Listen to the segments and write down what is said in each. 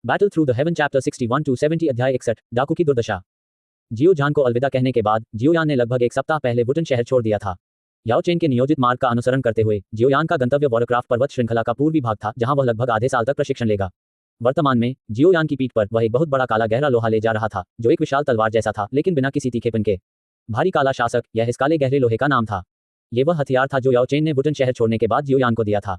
Battle through the heaven chapter 61 to 70 अध्याय 61 डाकू की दुर्दशा। जियो यान को अलविदा कहने के बाद जियो यान ने लगभग एक सप्ताह पहले वुटन शहर छोड़ दिया था। याओ चेन के नियोजित मार्ग का अनुसरण करते हुए जियो यान का गंतव्य वॉरक्राफ्ट पर्वत श्रृंखला का पूर्वी भाग था, जहां वह लगभग आधे साल तक प्रशिक्षण लेगा। वर्तमान में जियो यान की पीठ पर वह एक बहुत बड़ा काला गहरा लोहा ले जा रहा था, जो एक विशाल तलवार जैसा था, लेकिन बिना किसी तीखेपन के। भारी काला शासक, यह इस काले गहरे लोहे का नाम था। ये वह हथियार था जो याओ चेन ने वुटन शहर छोड़ने के बाद जियो यान को दिया था।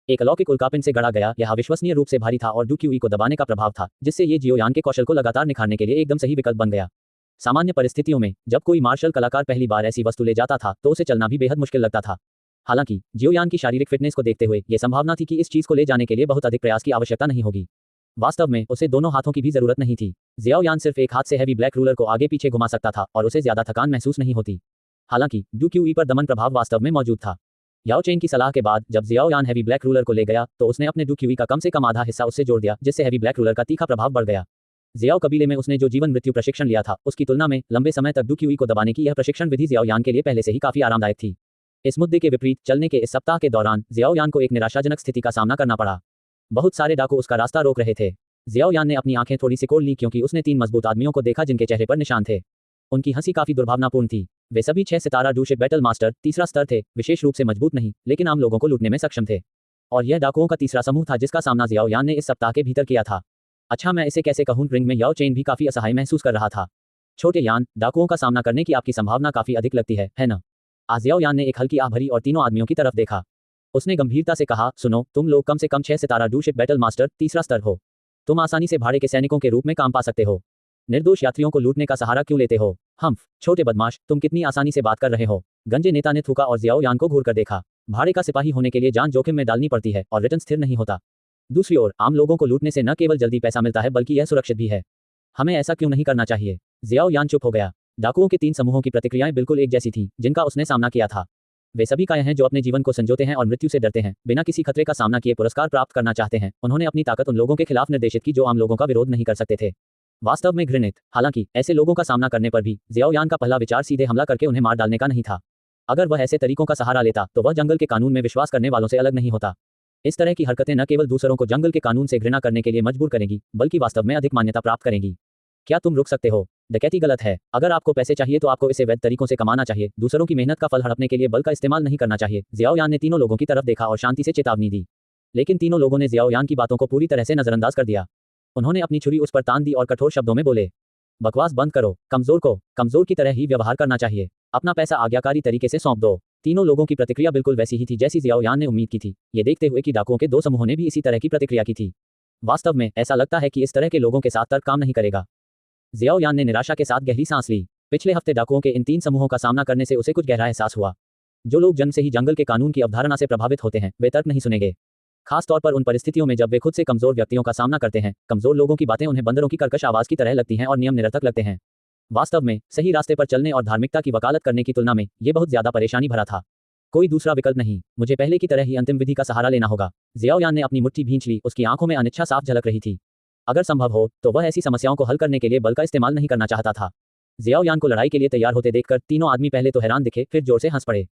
एक अलौकिक उल्कापिंड से गढ़ा गया, यह अविश्वसनीय रूप से भारी था और डूक्यूई को दबाने का प्रभाव था, जिससे ये जियो यान के कौशल को लगातार निखारने के लिए एकदम सही विकल्प बन गया। सामान्य परिस्थितियों में जब कोई मार्शल कलाकार पहली बार ऐसी वस्तु ले जाता था तो उसे चलना भी बेहद मुश्किल लगता था। हालांकि जियो यान की शारीरिक फिटनेस को देखते हुए यह संभावना थी कि इस चीज को ले जाने के लिए बहुत अधिक प्रयास की आवश्यकता नहीं होगी। वास्तव में उसे दोनों हाथों की भी जरूरत नहीं थी। जियो यान सिर्फ एक हाथ से हैवी ब्लैक रूलर को आगे पीछे घुमा सकता था और उसे ज्यादा थकान महसूस नहीं होती। हालांकि डूक्यूई पर दमन प्रभाव वास्तव में मौजूद था। याओ चेन की सलाह के बाद जब जियो यान हैवी ब्लैक रूलर को ले गया तो उसने अपने डूक्यूई का कम से कम आधा हिस्सा उससे जोड़ दिया, जिससे हैवी ब्लैक रूलर का तीखा प्रभाव बढ़ गया। जियो कबीले में उसने जो जीवन मृत्यु प्रशिक्षण लिया था, उसकी तुलना में लंबे समय तक डूक्यूई को दबाने की यह प्रशिक्षण विधि जियो यान के लिए पहले से ही काफी आरामदायक थी। इस मुद्दे के विपरीत चलने के इस सप्ताह के दौरान जियो यान को एक निराशाजनक स्थिति का सामना करना पड़ा। बहुत सारे डाकू उसका रास्ता रोक रहे थे। जियो यान ने अपनी आंखें थोड़ी सिकोड़ ली क्योंकि उसने 3 मजबूत आदमियों को देखा जिनके चेहरे पर निशान थे। उनकी हंसी काफी दुर्भावनापूर्ण थी। वे सभी 6 सितारा डूशिप बैटल मास्टर तीसरा स्तर थे, विशेष रूप से मजबूत नहीं, लेकिन आम लोगों को लूटने में सक्षम थे। और यह डाकुओं का तीसरा समूह था जिसका सामना जियो यान ने इस सप्ताह के भीतर किया था। अच्छा, मैं इसे कैसे कहूं, रिंग में याओ चेन भी काफी असहाय महसूस कर रहा था। छोटे यान, डाकुओं का सामना करने की आपकी संभावना काफी अधिक लगती है ना? आज जियो यान ने एक हल्की आह भरी और तीनों आदमियों की तरफ देखा। उसने गंभीरता से कहा, सुनो, तुम लोग कम से कम 6 सितारा डूशिप बैटल मास्टर तीसरा स्तर हो। तुम आसानी से भाड़े के सैनिकों के रूप में काम पा सकते हो। निर्दोष यात्रियों को लूटने का सहारा क्यों लेते हो? हम्फ, छोटे बदमाश, तुम कितनी आसानी से बात कर रहे हो। गंजे नेता ने थूका और जियो यान को घूर कर देखा। भाड़े का सिपाही होने के लिए जान जोखिम में डालनी पड़ती है और रिटर्न स्थिर नहीं होता। दूसरी ओर आम लोगों को लूटने से न केवल जल्दी पैसा मिलता है बल्कि यह सुरक्षित भी है। हमें ऐसा क्यों नहीं करना चाहिए? जियो यान चुप हो गया। डाकुओं के 3 समूहों की प्रतिक्रियाएं बिल्कुल एक जैसी थीं, जिनका उसने सामना किया था। वे सभी कायर हैं जो अपने जीवन को संजोते हैं और मृत्यु से डरते हैं, बिना किसी खतरे का सामना किए पुरस्कार प्राप्त करना चाहते हैं। उन्होंने अपनी ताकत उन लोगों के खिलाफ निर्देशित की जो आम लोगों का विरोध नहीं कर सकते थे। वास्तव में घृणित। हालांकि ऐसे लोगों का सामना करने पर भी जियो यान का पहला विचार सीधे हमला करके उन्हें मार डालने का नहीं था। अगर वह ऐसे तरीकों का सहारा लेता तो वह जंगल के कानून में विश्वास करने वालों से अलग नहीं होता। इस तरह की हरकतें न केवल दूसरों को जंगल के कानून से घृणा करने के लिए मजबूर करेंगी, बल्कि वास्तव में अधिक मान्यता प्राप्त करेंगी। क्या तुम रुक सकते हो? डकैती गलत है। अगर आपको पैसे चाहिए तो आपको इसे वैध तरीकों से कमाना चाहिए। दूसरों की मेहनत का फल हड़पने के लिए बल का इस्तेमाल नहीं करना चाहिए। जियो यान ने तीनों लोगों की तरफ देखा और शांति से चेतावनी दी, लेकिन तीनों लोगों ने जियो यान की बातों को पूरी तरह से नजरअंदाज कर दिया। उन्होंने अपनी छुरी उस पर तान दी और कठोर शब्दों में बोले, बकवास बंद करो। कमजोर को कमजोर की तरह ही व्यवहार करना चाहिए। अपना पैसा आज्ञाकारी तरीके से सौंप दो। तीनों लोगों की प्रतिक्रिया बिल्कुल वैसी ही थी जैसी जियो यान ने उम्मीद की थी, ये देखते हुए कि डाकुओं के 2 समूहों ने भी इसी तरह की प्रतिक्रिया की थी। वास्तव में ऐसा लगता है कि इस तरह के लोगों के साथ तर्क काम नहीं करेगा। जियो यान ने निराशा के साथ गहरी सांस ली। पिछले हफ्ते डाकुओं के इन 3 समूहों का सामना करने से उसे कुछ गहरा एहसास हुआ। जो लोग जन्म से ही जंगल के कानून की अवधारणा से प्रभावित होते हैं, वे तर्क नहीं सुनेंगे। खास तौर पर उन परिस्थितियों में जब वे खुद से कमजोर व्यक्तियों का सामना करते हैं। कमजोर लोगों की बातें उन्हें बंदरों की कर्कश आवाज की तरह लगती हैं और नियम निरर्थक लगते हैं। वास्तव में सही रास्ते पर चलने और धार्मिकता की वकालत करने की तुलना में यह बहुत ज्यादा परेशानी भरा था। कोई दूसरा विकल्प नहीं, मुझे पहले की तरह ही अंतिम विधि का सहारा लेना होगा। जियो यान ने अपनी मुट्ठी भींच ली, उसकी आंखों में अनिच्छा साफ झलक रही थी। अगर संभव हो तो वह ऐसी समस्याओं को हल करने के लिए बल का इस्तेमाल नहीं करना चाहता था। जियो यान को लड़ाई के लिए तैयार होते देखकर तीनों आदमी पहले तो हैरान दिखे, फिर जोर से हंस पड़े।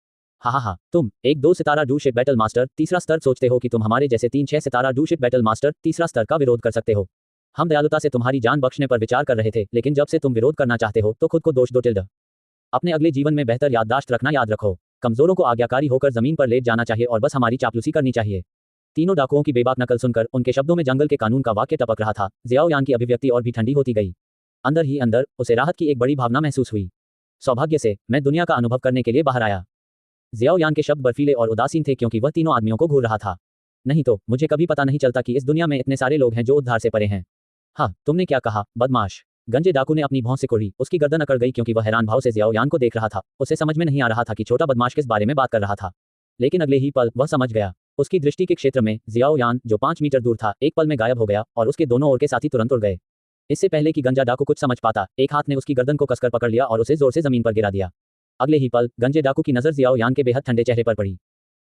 हा, तुम एक 2 सितारा डूशिप बैटल मास्टर तीसरा स्तर सोचते हो कि तुम हमारे जैसे 3-6 सितारा डूशिप बैटल मास्टर तीसरा स्तर का विरोध कर सकते हो? हम दयालुता से तुम्हारी जान बख्शने पर विचार कर रहे थे, लेकिन जब से तुम विरोध करना चाहते हो तो खुद को दोष दो टिल्ड। अपने अगले जीवन में बेहतर याददाश्त रखना याद रखो। कमजोरों को आज्ञाकारी होकर जमीन पर लेट जाना चाहिए और बस हमारी चापलूसी करनी चाहिए। तीनों डाकुओं की बेबाक नकल सुनकर उनके शब्दों में जंगल के कानून का वाक्य टपक रहा था। जियो यान की अभिव्यक्ति और भी ठंडी होती गई। अंदर ही अंदर उसे राहत की एक बड़ी भावना महसूस हुई। सौभाग्य से मैं दुनिया का अनुभव करने के लिए बाहर आया। जियो यान के शब्द बर्फीले और उदासीन थे क्योंकि वह तीनों आदमियों को घूर रहा था। नहीं तो मुझे कभी पता नहीं चलता कि इस दुनिया में इतने सारे लोग हैं जो उद्धार से परे हैं। हाँ, तुमने क्या कहा, बदमाश? गंजे डाकू ने अपनी भौं सिकोड़ी। उसकी गर्दन अकड़ गई क्योंकि वह हैरान भाव से जियो यान को देख रहा था। उसे समझ में नहीं आ रहा था कि छोटा बदमाश किस बारे में बात कर रहा था, लेकिन अगले ही पल वह समझ गया। उसकी दृष्टि के क्षेत्र में जियो यान, जो 5 मीटर दूर था, एक पल में गायब हो गया और उसके दोनों ओर के साथी तुरंत उड़ गए। इससे पहले कि गंजा डाकू कुछ समझ पाता, एक हाथ ने उसकी गर्दन को कसकर पकड़ लिया और उसे जोर से जमीन पर गिरा दिया। अगले ही पल गंजे डाकू की नजर जियो यान के बेहद ठंडे चेहरे पर पड़ी।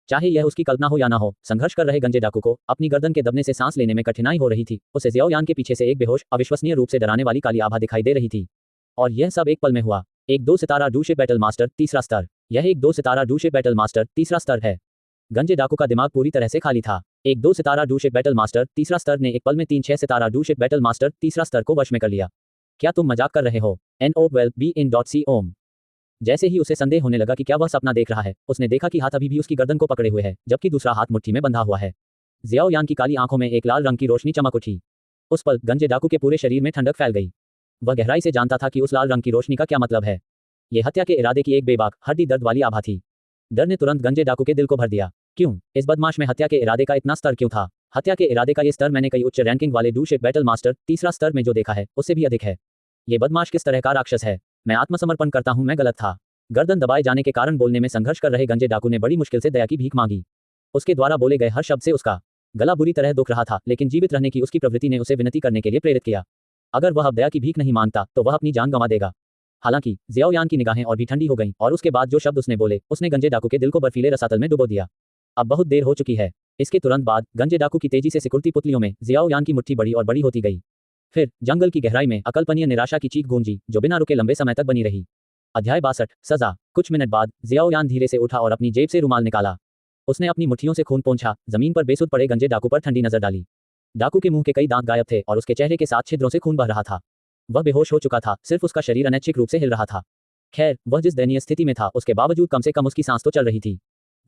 चाहे यह उसकी कल्पना हो या ना हो, संघर्ष कर रहे गंजे डाकू को अपनी गर्दन के दबने से सांस लेने में कठिनाई हो रही थी। उसे जियो यान के पीछे से एक बेहोश, अविश्वसनीय रूप से डराने वाली काली आभा दिखाई दे रही थी। और यह सब एक पल में हुआ। एक 2 सितारा डूशिप बैटल मास्टर तीसरा स्तर। यह एक 2 सितारा डूशिप बैटल मास्टर तीसरा स्तर है। गंजे डाकू का दिमाग पूरी तरह से खाली था। एक 2 सितारा डू-शिप बैटल मास्टर तीसरा स्तर ने एक पल में 3-6 सितारा डू-शिप बैटल मास्टर तीसरा स्तर को वश में कर लिया। क्या तुम मजाक कर रहे हो? NO12BIN.C ओम। जैसे ही उसे संदेह होने लगा कि क्या वह सपना देख रहा है, उसने देखा कि हाथ अभी भी उसकी गर्दन को पकड़े हुए है, जबकि दूसरा हाथ मुट्ठी में बंधा हुआ है। जियाओ यान की काली आंखों में एक लाल रंग की रोशनी चमक उठी। उस पल गंजे डाकू के पूरे शरीर में ठंडक फैल गई। वह गहराई से जानता था कि उस लाल रंग की रोशनी का क्या मतलब है। यह हत्या के इरादे की एक बेबाक, हड्डी दर्द वाली आभा थी। डर ने तुरंत गंजे डाकू के दिल को भर दिया। क्यों? इस बदमाश में हत्या के इरादे का इतना स्तर क्यों था? हत्या के इरादे का ये स्तर मैंने कई उच्च रैंकिंग वाले डू-शिप बैटल मास्टर तीसरा स्तर में जो देखा है, उससे भी अधिक है। ये बदमाश किस तरह का राक्षस है? मैं आत्मसमर्पण करता हूं, मैं गलत था। गर्दन दबाए जाने के कारण बोलने में संघर्ष कर रहे गंजे डाकू ने बड़ी मुश्किल से दया की भीख मांगी। उसके द्वारा बोले गए हर शब्द से उसका गला बुरी तरह दुख रहा था, लेकिन जीवित रहने की उसकी प्रवृत्ति ने उसे विनती करने के लिए प्रेरित किया। अगर वह अब दया की भीख नहीं मांगता तो वह अपनी जान गंवा देगा। हालांकि जियाओ यान की निगाहें और भी ठंडी हो गईं और उसके बाद जो शब्द उसने बोले, उसने गंजे डाकू के दिल को बर्फीले रसातल में डुबो दिया। अब बहुत देर हो चुकी है। इसके तुरंत बाद गंजे डाकू की तेजी से सिकुड़ती पुतलियों में जियाओ यान की मुट्ठी बड़ी और बड़ी होती गई। फिर जंगल की गहराई में अकल्पनीय निराशा की चीख गूंजी, जो बिना रुके लंबे समय तक बनी रही। अध्याय 62 सजा। कुछ मिनट बाद जियाओ यान धीरे से उठा और अपनी जेब से रुमाल निकाला। उसने अपनी मुट्ठियों से खून पोंछा, जमीन पर बेसुध पड़े गंजे डाकू पर ठंडी नजर डाली। डाकू के मुंह के कई दांत गायब थे और उसके चेहरे के 7 छिद्रों से खून बह रहा था। वह बेहोश हो चुका था, सिर्फ उसका शरीर अनैच्छिक रूप से हिल रहा था। खैर, वह जिस दयनीय स्थिति में था, उसके बावजूद कम से कम उसकी सांस तो चल रही थी।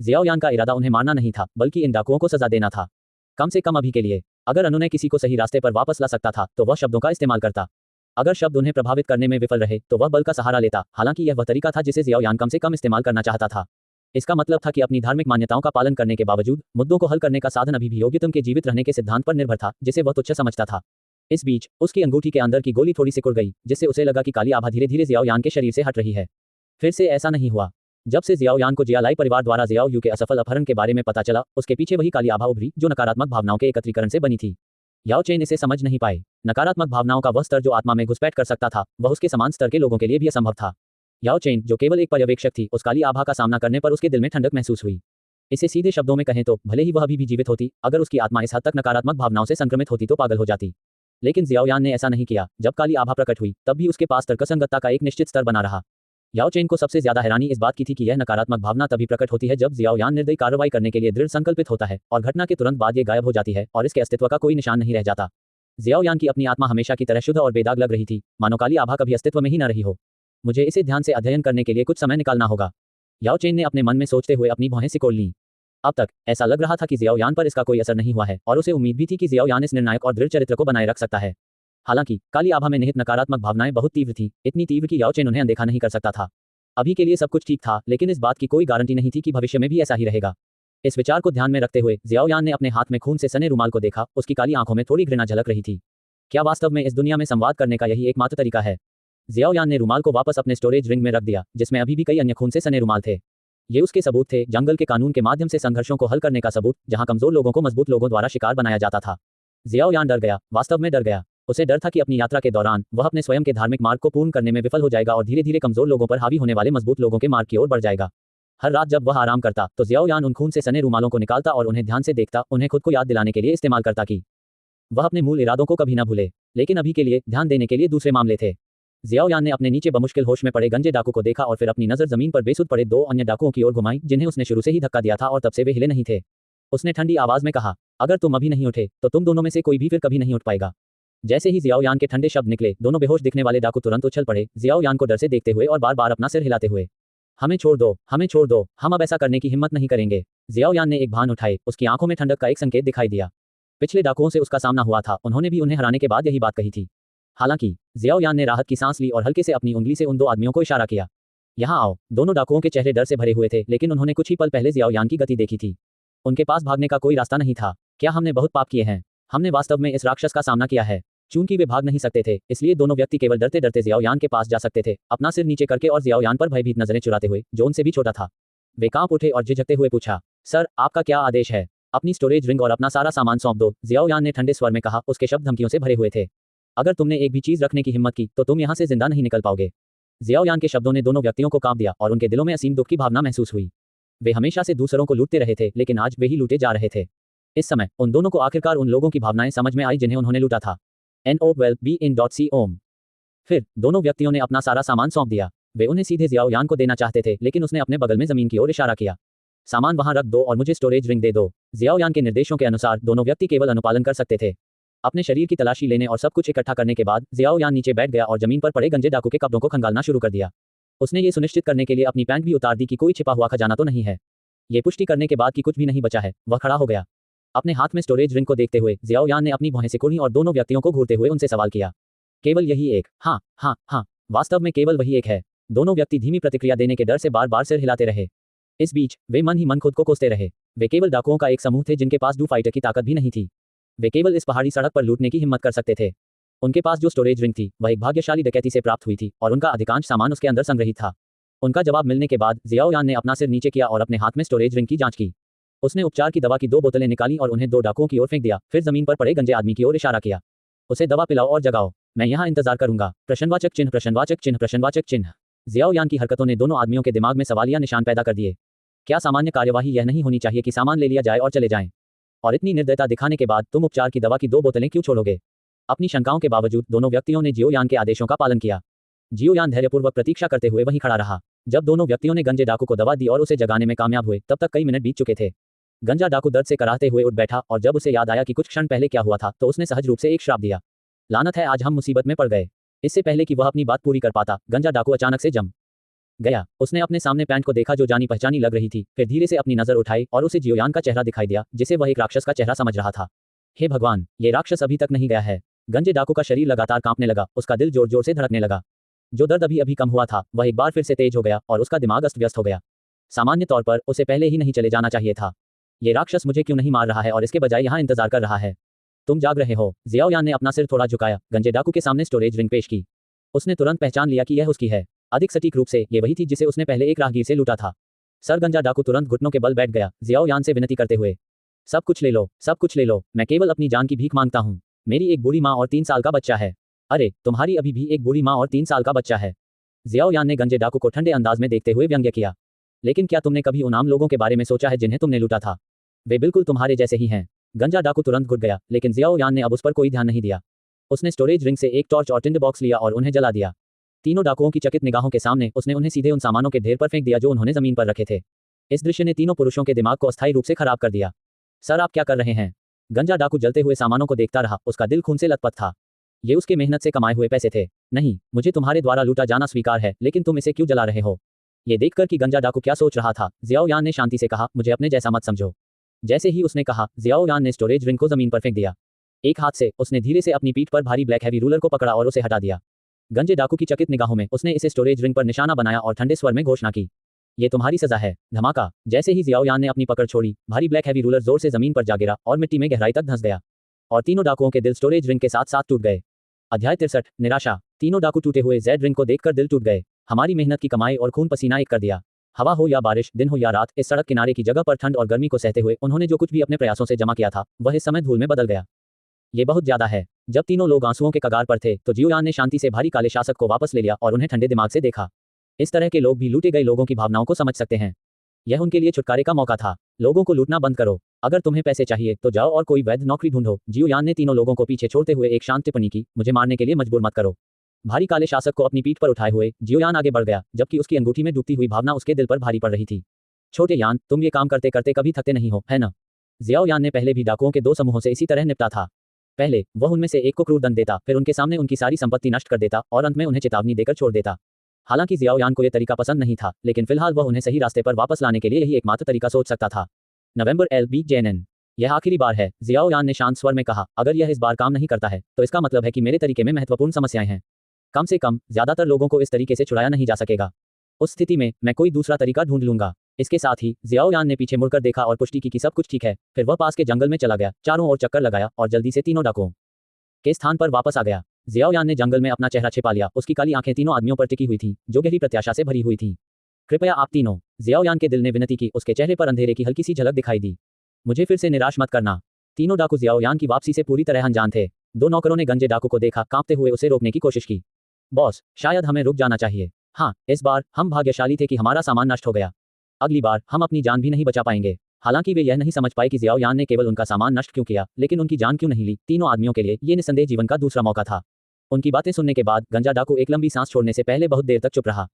जियाओ यान का इरादा उन्हें मारना नहीं था, बल्कि इन डाकुओं को सजा देना था। कम से कम अभी के लिए। अगर अनुनय किसी को सही रास्ते पर वापस ला सकता था, तो वह शब्दों का इस्तेमाल करता। अगर शब्द उन्हें प्रभावित करने में विफल रहे, तो वह बल का सहारा लेता। हालांकि यह वह तरीका था जिसे जियाओ यान कम से कम इस्तेमाल करना चाहता था। इसका मतलब था कि अपनी धार्मिक मान्यताओं का पालन करने के बावजूद मुद्दों को हल करने का साधन अभी भी योग्यतम के जीवित रहने के सिद्धांत पर निर्भर था, जिसे वह तुच्छ समझता था। इस बीच उसकी अंगूठी के अंदर की गोली थोड़ी सिकुड़ गई, जिससे उसे लगा कि काली आभा धीरे धीरे जियाओ यान के शरीर से हट रही है। फिर से ऐसा नहीं हुआ। जब से जियाओ यान को जियालाई परिवार द्वारा जियाओ यू के असफल अपहरण के बारे में पता चला, उसके पीछे वही काली आभा उभरी जो नकारात्मक भावनाओं के एकत्रीकरण से बनी थी। याओ चेन इसे समझ नहीं पाए। नकारात्मक भावनाओं का वह स्तर जो आत्मा में घुसपैठ कर सकता था, वह उसके समान स्तर के लोगों के लिए भी असंभव था। याओ चेन, जो केवल एक पर्यवेक्षक थी, उस काली आभा का सामना करने पर उसके दिल में ठंडक महसूस हुई। इसे सीधे शब्दों में कहें तो भले ही वह अभी भी जीवित होती, अगर उसकी आत्मा इस हद तक नकारात्मक भावनाओं से संक्रमित होती तो पागल हो जाती। लेकिन जियाओ यान ने ऐसा नहीं किया। जब काली आभा प्रकट हुई, तब भी उसके पास तर्कसंगतता का एक निश्चित स्तर बना रहा। याओ चेन को सबसे ज्यादा हैरानी इस बात की थी कि यह नकारात्मक भावना तभी प्रकट होती है जब जियाओ यान निर्दयी कार्रवाई करने के लिए दृढ़ संकल्पित होता है, और घटना के तुरंत बाद ये गायब हो जाती है और इसके अस्तित्व का कोई निशान नहीं रह जाता। जियाओ यान की अपनी आत्मा हमेशा की तरह शुद्ध और बेदाग लग रही थी, मानो काली आभा कभी अस्तित्व में ही न रही हो। मुझे इसे ध्यान से अध्ययन करने के लिए कुछ समय निकालना होगा, याओ चेन ने अपने मन में सोचते हुए अपनी भौहें सिकोड़ लीं। अब तक ऐसा लग रहा था कि जियाओ यान पर इसका कोई असर नहीं हुआ है, और उसे उम्मीद भी थी कि जियाओ यान इस निर्णायक और दृढ़ चरित्र को बनाए रख सकता है। हालांकि काली आभा में निहित नकारात्मक भावनाएं बहुत तीव्र थीं, इतनी तीव्र कि याओ चेन उन्हें अनदेखा नहीं कर सकता था। अभी के लिए सब कुछ ठीक था, लेकिन इस बात की कोई गारंटी नहीं थी कि भविष्य में भी ऐसा ही रहेगा। इस विचार को ध्यान में रखते हुए जियाओ यान ने अपने हाथ में खून से सने रुमाल को देखा। उसकी काली आंखों में थोड़ी घृणा झलक रही थी। क्या वास्तव में इस दुनिया में संवाद करने का यही एकमात्र तरीका है? जियाओ यान ने रुमाल को वापस अपने स्टोरेज रिंग में रख दिया, जिसमें अभी भी कई अन्य खून से सने रुमाल थे। ये उसके सबूत थे, जंगल के कानून के माध्यम से संघर्षों को हल करने का सबूत, जहां कमजोर लोगों को मजबूत लोगों द्वारा शिकार बनाया जाता था। जियाओ यान डर गया, वास्तव में डर गया। उसे डर था कि अपनी यात्रा के दौरान वह अपने स्वयं के धार्मिक मार्ग को पूर्ण करने में विफल हो जाएगा और धीरे धीरे कमजोर लोगों पर हावी होने वाले मजबूत लोगों के मार्ग की ओर बढ़ जाएगा। हर रात जब वह आराम करता, तो जियाओ यान उन खून से सने रुमालों को निकालता और उन्हें ध्यान से देखता, उन्हें खुद को याद दिलाने के लिए इस्तेमाल करता कि वह अपने मूल इरादों को कभी न भूले। लेकिन अभी के लिए ध्यान देने के लिए दूसरे मामले थे। जियाओ यान ने अपने नीचे बमुश्किल होश में पड़े गंजे डाकू को देखा और फिर अपनी नजर जमीन पर बेसुध पड़े 2 अन्य डाकुओं की ओर घुमाई, जिन्हें उसने शुरू से ही धक्का दिया था और तब से वे हिले नहीं थे। उसने ठंडी आवाज में कहा, अगर तुम अभी नहीं उठे, तो तुम दोनों में से कोई भी फिर कभी नहीं उठ पाएगा। जैसे ही जियाओ यान के ठंडे शब्द निकले, दोनों बेहोश दिखने वाले डाकू तुरंत उछल पड़े, जियाओ यान को डर से देखते हुए और बार बार अपना सिर हिलाते हुए। हमें छोड़ दो, हमें छोड़ दो, हम अब ऐसा करने की हिम्मत नहीं करेंगे। जियाओ यान ने एक भान उठाए, उसकी आंखों में ठंडक का एक संकेत दिखाई दिया। पिछले डाकुओं से उसका सामना हुआ था, उन्होंने भी उन्हें हराने के बाद यही बात कही थी। हालांकि जियाओ यान ने राहत की सांस ली और हल्के से अपनी उंगली से उन 2 आदमियों को इशारा किया। यहाँ आओ। दोनों डाकुओं के चेहरे डर से भरे हुए थे, लेकिन उन्होंने कुछ ही पल पहले जियाओ यान की गति देखी थी। उनके पास भागने का कोई रास्ता नहीं था। क्या हमने बहुत पाप किए हैं? हमने वास्तव में इस राक्षस का सामना किया है। चूंकि वे भाग नहीं सकते थे, इसलिए दोनों व्यक्ति केवल डरते डरते जियाओ यान के पास जा सकते थे, अपना सिर नीचे करके और जियाओ यान पर भयभीत नजरें चुराते हुए, जो उनसे भी छोटा था। वे कांप उठे और झिझकते हुए पूछा, सर, आपका क्या आदेश है? अपनी स्टोरेज रिंग और अपना सारा सामान सौंप दो, जियाओ यान ने ठंडे स्वर में कहा। उसके शब्द धमकियों से भरे हुए थे। अगर तुमने एक भी चीज रखने की हिम्मत की, तो तुम यहाँ से जिंदा नहीं निकल पाओगे। जियाओ यान के शब्दों ने दोनों व्यक्तियों को कांप दिया और उनके दिलों में असीम दुख की भावना महसूस हुई। वे हमेशा से दूसरों को लूटते रहे थे, लेकिन आज वे ही लूटे जा रहे थे। इस समय उन दोनों को आखिरकार उन लोगों की भावनाएं समझ में आई जिन्हें उन्होंने लूटा था। NO12BIN.C ओम। फिर दोनों व्यक्तियों ने अपना सारा सामान सौंप दिया। वे उन्हें सीधे जियाओ यान को देना चाहते थे, लेकिन उसने अपने बगल में जमीन की ओर इशारा किया। सामान वहां रख दो और मुझे स्टोरेज रिंग दे दो। जियाओयान के निर्देशों के अनुसार दोनों व्यक्ति केवल अनुपालन कर सकते थे। अपने शरीर की तलाशी लेने और सब कुछ इकट्ठा करने के बाद जियाओयान नीचे बैठ गया और जमीन पर पड़े गंजे डाकू के कपड़ों को खंगालना शुरू कर दिया। उसने ये सुनिश्चित करने के लिए अपनी पैंट भी उतार दी कि कोई छिपा हुआ खजाना तो नहीं है। ये पुष्टि करने के बाद कि कुछ भी नहीं बचा है, वह खड़ा हो गया। अपने हाथ में स्टोरेज रिंग को देखते हुए जियाओयान ने अपनी भौहें सिकुड़ी और दोनों व्यक्तियों को घूरते हुए उनसे सवाल किया। केवल यही एक? हाँ हाँ हाँ, वास्तव में केवल वही एक है। दोनों व्यक्ति धीमी प्रतिक्रिया देने के डर से बार बार सिर हिलाते रहे। इस बीच वे मन ही मन खुद को कोसते रहे। वे केवल डाकुओं का एक समूह थे जिनके पास डू फाइटर की ताकत भी नहीं थी। वे केवल इस पहाड़ी सड़क पर लूटने की हिम्मत कर सकते थे। उनके पास जो स्टोरेज रिंग थी वह एक भाग्यशाली डकैती से प्राप्त हुई थी और उनका अधिकांश सामान उसके अंदर संग्रहित था। उनका जवाब मिलने के बाद जियाओयान ने अपना सिर नीचे किया और अपने हाथ में स्टोरेज रिंग की जांच की। उसने उपचार की दवा की 2 बोतलें निकाली और उन्हें 2 डाकुओं की ओर फेंक दिया, फिर जमीन पर पड़े गंजे आदमी की ओर इशारा किया। उसे दवा पिलाओ और जगाओ, मैं यहाँ इंतजार करूंगा। प्रश्नवाचक चिन्ह प्रश्नवाचक चिन्ह प्रश्नवाचक चिन्ह। जियाओयान की हरकतों ने दोनों आदमियों के दिमाग में सवालिया निशान पैदा कर दिए। क्या सामान्य कार्यवाही यह नहीं होनी चाहिए कि सामान ले लिया जाए और चले जाएं? और इतनी निर्दयता दिखाने के बाद तुम उपचार की दवा की 2 बोतलें क्यों छोड़ोगे? अपनी शंकाओं के बावजूद दोनों व्यक्तियों ने जियोयान के आदेशों का पालन किया। जियोयान धैर्यपूर्वक प्रतीक्षा करते हुए वहीं खड़ा रहा। जब दोनों व्यक्तियों ने गंजे डाकू को दवा दी और उसे जगाने में कामयाब हुए तब तक कई मिनट बीत चुके थे। गंजा डाकू दर्द से कराहते हुए उठ बैठा और जब उसे याद आया कि कुछ क्षण पहले क्या हुआ था तो उसने सहज रूप से एक श्राप दिया। लानत है, आज हम मुसीबत में पड़ गए। इससे पहले कि वह अपनी बात पूरी कर पाता, गंजा डाकू अचानक से जम गया। उसने अपने सामने पैंट को देखा जो जानी पहचानी लग रही थी, फिर धीरे से अपनी नजर उठाई और उसे जियोयान का चेहरा दिखाई दिया जिसे वह एक राक्षस का चेहरा समझ रहा था। हे भगवान, ये राक्षस अभी तक नहीं गया है। गंजे डाकू का शरीर लगातार कांपने लगा, उसका दिल जोर जोर से धड़कने लगा। जो दर्द अभी अभी कम हुआ था वह एक बार फिर से तेज हो गया और उसका दिमाग अस्त व्यस्त हो गया। सामान्य तौर पर उसे पहले ही नहीं चले जाना चाहिए था। ये राक्षस मुझे क्यों नहीं मार रहा है और इसके बजाय यहाँ इंतजार कर रहा है? तुम जाग रहे हो। जियाओयान ने अपना सिर थोड़ा झुकाया, गंजे डाकू के सामने स्टोरेज रिंग पेश की। उसने तुरंत पहचान लिया कि यह उसकी है। अधिक सटीक रूप से ये वही थी जिसे उसने पहले एक राहगीर से लूटा था। सर गंजा डाकू तुरंत घुटनों के बल बैठ गया, जियाओयान से विनती करते हुए, सब कुछ ले लो, सब कुछ ले लो, मैं केवल अपनी जान की भीख मांगता हूँ। मेरी एक बूढ़ी माँ और 3 साल का बच्चा है। अरे, तुम्हारी अभी भी एक बूढ़ी माँ और 3 साल का बच्चा है। जियाओयान ने गंजे डाकू को ठंडे अंदाज में देखते हुए व्यंग्य किया। लेकिन क्या तुमने कभी उन आम लोगों के बारे में सोचा है जिन्हें तुमने लूटा था? वे बिल्कुल तुम्हारे जैसे ही हैं। गंजा डाकू तुरंत घुट गया, लेकिन जियाओयान ने अब उस पर कोई ध्यान नहीं दिया। उसने स्टोरेज रिंग से एक टॉर्च और टिंडर बॉक्स लिया और उन्हें जला दिया। तीनों डाकुओं की चकित निगाहों के सामने उसने उन्हें सीधे उन सामानों के ढेर पर फेंक दिया जो उन्होंने जमीन पर रखे थे। इस दृश्य ने तीनों पुरुषों के दिमाग को अस्थायी रूप से खराब कर दिया। सर, आप क्या कर रहे हैं? गंजा डाकू जलते हुए सामानों को देखता रहा, उसका दिल खून से लथपथ था। ये उसके मेहनत से कमाए हुए पैसे थे। नहीं, मुझे तुम्हारे द्वारा लूटा जाना स्वीकार है, लेकिन तुम इसे क्यों जला रहे हो? ये देखकर कि गंजा डाकू क्या सोच रहा था, जियाओयान ने शांति से कहा, मुझे अपने जैसा मत समझो। जैसे ही उसने कहा, जियाओयान ने स्टोरेज रिंग को जमीन पर फेंक दिया। एक हाथ से उसने धीरे से अपनी पीठ पर भारी ब्लैक हैवी रूलर को पकड़ा और उसे हटा दिया। गंजे डाकू की चकित निगाहों में उसने इसे स्टोरेज रिंग पर निशाना बनाया और ठंडे स्वर में घोषणा की, ये तुम्हारी सजा है। धमाका। जैसे ही जियाओयान ने अपनी पकड़ छोड़ी, भारी ब्लैक हैवी रूलर जोर से जमीन पर जा गिरा और मिट्टी में गहराई तक धंस गया और तीनों डाकुओं के दिल स्टोरेज रिंग के साथ साथ टूट गए। अध्याय 63, निराशा। तीनों डाकू टूटे हुए जेड रिंग को देखकर दिल टूट गए। हमारी मेहनत की कमाई और खून पसीना एक कर दिया। हवा हो या बारिश, दिन हो या रात, इस सड़क किनारे की जगह पर ठंड और गर्मी को सहते हुए उन्होंने जो कुछ भी अपने प्रयासों से जमा किया था वह इस समय धूल में बदल गया। ये बहुत ज्यादा है। जब तीनों लोग आंसुओं के कगार पर थे तो जियोयान ने शांति से भारी काले शासक को वापस ले लिया और उन्हें ठंडे दिमाग से देखा। इस तरह के लोग भी लूटे गए लोगों की भावनाओं को समझ सकते हैं। यह उनके लिए छुटकारे का मौका था। लोगों को लूटना बंद करो। अगर तुम्हें पैसे चाहिए तो जाओ और कोई वैध नौकरी ढूंढो। जियोयान ने तीनों लोगों को पीछे छोड़ते हुए एक शांत टिप्पणी की, मुझे मारने के लिए मजबूर मत करो। भारी काले शासक को अपनी पीठ पर उठाए हुए जियोयान आगे बढ़ गया, जबकि उसकी अंगूठी में डूबती हुई भावना उसके दिल पर भारी पड़ रही थी। छोटे यान, तुम ये काम करते करते कभी थकते नहीं हो, है ना? जियाओयान ने पहले भी डाकुओं के 2 समूहों से इसी तरह निपटा था। पहले वह उनमें से एक को क्रूर दंड देता, फिर उनके सामने उनकी सारी संपत्ति नष्ट कर देता और अंत में उन्हें चेतावनी देकर छोड़ देता। हालांकि जियाओयान को यह तरीका पसंद नहीं था, लेकिन फिलहाल वह उन्हें सही रास्ते पर वापस लाने के लिए यही एकमात्र तरीका सोच सकता था। नवंबर LBJNN। यह आखिरी बार है, जियाओयान ने शांत स्वर में कहा। अगर यह इस बार काम नहीं करता है तो इसका मतलब है कि मेरे तरीके में महत्वपूर्ण समस्याएं हैं। कम से कम ज्यादातर लोगों को इस तरीके से छुड़ाया नहीं जा सकेगा। उस स्थिति में मैं कोई दूसरा तरीका ढूंढ लूंगा। इसके साथ ही जियाओयान ने पीछे मुड़कर देखा और पुष्टि की कि सब कुछ ठीक है। फिर वह पास के जंगल में चला गया, चारों ओर चक्कर लगाया और जल्दी से तीनों डाकुओं के स्थान पर वापस आ गया। जियाओयान ने जंगल में अपना चेहरा छिपा लिया। उसकी काली आंखें तीनों आदमियों पर टिकी हुई थीं, जो गहरी प्रत्याशा से भरी हुई थीं। कृपया आप तीनों, जियाओयान के दिल ने विनती की। उसके चेहरे पर अंधेरे की हल्की सी झलक दिखाई दी। मुझे फिर से निराश मत करना। तीनों डाकू जियाओयान की वापसी से पूरी तरह अनजान थे। 2 नौकरों ने गंजे डाकू को देखा, कांपते हुए उसे रोकने की कोशिश की। बॉस, शायद हमें रुक जाना चाहिए। हाँ, इस बार हम भाग्यशाली थे कि हमारा सामान नष्ट हो गया। अगली बार हम अपनी जान भी नहीं बचा पाएंगे। हालांकि वे यह नहीं समझ पाए कि जियाओयान ने केवल उनका सामान नष्ट क्यों किया, लेकिन उनकी जान क्यों नहीं ली। तीनों आदमियों के लिए ये निस्संदेह जीवन का दूसरा मौका था। उनकी बातें सुनने के बाद गंजा डाकू एक लंबी सांस छोड़ने से पहले बहुत देर तक चुप रहा।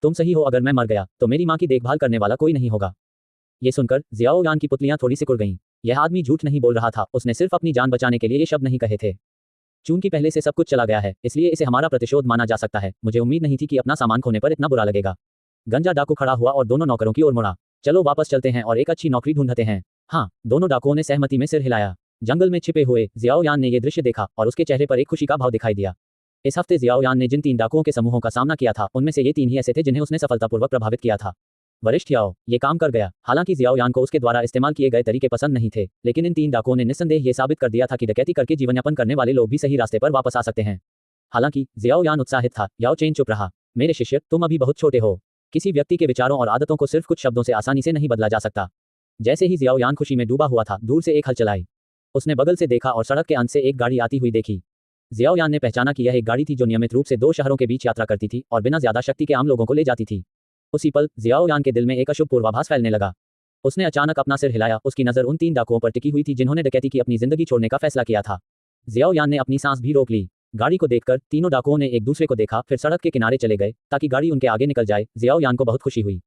तुम सही हो, अगर मैं मर गया तो मेरी माँ की देखभाल करने वाला कोई नहीं होगा। ये सुनकर जियाओ यान की पुतलियां थोड़ी सिकुड़ गईं। यह आदमी झूठ नहीं बोल रहा था, उसने सिर्फ अपनी जान बचाने के लिए ये शब्द नहीं कहे थे। चूंकि पहले से सब कुछ चला गया है, इसलिए इसे हमारा प्रतिशोध माना जा सकता है। मुझे उम्मीद नहीं थी कि अपना सामान खोने पर इतना बुरा लगेगा। गंजा डाकू खड़ा हुआ और दोनों नौकरों की ओर मुड़ा। चलो वापस चलते हैं और एक अच्छी नौकरी ढूंढते हैं। हाँ, दोनों डाकुओं ने सहमति में सिर हिलाया। जंगल में छिपे हुए जियाओ यान ने यह दृश्य देखा और उसके चेहरे पर एक खुशी का भाव दिखाई दिया। इस हफ्ते जियाओ यान ने जिन 3 डाकुओं के समूहों का सामना किया था, उनमें से ये 3 ही ऐसे थे जिन्हें उसने सफलतापूर्वक प्रभावित किया था। वरिष्ठ याओ, ये काम कर गया। हालांकि जियाओ यान को उसके द्वारा इस्तेमाल किए गए तरीके पसंद नहीं थे, लेकिन इन 3 डाकुओं ने निस्संदेह ये साबित कर दिया था कि डकैती करके जीवनयापन करने वाले लोग भी सही रास्ते पर वापस आ सकते हैं। हालांकि जियाओ यान उत्साहित था, याओ चेन चुप रहा। मेरे शिष्य, तुम अभी बहुत छोटे हो। किसी व्यक्ति के विचारों और आदतों को सिर्फ कुछ शब्दों से आसानी से नहीं बदला जा सकता। जैसे ही जियाओ यान खुशी में डूबा हुआ था, दूर से एक हलचल आई। उसने बगल से देखा और सड़क के अंत से एक गाड़ी आती हुई देखी। जियाओ यान ने पहचाना कि यह एक गाड़ी थी जो नियमित रूप से 2 शहरों के बीच यात्रा करती थी और बिना ज्यादा शक्ति के आम लोगों को ले जाती थी। उसी पल जियाओ यान के दिल में एक अशुभ पूर्वाभास फैलने लगा। उसने अचानक अपना सिर हिलाया। उसकी नजर उन 3 डाकुओं पर टिकी हुई थी जिन्होंने डकैती की अपनी जिंदगी छोड़ने का फैसला किया था। जियाओ यान ने अपनी सांस भी रोक ली। गाड़ी को देखकर तीनों डाकुओं ने एक दूसरे को देखा, फिर सड़क के किनारे चले गए ताकि गाड़ी उनके आगे निकल जाए। जियाओ यान को बहुत खुशी हुई।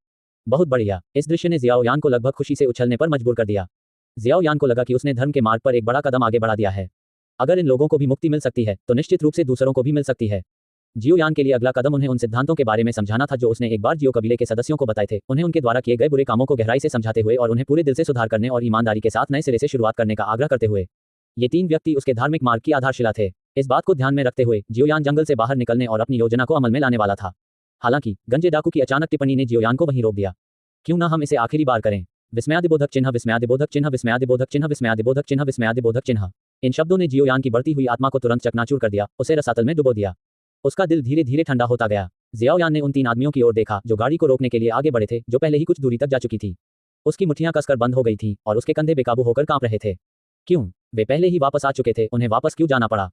बहुत बढ़िया। इस दृश्य ने जियाओ यान को लगभग खुशी से उछलने पर मजबूर कर दिया। जियाओ यान को लगा कि उसने धर्म के मार्ग पर एक बड़ा कदम आगे बढ़ा दिया है। अगर इन लोगों को भी मुक्ति मिल सकती है, तो निश्चित रूप से दूसरों को भी मिल सकती है। जियो यान के लिए अगला कदम उन्हें उन सिद्धांतों के बारे में समझाना था जो उसने एक बार जियो कबीले के सदस्यों को बताए थे। उन्हें उनके द्वारा किए गए बुरे कामों को गहराई से समझाते हुए और उन्हें पूरे दिल से सुधार करने और ईमानदारी के साथ नए सिरे से शुरुआत करने का आग्रह करते हुए। ये 3 व्यक्ति उसके धार्मिक मार्ग की आधारशिला थे। इस बात को ध्यान में रखते हुए जियोयान जंगल से बाहर निकलने और अपनी योजना को अमल में लाने वाला था। हालांकि गंजे डाकू की अचानक टिप्पणी ने जियोयान को वहीं रोक दिया। क्यों ना हम इसे आखिरी बार करें? विस्मयादिबोधक चिन्ह, विस्मयादिबोधक चिन्ह, विस्मयादिबोधक चिन्ह, विस्मयादिबोधक चिन्ह, विस्मयादिबोधक चिन्ह। इन शब्दों ने जियोयान की बढ़ती हुई आत्मा को तुरंत चकनाचूर कर दिया, उसे रसातल में डुबो दिया। उसका दिल धीरे धीरे ठंडा होता गया। जियाओयान ने उन 3 आदमियों की ओर देखा जो गाड़ी को रोकने के लिए आगे बढ़े थे, जो पहले ही कुछ दूरी तक जा चुकी थी। उसकी मुट्ठियां कसकर बंद हो गई थीं और उसके कंधे बेकाबू होकर कांप रहे थे। क्यों? वे पहले ही वापस आ चुके थे, उन्हें वापस क्यों जाना पड़ा?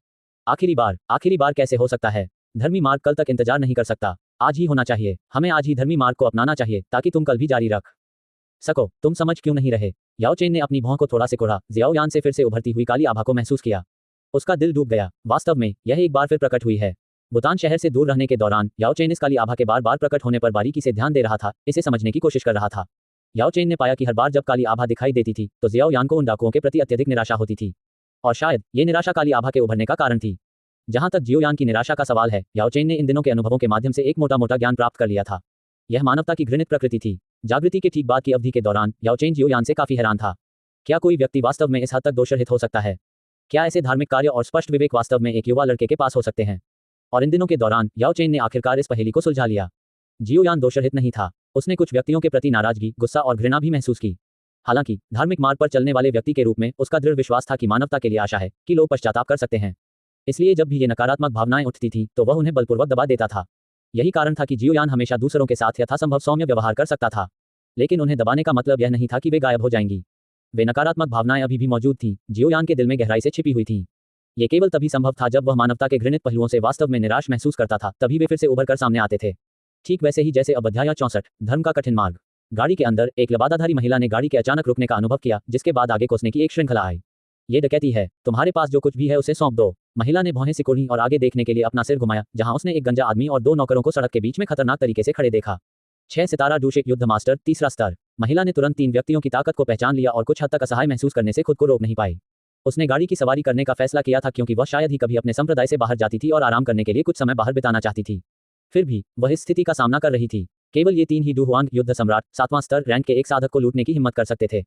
आखिरी बार कैसे हो सकता है? धर्मी मार्ग कल तक इंतजार नहीं कर सकता, आज ही होना चाहिए। हमें आज ही धर्मी मार्ग को अपनाना चाहिए ताकि तुम कल भी जारी रख सको। तुम समझ क्यों नहीं रहे? याओ चेन ने अपनी भौं को थोड़ा सिकोड़ा। जियाओयान से फिर से उभरती हुई काली आभा को महसूस किया। उसका दिल डूब गया। वास्तव में यह एक बार फिर प्रकट हुई है। बुतान शहर से दूर रहने के दौरान याओ चेन इस काली आभा के बार बार प्रकट होने पर बारीकी से ध्यान दे रहा था, इसे समझने की कोशिश कर रहा था। याओ चेन ने पाया कि हर बार जब काली आभा दिखाई देती थी तो जियाओयान को उन डाकुओं के प्रति अत्यधिक निराशा होती थी। और शायद ये निराशा काली आभा के उभरने का कारण थी। जहां तक जियोयान की निराशा का सवाल है, याओ चेन ने इन दिनों के अनुभवों के माध्यम से एक मोटा ज्ञान प्राप्त कर लिया था। यह मानवता की घृणित प्रकृति थी। जागृति के ठीक बाद की अवधि के दौरान याओ चेन जियोयान से काफी हैरान था। क्या कोई व्यक्ति वास्तव में इस हद तक दोषरहित हो सकता है? क्या ऐसे धार्मिक कार्य और स्पष्ट विवेक वास्तव में एक युवा लड़के के पास हो सकते हैं? और इन दिनों के दौरान याओ चेन ने आखिरकार इस पहेली को सुलझा लिया। जियोयान दोषरहित नहीं था। उसने कुछ व्यक्तियों के प्रति नाराजगी, गुस्सा और घृणा भी महसूस की। हालांकि धार्मिक मार्ग पर चलने वाले व्यक्ति के रूप में उसका दृढ़ विश्वास था कि मानवता के लिए आशा है कि लोग पश्चाताप कर सकते हैं। इसलिए जब भी ये नकारात्मक भावनाएं उठती थीं, तो वह उन्हें बलपूर्वक दबा देता था। यही कारण था कि जियोयान हमेशा दूसरों के साथ यथासंभव सौम्य व्यवहार कर सकता था। लेकिन उन्हें दबाने का मतलब यह नहीं था कि वे गायब हो जाएंगी। वे नकारात्मक भावनाएं अभी भी मौजूद थीं, जियोयान के दिल में गहराई से छिपी हुई थीं। ये केवल तभी संभव था जब वह मानवता के घृणित पहलुओं से वास्तव में निराश महसूस करता था, तभी वे फिर से उभर कर सामने आते थे। ठीक वैसे ही जैसे अब अध्याय 64, धर्म का कठिन मार्ग। गाड़ी के अंदर एक लबादाधारी महिला ने गाड़ी के अचानक रुकने का अनुभव किया, जिसके बाद आगे कोसने की एक श्रृंखला आई। ये डकैती है, तुम्हारे पास जो कुछ भी है उसे सौंप दो। महिला ने भौहें सिकोड़ी और आगे देखने के लिए अपना सिर घुमाया, जहां उसने एक गंजा आदमी और 2 नौकरों को सड़क के बीच में खतरनाक तरीके से खड़े देखा। 6 सितारा डूशिक युद्ध मास्टर, 3रा स्तर। महिला ने तुरंत 3 व्यक्तियों की ताकत को पहचान लिया और कुछ हद तक असहाय महसूस करने से खुद को रोक नहीं पाई। उसने गाड़ी की सवारी करने का फैसला किया था क्योंकि वह शायद ही कभी अपने संप्रदाय से बाहर जाती थी और आराम करने के लिए कुछ समय बाहर बिताना चाहती थी। फिर भी वह इस स्थिति का सामना कर रही थी। केवल ये 3 ही डुहुआंग युद्ध सम्राट 7वां स्तर रैंक के एक साधक को लूटने की हिम्मत कर सकते थे।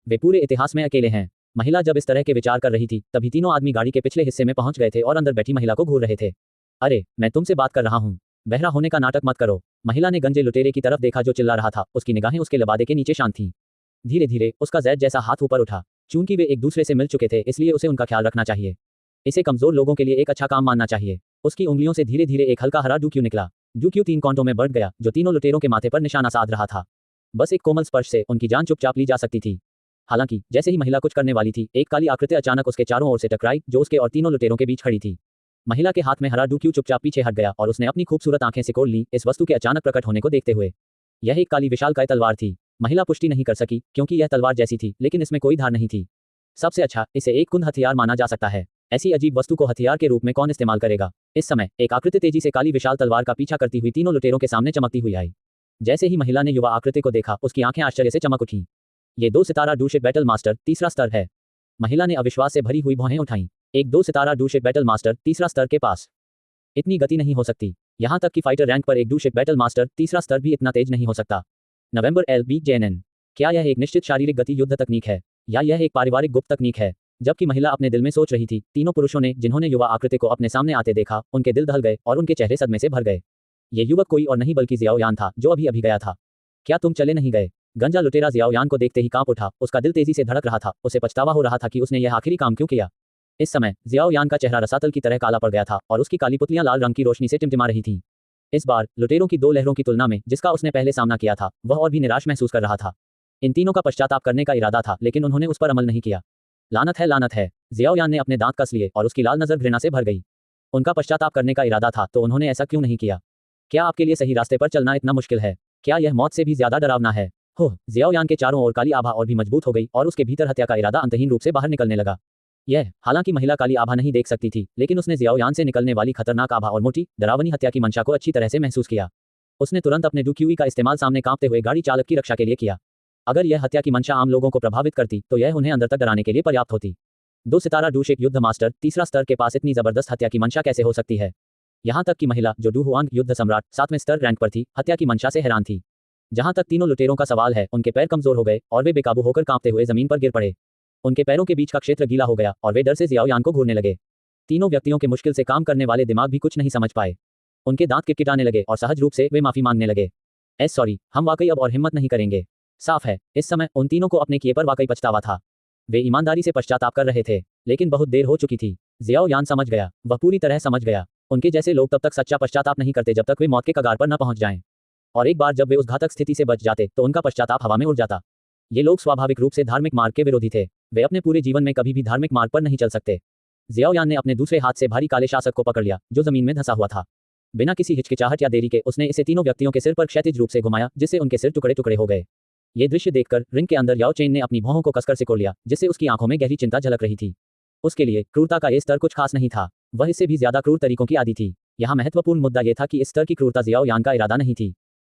वे पूरे इतिहास में अकेले हैं। महिला जब इस तरह के विचार कर रही थी, तभी तीनों आदमी गाड़ी के पिछले हिस्से में पहुंच गए थे और अंदर बैठी महिला को घूर रहे थे। अरे, मैं तुमसे बात कर रहा हूँ, बहरा होने का नाटक मत करो। महिला ने गंजे लुटेरे की तरफ देखा जो चिल्ला रहा था। उसकी निगाहें उसके लबादे के नीचे शांत थीं। धीरे धीरे उसका जैद जैसा हाथ ऊपर उठा। चूंकि वे एक दूसरे से मिल चुके थे, इसलिए उसे उनका ख्याल रखना चाहिए। इसे कमजोर लोगों के लिए एक अच्छा काम मानना चाहिए। उसकी उंगलियों से धीरे धीरे एक हल्का हरा डुक्यू निकला। डुक्यू 3 कांटों में बढ़ गया, जो तीनों लुटेरों के माथे पर निशाना साध रहा था। बस एक कोमल स्पर्श से उनकी जान चुपचाप ली जा सकती थी। हालांकि जैसे ही महिला कुछ करने वाली थी, एक काली आकृति अचानक उसके चारों ओर से टकराई, जो उसके और तीनों लुटेरों के बीच खड़ी थी। महिला के हाथ में हरा डुक्यू चुपचाप पीछे हट गया और उसने अपनी खूबसूरत आंखें सिकोड़ ली इस वस्तु के अचानक प्रकट होने को देखते हुए। यह एक काली विशालकाय तलवार थी। महिला पुष्टि नहीं कर सकी क्योंकि यह तलवार जैसी थी, लेकिन इसमें कोई धार नहीं थी। सबसे अच्छा, इसे एक कुंद हथियार माना जा सकता है। ऐसी अजीब वस्तु को हथियार के रूप में कौन इस्तेमाल करेगा? इस समय एक आकृति तेजी से काली विशाल तलवार का पीछा करती हुई तीनों लुटेरों के सामने चमकती हुई आई। जैसे ही महिला ने युवा आकृति को देखा, उसकी आंखें आश्चर्य से चमक उठी। ये 2 सितारा डूशिप बैटल मास्टर तीसरा स्तर है। महिला ने अविश्वास से भरी हुई भौहें उठाईं। एक 2 सितारा डूशिप बैटल मास्टर तीसरा स्तर के पास इतनी गति नहीं हो सकती। यहाँ तक कि फाइटर रैंक पर एक डूशिप बैटल मास्टर तीसरा स्तर भी इतना तेज नहीं हो सकता। नवंबर LBJNN। क्या यह एक निश्चित शारीरिक गति युद्ध तकनीक है या यह एक पारिवारिक गुप्त तकनीक है? जबकि महिला अपने दिल में सोच रही थी, तीनों पुरुषों ने जिन्होंने युवा आकृति को अपने सामने आते देखा, उनके दिल दहल गए और उनके चेहरे सदमे से भर गए। ये युवक कोई और नहीं बल्कि जियाओ यान था, जो अभी अभी गया था। क्या तुम चले नहीं गए? गंजा लुटेरा जियाओ यान को देखते ही कांप उठा। उसका दिल तेजी से धड़क रहा था। उसे पछतावा हो रहा था कि उसने यह आखिरी काम क्यों किया। इस समय जियाओ यान का चेहरा रसातल की तरह काला पड़ गया था और उसकी काली पुतलियां लाल रंग की रोशनी से टिमटिमा रही थीं। इस बार लुटेरों की 2 लहरों की तुलना में जिसका उसने पहले सामना किया था, वह और भी निराश महसूस कर रहा था। इन तीनों का पश्चाताप करने का इरादा था, लेकिन उन्होंने उस पर अमल नहीं किया। लानत है, लानत है। जियाओ यान ने अपने दांत कस लिए और उसकी लाल नजर घृणा से भर गई। उनका पश्चाताप करने का इरादा था, तो उन्होंने ऐसा क्यों नहीं किया? क्या आपके लिए सही रास्ते पर चलना इतना मुश्किल है? क्या यह मौत से भी ज्यादा डरावना है? हो, जियाओ यान के चारों ओर काली आभा और भी मजबूत हो गई और उसके भीतर हत्या का इरादा अंतहीन रूप से बाहर निकलने लगा। हालांकि महिला काली आभा नहीं देख सकती थी, लेकिन उसने जियाओ यान से निकलने वाली खतरनाक आभा और मोटी डरावनी हत्या की मंशा को अच्छी तरह से महसूस किया। उसने तुरंत अपने डुक्यूई का इस्तेमाल सामने कांपते हुए गाड़ी चालक की रक्षा के लिए किया। अगर यह हत्या की मंशा आम लोगों को प्रभावित करती, तो यह उन्हें अंदर तक डराने के लिए पर्याप्त होती। 2 सितारा डूशिप युद्ध मास्टर तीसरा स्तर के पास इतनी जबरदस्त हत्या की मंशा कैसे हो सकती है? यहाँ तक कि महिला, जो डू हुआंग युद्ध सम्राट 7वें स्तर रैंक पर थी, हत्या की मंशा से हैरान थी। जहां तक तीनों लुटेरों का सवाल है, उनके पैर कमजोर हो गए और वे बेकाबू होकर कांपते हुए जमीन पर गिर पड़े। उनके पैरों के बीच का क्षेत्र गीला हो गया और वे डर से जियाओ यान को घूरने लगे। तीनों व्यक्तियों के मुश्किल से काम करने वाले दिमाग भी कुछ नहीं समझ पाए। उनके दांत किटकिटाने लगे और सहज रूप से वे माफी मांगने लगे। सॉरी, हम वाकई अब और हिम्मत नहीं करेंगे। साफ है, इस समय उन तीनों को अपने किए पर वाकई पछतावा था। वे ईमानदारी से पश्चाताप कर रहे थे, लेकिन बहुत देर हो चुकी थी। जियाओ यान समझ गया, वह पूरी तरह समझ गया। उनके जैसे लोग तब तक सच्चा पश्चाताप नहीं करते जब तक वे मौत के कगार पर न पहुंच जाएं। और एक बार जब वे उस घातक स्थिति से बच जाते, तो उनका पश्चाताप हवा में उड़ जाता। ये लोग स्वाभाविक रूप से धार्मिक मार्ग के विरोधी थे। वे अपने पूरे जीवन में कभी भी धार्मिक मार्ग पर नहीं चल सकते। जियाओ यान ने अपने दूसरे हाथ से भारी काले शासक को पकड़ लिया, जो जमीन में धंसा हुआ था। बिना किसी हिचकिचाहट या देरी के उसने इसे तीनों व्यक्तियों के सिर पर क्षैतिज रूप से घुमाया, जिससे उनके सिर टुकड़े टुकड़े हो गए। ये दृश्य देखकर रिंग के अंदर याओ चेन ने अपनी भौहों को कसकर सिकोड़ लिया, जिससे उसकी आंखों में गहरी चिंता झलक रही थी। उसके लिए क्रूरता का ये स्तर कुछ खास नहीं था, वह इससे भी ज्यादा क्रूर तरीकों की आदी थी। यहाँ महत्वपूर्ण मुद्दा यह था कि इस स्तर की क्रूरता जियाओ यान का इरादा नहीं थी।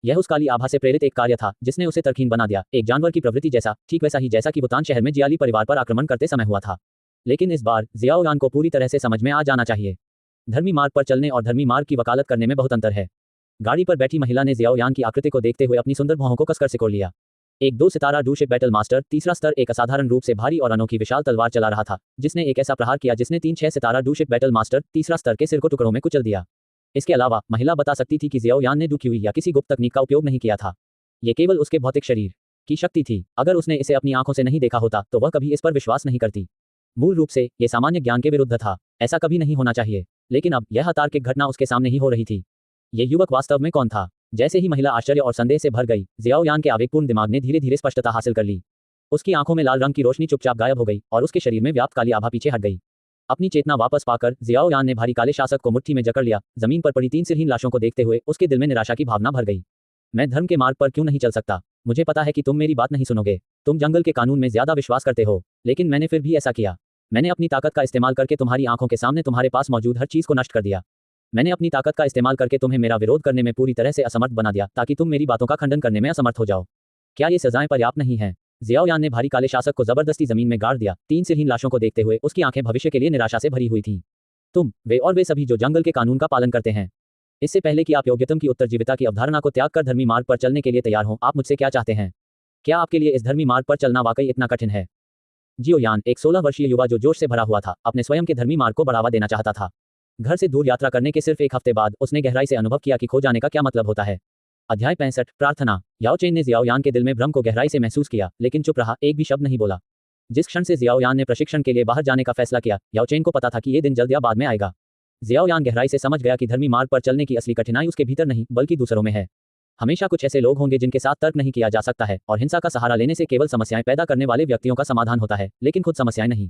यह उस काली आभा से प्रेरित एक कार्य था, जिसने उसे तरकीन बना दिया, एक जानवर की प्रवृत्ति जैसा, ठीक वैसा ही जैसा कि वुतान शहर में जियाली परिवार पर आक्रमण करते समय हुआ था। लेकिन इस बार जियाओ यान को पूरी तरह से समझ में आ जाना चाहिए। धर्मी मार्ग पर चलने और धर्मी मार्ग की वकालत करने में बहुत अंतर है। गाड़ी पर बैठी महिला ने जियाओ यान की आकृति को देखते हुए अपनी सुंदर भौहों को कसकर सिकोड़ लिया। एक 2 सितारा डूशिप बैटल मास्टर तीसरा स्तर एक असाधारण रूप से भारी और अनोखी विशाल तलवार चला रहा था, जिसने एक ऐसा प्रहार किया जिसने 3-6 सितारा डूशिप बैटल मास्टर तीसरा स्तर के सिर को टुकड़ों में कुचल दिया। इसके अलावा महिला बता सकती थी कि जियाओ यान ने डुक्यूई या किसी गुप्त तकनीक का उपयोग नहीं किया था। ये केवल उसके भौतिक शरीर की शक्ति थी। अगर उसने इसे अपनी आंखों से नहीं देखा होता, तो वह कभी इस पर विश्वास नहीं करती। मूल रूप से ये सामान्य ज्ञान के विरुद्ध था। ऐसा कभी नहीं होना चाहिए, लेकिन अब यह अतार्किक घटना उसके सामने ही हो रही थी। ये युवक वास्तव में कौन था? जैसे ही महिला आश्चर्य और संदेह से भर गई, जियाओ यान के आवेगपूर्ण दिमाग ने धीरे धीरे स्पष्टता हासिल कर ली। उसकी आंखों में लाल रंग की रोशनी चुपचाप गायब हो गई और उसके शरीर में व्याप्त काली आभा पीछे हट गई। अपनी चेतना वापस पाकर जियाओ यान ने भारी काले शासक को मुट्ठी में जकड़ लिया। जमीन पर पड़ी 3 सिरहीन लाशों को देखते हुए उसके दिल में निराशा की भावना भर गई। मैं धर्म के मार्ग पर क्यों नहीं चल सकता? मुझे पता है कि तुम मेरी बात नहीं सुनोगे। तुम जंगल के कानून में ज्यादा विश्वास करते हो, लेकिन मैंने फिर भी ऐसा किया। मैंने अपनी ताकत का इस्तेमाल करके तुम्हारी आंखों के सामने तुम्हारे पास मौजूद हर चीज को नष्ट कर दिया। मैंने अपनी ताकत का इस्तेमाल करके तुम्हें मेरा विरोध करने में पूरी तरह से असमर्थ बना दिया, ताकि तुम मेरी बातों का खंडन करने में असमर्थ हो जाओ। क्या ये सजाएं पर्याप्त नहीं हैं? जियाओ यान ने भारी काले शासक को जबरदस्ती जमीन में गाड़ दिया। 3 सिरहीन लाशों को देखते हुए उसकी आंखें भविष्य के लिए निराशा से भरी हुई थीं। तुम, वे सभी जो जंगल के कानून का पालन करते हैं। इससे पहले कि आप योग्यतम की उत्तरजीविता की अवधारणा को त्याग कर धर्मी मार्ग पर चलने के लिए तैयार हों, आप मुझसे क्या चाहते हैं? क्या आपके लिए इस धर्मी मार्ग पर चलना वाकई इतना कठिन है? जियो यान, एक 16 वर्षीय युवा जो जोश से भरा हुआ था, अपने स्वयं के धर्मी मार्ग को बढ़ावा देना चाहता था। घर से दूर यात्रा करने के सिर्फ 1 हफ्ते बाद उसने गहराई से अनुभव किया कि खो जाने का क्या मतलब होता है। अध्याय 65 प्रार्थना। याओ चेन ने जियाओ यान के दिल में भ्रम को गहराई से महसूस किया, लेकिन चुप रहा, एक भी शब्द नहीं बोला। जिस क्षण से जियाओ यान ने प्रशिक्षण के लिए बाहर जाने का फैसला किया, याओ चेन को पता था कि ये दिन जल्द या बाद में आएगा। जियाओ यान गहराई से समझ गया कि धर्मी मार्ग पर चलने की असली कठिनाई उसके भीतर नहीं, बल्कि दूसरों में है। हमेशा कुछ ऐसे लोग होंगे जिनके साथ तर्क नहीं किया जा सकता है, और हिंसा का सहारा लेने से केवल समस्याएं पैदा करने वाले व्यक्तियों का समाधान होता है, लेकिन खुद समस्याएं नहीं।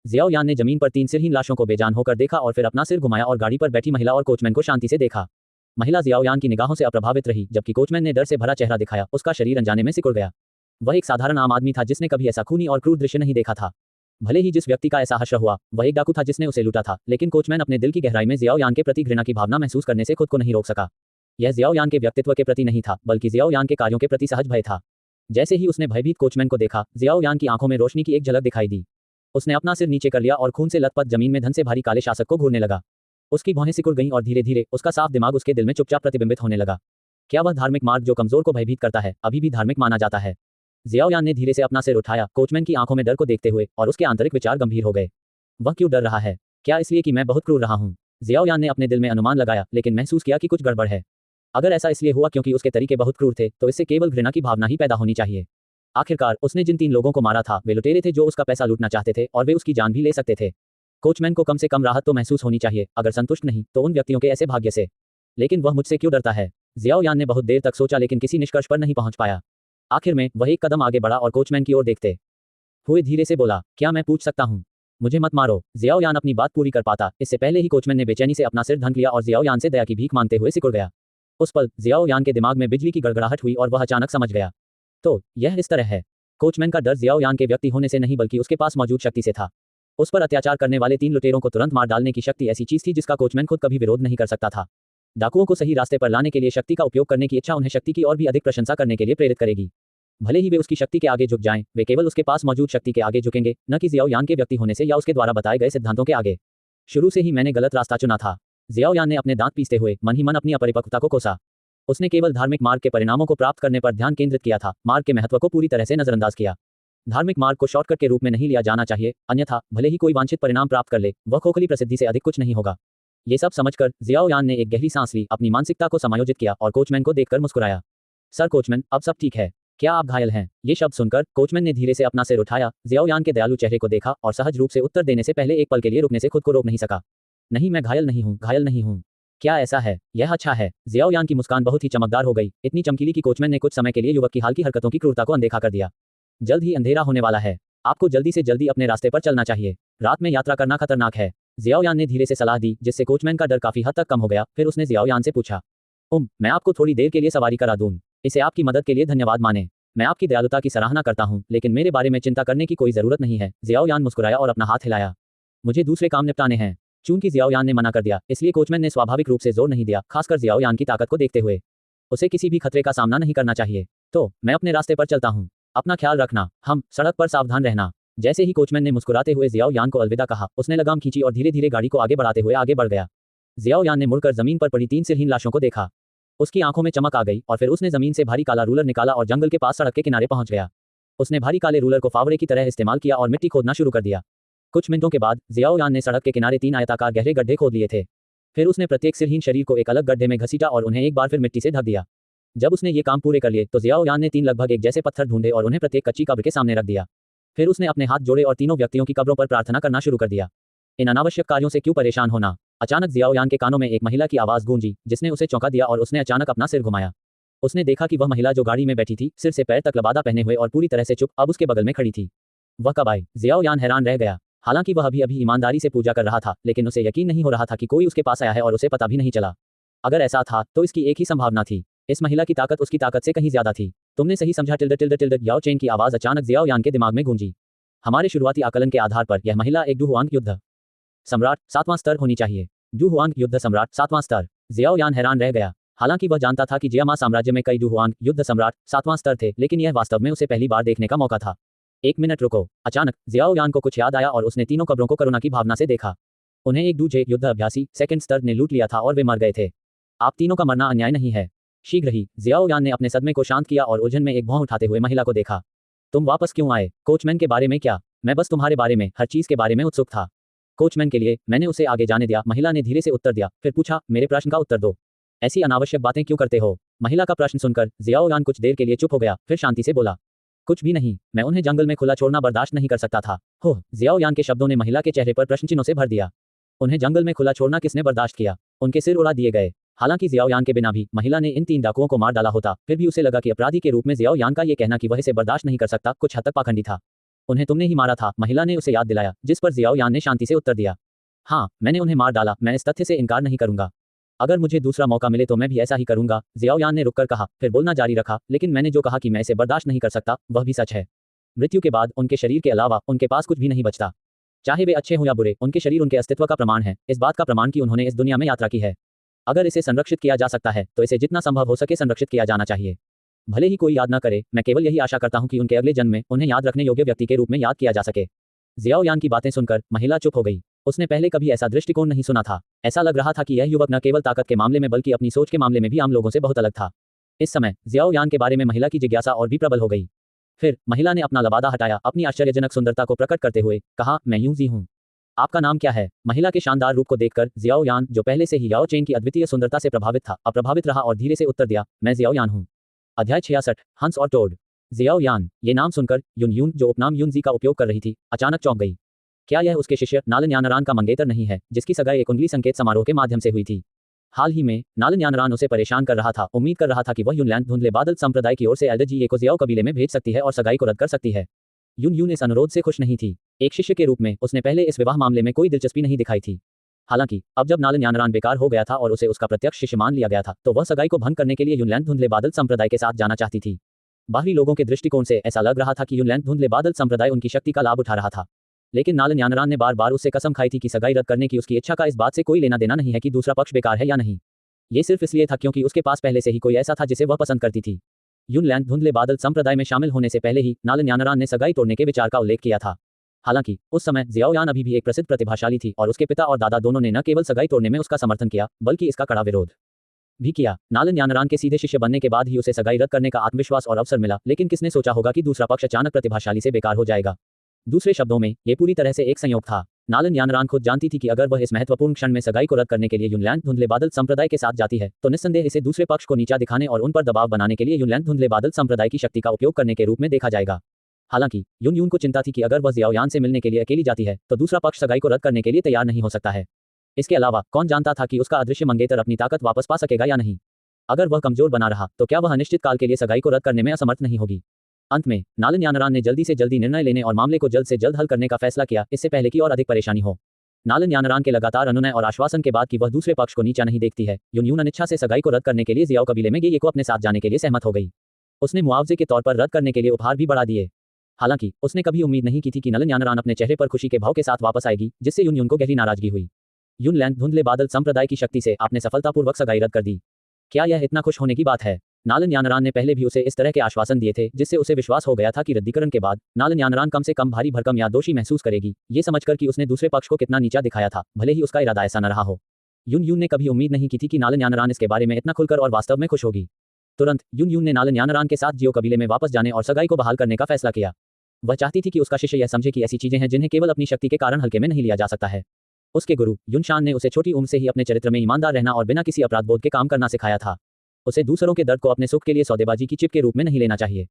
जियाओ यान ने जमीन पर 3 सिरहीन लाशों को बेजान होकर देखा और फिर अपना सिर घुमाया और गाड़ी पर बैठी महिला और कोचमैन को शांति से देखा। महिला जियाओ यान की निगाहों से अप्रभावित रही, जबकि कोचमैन ने डर से भरा चेहरा दिखाया। उसका शरीर अनजाने में सिकुड़ गया। वह एक साधारण आम आदमी था जिसने कभी ऐसा खूनी और क्रूर दृश्य नहीं देखा था। भले ही जिस व्यक्ति का ऐसा हश्र हुआ, वह एक डाकू था जिसने उसे लूटा था, लेकिन कोचमैन अपने दिल की गहराई में जियाओ यान के प्रति घृणा की भावना महसूस करने से खुद को नहीं रोक सका। यह जियाओ यान के व्यक्तित्व के प्रति नहीं था, बल्कि जियाओ यान के कार्यों के प्रति सहज भय था। जैसे ही उसने भयभीत कोचमैन को देखा, जियाओ यान की आंखों में रोशनी की एक झलक दिखाई दी। उसने अपना सिर नीचे कर लिया और खून से लथपथ जमीन में धन से भारी काले शासक को घूरने लगा। उसकी भौहें सिकुड़ गईं और धीरे धीरे उसका साफ दिमाग उसके दिल में चुपचाप प्रतिबिंबित होने लगा। क्या वह धार्मिक मार्ग जो कमजोर को भयभीत करता है, अभी भी धार्मिक माना जाता है? जियाओ यान ने धीरे से अपना सिर उठाया, कोचमैन की आंखों में डर को देखते हुए, और उसके आंतरिक विचार गंभीर हो गए। वह क्यों डर रहा है? क्या इसलिए कि मैं बहुत क्रूर रहा हूं? जियाओ यान ने अपने दिल में अनुमान लगाया, लेकिन महसूस किया कि कुछ गड़बड़ है। अगर ऐसा इसलिए हुआ क्योंकि उसके तरीके बहुत क्रूर थे, तो इससे केवल घृणा की भावना ही पैदा होनी चाहिए। आखिरकार उसने जिन 3 लोगों को मारा था, वे लुटेरे थे जो उसका पैसा लूटना चाहते थे और वे उसकी जान भी ले सकते थे। कोचमैन को कम से कम राहत तो महसूस होनी चाहिए, अगर संतुष्ट नहीं तो उन व्यक्तियों के ऐसे भाग्य से। लेकिन वह मुझसे क्यों डरता है? जियाओ यान ने बहुत देर तक सोचा लेकिन किसी निष्कर्ष पर नहीं पहुंच पाया। आखिर में वह एक कदम आगे बढ़ा और कोचमैन की ओर देखते हुए धीरे से बोला, क्या मैं पूछ सकता हूं? मुझे मत मारो। जियाओ यान अपनी बात पूरी कर पाता, इससे पहले ही कोचमैन ने बेचैनी से अपना सिर ढक लिया और जियाओ यान से दया की भीख मांगते हुए सिकुड़ गया। उस पल जियाओ यान के दिमाग में बिजली की गड़गड़ाहट हुई और वह अचानक समझ गया। तो यह इस तरह है। कोचमैन का डर जियाओ यान के व्यक्ति होने से नहीं बल्कि उसके पास मौजूद शक्ति से था। उस पर अत्याचार करने वाले 3 लुटेरों को तुरंत मार डालने की शक्ति ऐसी चीज थी जिसका कोचमैन खुद कभी विरोध नहीं कर सकता था। डाकुओं को सही रास्ते पर लाने के लिए शक्ति का उपयोग करने की इच्छा उन्हें शक्ति की और भी अधिक प्रशंसा करने के लिए प्रेरित करेगी। भले ही वे उसकी शक्ति के आगे झुक जाएं, वे केवल उसके पास मौजूद शक्ति के आगे झुकेंगे, न कि जियाओ यान के व्यक्ति होने से या उसके द्वारा बताए गए सिद्धांतों के आगे। शुरू से ही मैंने गलत रास्ता चुना था। जियाओ यान ने अपने दांत पीसते हुए मन ही मन अपनी अपरिपक्वता को कोसा। उसने केवल धार्मिक मार्ग के परिणामों को प्राप्त करने पर ध्यान केंद्रित किया था, मार्ग के महत्व को पूरी तरह से नजरअंदाज किया। धार्मिक मार्ग को शॉर्टकट के रूप में नहीं लिया जाना चाहिए, अन्यथा भले ही कोई वांछित परिणाम प्राप्त कर ले, वह खोखली प्रसिद्धि से अधिक कुछ नहीं होगा। ये सब समझकर जियाओ यान ने एक गहरी सांस ली, अपनी मानसिकता को समायोजित किया और कोचमैन को देखकर मुस्कुराया। सर कोचमैन, अब सब ठीक है? क्या आप घायल हैं? ये शब्द सुनकर कोचमैन ने धीरे से अपना सिर उठाया, जियाओ यान के दयालु चेहरे को देखा और सहज रूप से उत्तर देने से पहले एक पल के लिए रुकने से खुद को रोक नहीं सका। नहीं, मैं घायल नहीं हूँ, घायल नहीं हूँ। क्या ऐसा है? यह अच्छा है। जियाओ यान की मुस्कान बहुत ही चमकदार हो गई, इतनी चमकीली कि कोचमैन ने कुछ समय के लिए युवक की हाल की हरकतों की क्रूरता को अनदेखा कर दिया। जल्द ही अंधेरा होने वाला है, आपको जल्दी से जल्दी अपने रास्ते पर चलना चाहिए। रात में यात्रा करना खतरनाक है। जियाओ यान ने धीरे से सलाह दी, जिससे कोचमैन का डर काफी हद तक कम हो गया। फिर उसने जियाओ यान से पूछा, मैं आपको थोड़ी देर के लिए सवारी करा दूं? इसे आपकी मदद के लिए धन्यवाद माने। मैं आपकी दयालुता की सराहना करता हूं, लेकिन मेरे बारे में चिंता करने की कोई जरूरत नहीं है। जियाओ यान मुस्कुराया और अपना हाथ हिलाया। मुझे दूसरे काम निपटाने हैं। चूंकि जियाओ यान ने मना कर दिया, इसलिए कोचमैन ने स्वाभाविक रूप से जोर नहीं दिया, खासकर जियाओ यान की ताकत को देखते हुए। उसे किसी भी खतरे का सामना नहीं करना चाहिए। तो मैं अपने रास्ते पर चलता हूँ। अपना ख्याल रखना। हम सड़क पर सावधान रहना। जैसे ही कोचमैन ने मुस्कुराते हुए जियाओ यान को अलविदा कहा, उसने लगाम खींची और धीरे धीरे गाड़ी को आगे बढ़ाते हुए आगे बढ़ गया। जियाओ यान ने मुड़कर जमीन पर पड़ी 3 सिरहीन लाशों को देखा। उसकी आंखों में चमक आ गई और फिर उसने जमीन से भारी काला रूलर निकाला और जंगल के पास सड़क के किनारे पहुंच गया। उसने भारी काले रूलर को फावड़े की तरह इस्तेमाल किया और मिट्टी खोदना शुरू कर दिया। कुछ मिनटों के बाद जियाओ यान ने सड़क के किनारे 3 आयताकार गहरे गड्ढे खोद लिए थे। फिर उसने प्रत्येक सिरहीन शरीर को एक अलग गड्ढे में घसीटा और उन्हें एक बार फिर मिट्टी से ढक दिया। जब उसने ये काम पूरे कर लिए तो जियाओ यान ने 3 लगभग एक जैसे पत्थर ढूंढे और उन्हें प्रत्येक कच्ची कब्र के सामने रख दिया। फिर उसने अपने हाथ जोड़े और तीनों व्यक्तियों की कब्रों पर प्रार्थना करना शुरू कर दिया। इन अनावश्यक कार्यों से क्यों परेशान होना? अचानक जियाओ यान के कानों में एक महिला की आवाज गूंजी, जिसने उसे चौंका दिया और उसने अचानक अपना सिर घुमाया। उसने देखा कि वह महिला जो गाड़ी में बैठी थी, सिर से पैर तक लबादा पहने हुए और पूरी तरह से चुप, अब उसके बगल में खड़ी थी। वह कब आई? जियाओ यान हैरान रह गया। हालांकि वह अभी अभी ईमानदारी से पूजा कर रहा था, लेकिन उसे यकीन नहीं हो रहा था कि कोई उसके पास आया है और उसे पता भी नहीं चला। अगर ऐसा था तो इसकी एक ही संभावना थी, इस महिला की ताकत उसकी ताकत से कहीं ज्यादा थी। तुमने सही समझा। टिल्ड टिल्ड टिल्ड याओ चेन की आवाज अचानक जियाओ यान के दिमाग में गूंजी। हमारे शुरुआती आकलन के आधार पर यह महिला एक डू हुआंग युद्ध सम्राट 7वां स्तर होनी चाहिए। डू हुआंग युद्ध सम्राट 7वां स्तर। जियाओ यान हैरान रह गया। हालांकि वह जानता था कि जियामा साम्राज्य में कई डू हुआंग युद्ध सम्राट 7वां स्तर थे, लेकिन यह वास्तव में उसे पहली बार देखने का मौका था। 1 मिनट रुको। अचानक जियाओ यान को कुछ याद आया और उसने तीनों कब्रों को करुणा की भावना से देखा। उन्हें एक दूजे युद्ध अभ्यासी 2nd स्तर ने लूट लिया था और वे मर गए थे। आप तीनों का मरना अन्याय नहीं है। शीघ्र ही जियाओ यान ने अपने सदमे को शांत किया और उलझन में एक भौं उठाते हुए महिला को देखा। तुम वापस क्यों आए? कोचमैन के बारे में क्या? मैं बस तुम्हारे बारे में, हर चीज के बारे में उत्सुक था। कोचमैन के लिए मैंने उसे आगे जाने दिया। महिला ने धीरे से उत्तर दिया, फिर पूछा, मेरे प्रश्न का उत्तर दो। ऐसी अनावश्यक बातें क्यों करते हो? महिला का प्रश्न सुनकर जियाओ यान कुछ देर के लिए चुप हो गया, फिर शांति से बोला, कुछ भी नहीं, मैं उन्हें जंगल में खुला छोड़ना बर्दाश्त नहीं कर सकता था। हो, जियाओ यान के शब्दों ने महिला के चेहरे पर प्रश्न चिन्हों से भर दिया। उन्हें जंगल में खुला छोड़ना किसने बर्दाश्त किया? उनके सिर उड़ा दिए गए। हालांकि जियाओ यान के बिना भी महिला ने इन 3 डाकुओं को मार डाला होता, फिर भी उसे लगा कि अपराधी के रूप में जियाओ यान का ये कहना कि वह इसे बर्दाश्त नहीं कर सकता कुछ हद तक पाखंडी था। उन्हें तुमने ही मारा था, महिला ने उसे याद दिलाया, जिस पर जियाओ यान ने शांति से उत्तर दिया, हाँ, मैंने उन्हें मार डाला। मैं इस तथ्य से इनकार नहीं करूंगा। अगर मुझे दूसरा मौका मिले तो मैं भी ऐसा ही करूंगा। जियाओ यान ने रुककर कहा, फिर बोलना जारी रखा, लेकिन मैंने जो कहा कि मैं इसे बर्दाश्त नहीं कर सकता, वह भी सच है। मृत्यु के बाद उनके शरीर के अलावा उनके पास कुछ भी नहीं बचता। चाहे वे अच्छे हों या बुरे, उनके शरीर उनके अस्तित्व का प्रमाण है, इस बात का प्रमाण कि उन्होंने इस दुनिया में यात्रा की है। अगर इसे संरक्षित किया जा सकता है तो इसे जितना संभव हो सके संरक्षित किया जाना चाहिए। भले ही कोई याद न करे, मैं केवल यही आशा करता हूँ कि उनके अगले जन्म में उन्हें याद रखने योग्य व्यक्ति के रूप में याद किया जा सके। जियाओ यान की बातें सुनकर महिला चुप हो गई। उसने पहले कभी ऐसा दृष्टिकोण नहीं सुना था। ऐसा लग रहा था कि यह युवक न केवल ताकत के मामले में बल्कि अपनी सोच के मामले में भी आम लोगों से बहुत अलग था। इस समय जियाओ यान के बारे में महिला की जिज्ञासा और भी प्रबल हो गई। फिर महिला ने अपना लबादा हटाया, अपनी आश्चर्यजनक सुंदरता को प्रकट करते हुए कहा, मैं यूं जी हूं। आपका नाम क्या है? महिला के शानदार रूप को देखकर जियाओ यान, जो पहले से ही याओ चेन की अद्वितीय सुंदरता से प्रभावित था, अप्रभावित रहा और धीरे से उत्तर दिया, मैं जियाओ यान हूं। अध्याय 66, हंस और टोड। जियाओ यान, ये नाम सुनकर युन यून, जो उपनाम युन जी का उपयोग कर रही थी, अचानक चौंक गई। क्या यह उसके शिष्य नालन यानरान का मंगेतर नहीं है, जिसकी सगाई एक उंगली संकेत समारोह के माध्यम से हुई थी? हाल ही में नालन यानरान उसे परेशान कर रहा था, उम्मीद कर रहा था कि वह युनलैंड धुंधले बादल संप्रदाय की ओर से एल्डर जी को जियाओ कबीले में भेज सकती है और सगाई को रद्द कर सकती है। युन यून इस अनुरोध से खुश नहीं थी। एक शिष्य के रूप में उसने पहले इस विवाह मामले में कोई दिलचस्पी नहीं दिखाई थी। हालांकि अब जब नालन यानरान बेकार हो गया था और उसे उसका प्रत्यक्ष शिष्य मान लिया गया था, तो वह सगाई को भंग करने के लिए युनलैंड धुंधले बादल संप्रदाय के साथ जाना चाहती थी। बाहरी लोगों के दृष्टिकोण से ऐसा लग रहा था कि युनलैंड धुंधले बादल संप्रदाय उनकी शक्ति का लाभ उठा रहा था। लेकिन नालन यानरान ने बार बार उससे कसम खाई थी कि सगाई रद्द करने की उसकी इच्छा का इस बात से कोई लेना देना नहीं है कि दूसरा पक्ष बेकार है या नहीं। ये सिर्फ इसलिए था क्योंकि उसके पास पहले से ही कोई ऐसा था जिसे वह पसंद करती थी। युनलैंड धुंधले बादल संप्रदाय में शामिल होने से पहले ही नालन यानरान ने सगाई तोड़ने के विचार का उल्लेख किया था। हालांकि उस समय जियाओ यान अभी भी एक प्रसिद्ध प्रतिभाशाली थी और उसके पिता और दादा दोनों ने न केवल सगाई तोड़ने में उसका समर्थन किया, बल्कि इसका कड़ा विरोध भी किया। नालन यानरान के सीधे शिष्य बनने के बाद ही उसे सगाई रद्द करने का आत्मविश्वास और अवसर मिला, लेकिन किसने सोचा होगा कि दूसरा पक्ष अचानक प्रतिभाशाली से बेकार हो जाएगा। दूसरे शब्दों में, ये पूरी तरह से एक संयोग था। नालन यानरान खुद जानती थी कि अगर वह इस महत्वपूर्ण क्षण में सगाई को रद्द करने के लिए युनलैंड धुंधले बादल संप्रदाय के साथ जाती है, तो निस्संदेह इसे दूसरे पक्ष को नीचा दिखाने और उन पर दबाव बनाने के लिए युनलैंड धुंधले बादल संप्रदाय की शक्ति का उपयोग करने के रूप में देखा जाएगा। हालांकि युन यून को चिंता थी कि अगर वह जियाओ यान से मिलने के लिए अकेली जाती है, तो दूसरा पक्ष सगाई को रद्द करने के लिए तैयार नहीं हो सकता है। इसके अलावा कौन जानता था कि उसका अदृश्य मंगेतर अपनी ताकत वापस पा सकेगा या नहीं। अगर वह कमजोर बना रहा, तो क्या वह अनिश्चित काल के लिए सगाई को रद्द करने में असमर्थ नहीं होगी। अंत में नालन यानरान ने जल्दी से जल्दी निर्णय लेने और मामले को जल्द से जल्द हल करने का फैसला किया, इससे पहले कि और अधिक परेशानी हो। नालन यानरान के लगातार अनुनय और आश्वासन के बाद कि वह दूसरे पक्ष को नीचा नहीं देखती है, युन यून अनिच्छा से सगाई को रद्द करने के लिए जियाओ कबीले में ये को अपने साथ जाने के लिए सहमत हो गई। उसने मुआवजे के तौर पर रद्द करने के लिए उपहार भी बढ़ा दिए। हालांकि उसने कभी उम्मीद नहीं की थी कि नालन यानरान अपने चेहरे पर खुशी के भाव के साथ वापस आएगी, जिससे युन यून को गहरी नाराजगी हुई। युनलैंड धुंधले बादल संप्रदाय की शक्ति से आपने सफलतापूर्वक सगाई रद्द कर दी। क्या यह इतना खुश होने की बात है? नालन यानरान ने पहले भी उसे इस तरह के आश्वासन दिए थे, जिससे उसे विश्वास हो गया था कि रद्दीकरण के बाद नालन यानरान कम से कम भारी भरकम या दोषी महसूस करेगी, ये समझकर कि उसने दूसरे पक्ष को कितना नीचा दिखाया था, भले ही उसका इरादा ऐसा न रहा हो। युन यून ने कभी उम्मीद नहीं की थी कि नालन यानरान इसके बारे में इतना खुलकर और वास्तव में खुश होगी। तुरंत युन यून ने नालन यानरान के साथ जियो कबीले में वापस जाने और सगाई को बहाल करने का फैसला किया। वह चाहती थी कि उसका शिष्य यह समझे कि ऐसी चीजें हैं जिन्हें केवल अपनी शक्ति के कारण हल्के में नहीं लिया जा सकता है। उसके गुरु युनशान ने उसे छोटी उम्र से ही अपने चरित्र में ईमानदार रहना और बिना किसी अपराध बोध के काम करना सिखाया था। उसे दूसरों के दर्द को अपने सुख के लिए सौदेबाजी की चिप के रूप में नहीं लेना चाहिए।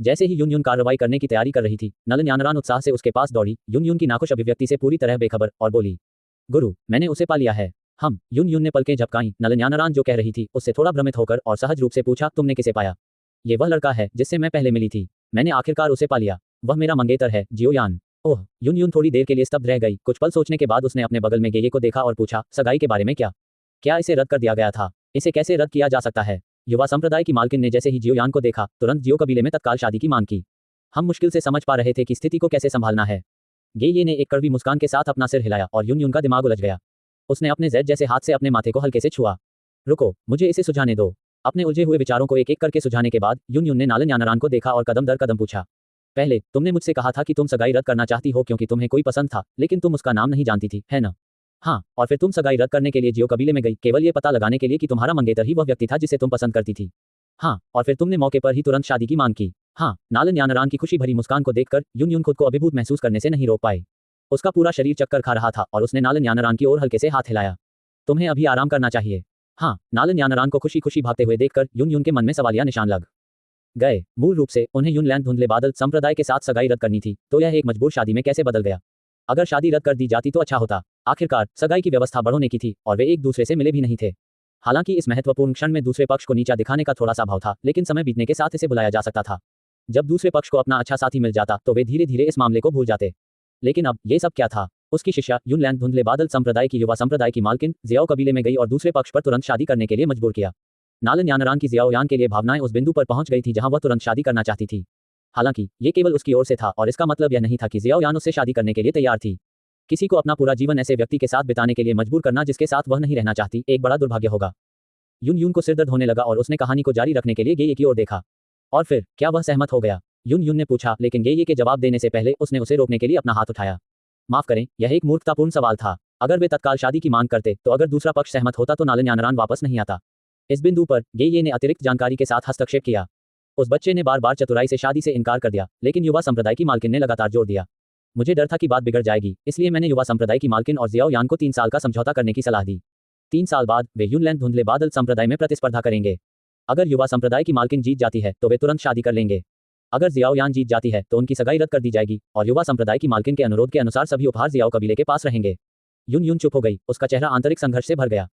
जैसे ही युन यून कार्रवाई करने की तैयारी कर रही थी, नालन यानरान उत्साह से उसके पास दौड़ी, युन यून की नाखुश अभिव्यक्ति से पूरी तरह बेखबर, और बोली, गुरु, मैंने उसे पा लिया है। हम। युन यून ने पलकें झपकाईं। नालन यानरान जो कह रही थी उससे थोड़ा भ्रमित होकर और सहज रूप से पूछा, तुमने किसे पाया? ये वह लड़का है जिससे मैं पहले मिली थी। मैंने आखिरकार उसे पा लिया। वह मेरा मंगेतर है, जियो यान। ओह। युन यून थोड़ी देर के लिए स्तब्ध रह गई। कुछ पल सोचने के बाद उसने अपने बगल में गेये को देखा और पूछा, सगाई के बारे में क्या? क्या इसे रद्द कर दिया गया था? इसे कैसे रद्द किया जा सकता है? युवा संप्रदाय की मालकिन ने जैसे ही जियो यान को देखा, तुरंत जियो कबीले में तत्काल शादी की मांग की। हम मुश्किल से समझ पा रहे थे कि स्थिति को कैसे संभालना है। गेये ने एक कड़वी मुस्कान के साथ अपना सिर हिलाया और युन यून का दिमाग उलझ गया। उसने अपने जेड जैसे हाथ से अपने माथे को हल्के से छुआ। रुको, मुझे इसे सुझाने दो। अपने उलझे हुए विचारों को एक एक करके सुझाने के बाद युन यून ने नालन यानरान को देखा और कदम दर कदम पूछा, पहले तुमने मुझसे कहा था कि तुम सगाई रद्द करना चाहती हो क्योंकि तुम्हें कोई पसंद था, लेकिन तुम उसका नाम नहीं जानती थी, है ना? हाँ। और फिर तुम सगाई रद्द करने के लिए जियो कबीले में गई, केवल ये पता लगाने के लिए कि तुम्हारा मंगेतर ही वह व्यक्ति था जिसे तुम पसंद करती थी। हाँ। और फिर तुमने मौके पर ही तुरंत शादी की मांग की। हाँ। नालन यानरान की खुशी भरी मुस्कान को देखकर युन यून खुद को अभिभूत महसूस करने से नहीं रोक पाए। उसका पूरा शरीर चक्कर खा रहा था और उसने नालन यानरान की ओर हल्के से हाथ हिलाया। तुम्हें अभी आराम करना चाहिए। हाँ। नालन यानरान को खुशी खुशी भागते हुए देखकर युन यून के मन में सवालिया निशान लग गए। मूल रूप से उन्हें युनलैंड धुंधले बादल संप्रदाय के साथ सगाई रद्द करनी थी, तो यह एक मजबूर शादी में कैसे बदल गया? अगर शादी रद्द कर दी जाती तो अच्छा होता। आखिरकार सगाई की व्यवस्था बढ़ोने की थी और वे एक दूसरे से मिले भी नहीं थे। हालांकि इस महत्वपूर्ण क्षण में दूसरे पक्ष को नीचा दिखाने का थोड़ा सा भाव था, लेकिन समय बीतने के साथ इसे भुलाया जा सकता था। जब दूसरे पक्ष को अपना अच्छा साथी मिल जाता तो वे धीरे धीरे इस मामले को भूल जाते। लेकिन अब ये सब क्या था? उसकी शिष्या युनलैंड धुंधले बादल संप्रदाय की युवा संप्रदाय की मालकिन जियाओ कबीले में गई और दूसरे पक्ष पर तुरंत शादी करने के लिए मजबूर किया। नालन यानरान की जियाओ यान के लिए भावनाएं उस बिंदु पर पहुंच गई थी जहां वह तुरंत शादी करना चाहती थी। हालांकि ये केवल उसकी ओर से था और इसका मतलब यह नहीं था कि जियाओ यान उससे शादी करने के लिए तैयार थी। किसी को अपना पूरा जीवन ऐसे व्यक्ति के साथ बिताने के लिए मजबूर करना जिसके साथ वह नहीं रहना चाहती, एक बड़ा दुर्भाग्य होगा। युन यून को सिरदर्द होने लगा और उसने कहानी को जारी रखने के लिए गेये की ओर देखा। और फिर क्या वह सहमत हो गया? युन युन ने पूछा, लेकिन ये के जवाब देने से पहले उसने उसे रोकने के लिए अपना हाथ उठाया। माफ करें, यह एक मूर्खतापूर्ण सवाल था। अगर वे तत्काल शादी की मांग करते तो अगर दूसरा पक्ष सहमत होता तो नालन यानरान वापस नहीं आता। इस बिंदु पर ये ने अतिरिक्त जानकारी के साथ हस्तक्षेप किया। उस बच्चे ने बार बार चतुराई से शादी से इनकार कर दिया, लेकिन युवा संप्रदाय की मालकिन ने लगातार जोर दिया। मुझे डर था कि बात बिगड़ जाएगी, इसलिए मैंने युवा संप्रदाय की मालकिन और जियाओ यान को 3 साल का समझौता करने की सलाह दी। 3 साल बाद वे यूनलैंड धुंधले बादल संप्रदाय में प्रतिस्पर्धा करेंगे। अगर युवा संप्रदाय की मालकिन जीत जाती है तो वे तुरंत शादी कर लेंगे। अगर जियाओ यान जीत जाती है तो उनकी सगाई रद्द कर दी जाएगी और युवा संप्रदाय की मालकिन के अनुरोध के अनुसार सभी उपहार जियाओ कबीले के पास रहेंगे। युन युन चुप हो गई, उसका चेहरा आंतरिक संघर्ष से भर गया।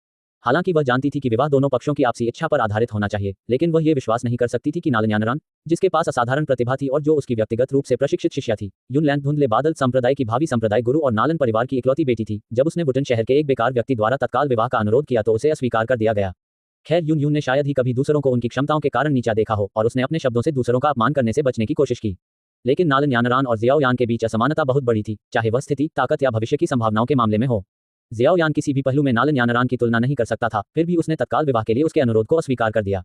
हालांकि वह जानती थी कि विवाह दोनों पक्षों की आपसी इच्छा पर आधारित होना चाहिए, लेकिन वह ये विश्वास नहीं कर सकती थी कि नालन यानरान, जिसके पास असाधारण प्रतिभा थी और जो उसकी व्यक्तिगत रूप से प्रशिक्षित शिष्या थी, यूनलैंड धुंधले बादल संप्रदाय की भावी संप्रदाय गुरु और नालन परिवार की इकलौती बेटी थी। जब उसने वुटन शहर के एक बेकार व्यक्ति द्वारा तत्काल विवाह का अनुरोध किया तो उसे अस्वीकार कर दिया गया। खैर, युन युन ने शायद ही कभी दूसरों को उनकी क्षमताओं के कारण नीचा देखा हो और उसने अपने शब्दों से दूसरों का अपमान करने से बचने की कोशिश की। लेकिन नालन यानरान और जियाओ यान के बीच असमानता बहुत बड़ी थी, चाहे वह स्थिति, ताकत या भविष्य की संभावनाओं के मामले में हो। जियाओ यान किसी भी पहलू में नालन यानरान की तुलना नहीं कर सकता था, फिर भी उसने तत्काल विवाह के लिए उसके अनुरोध को अस्वीकार कर दिया।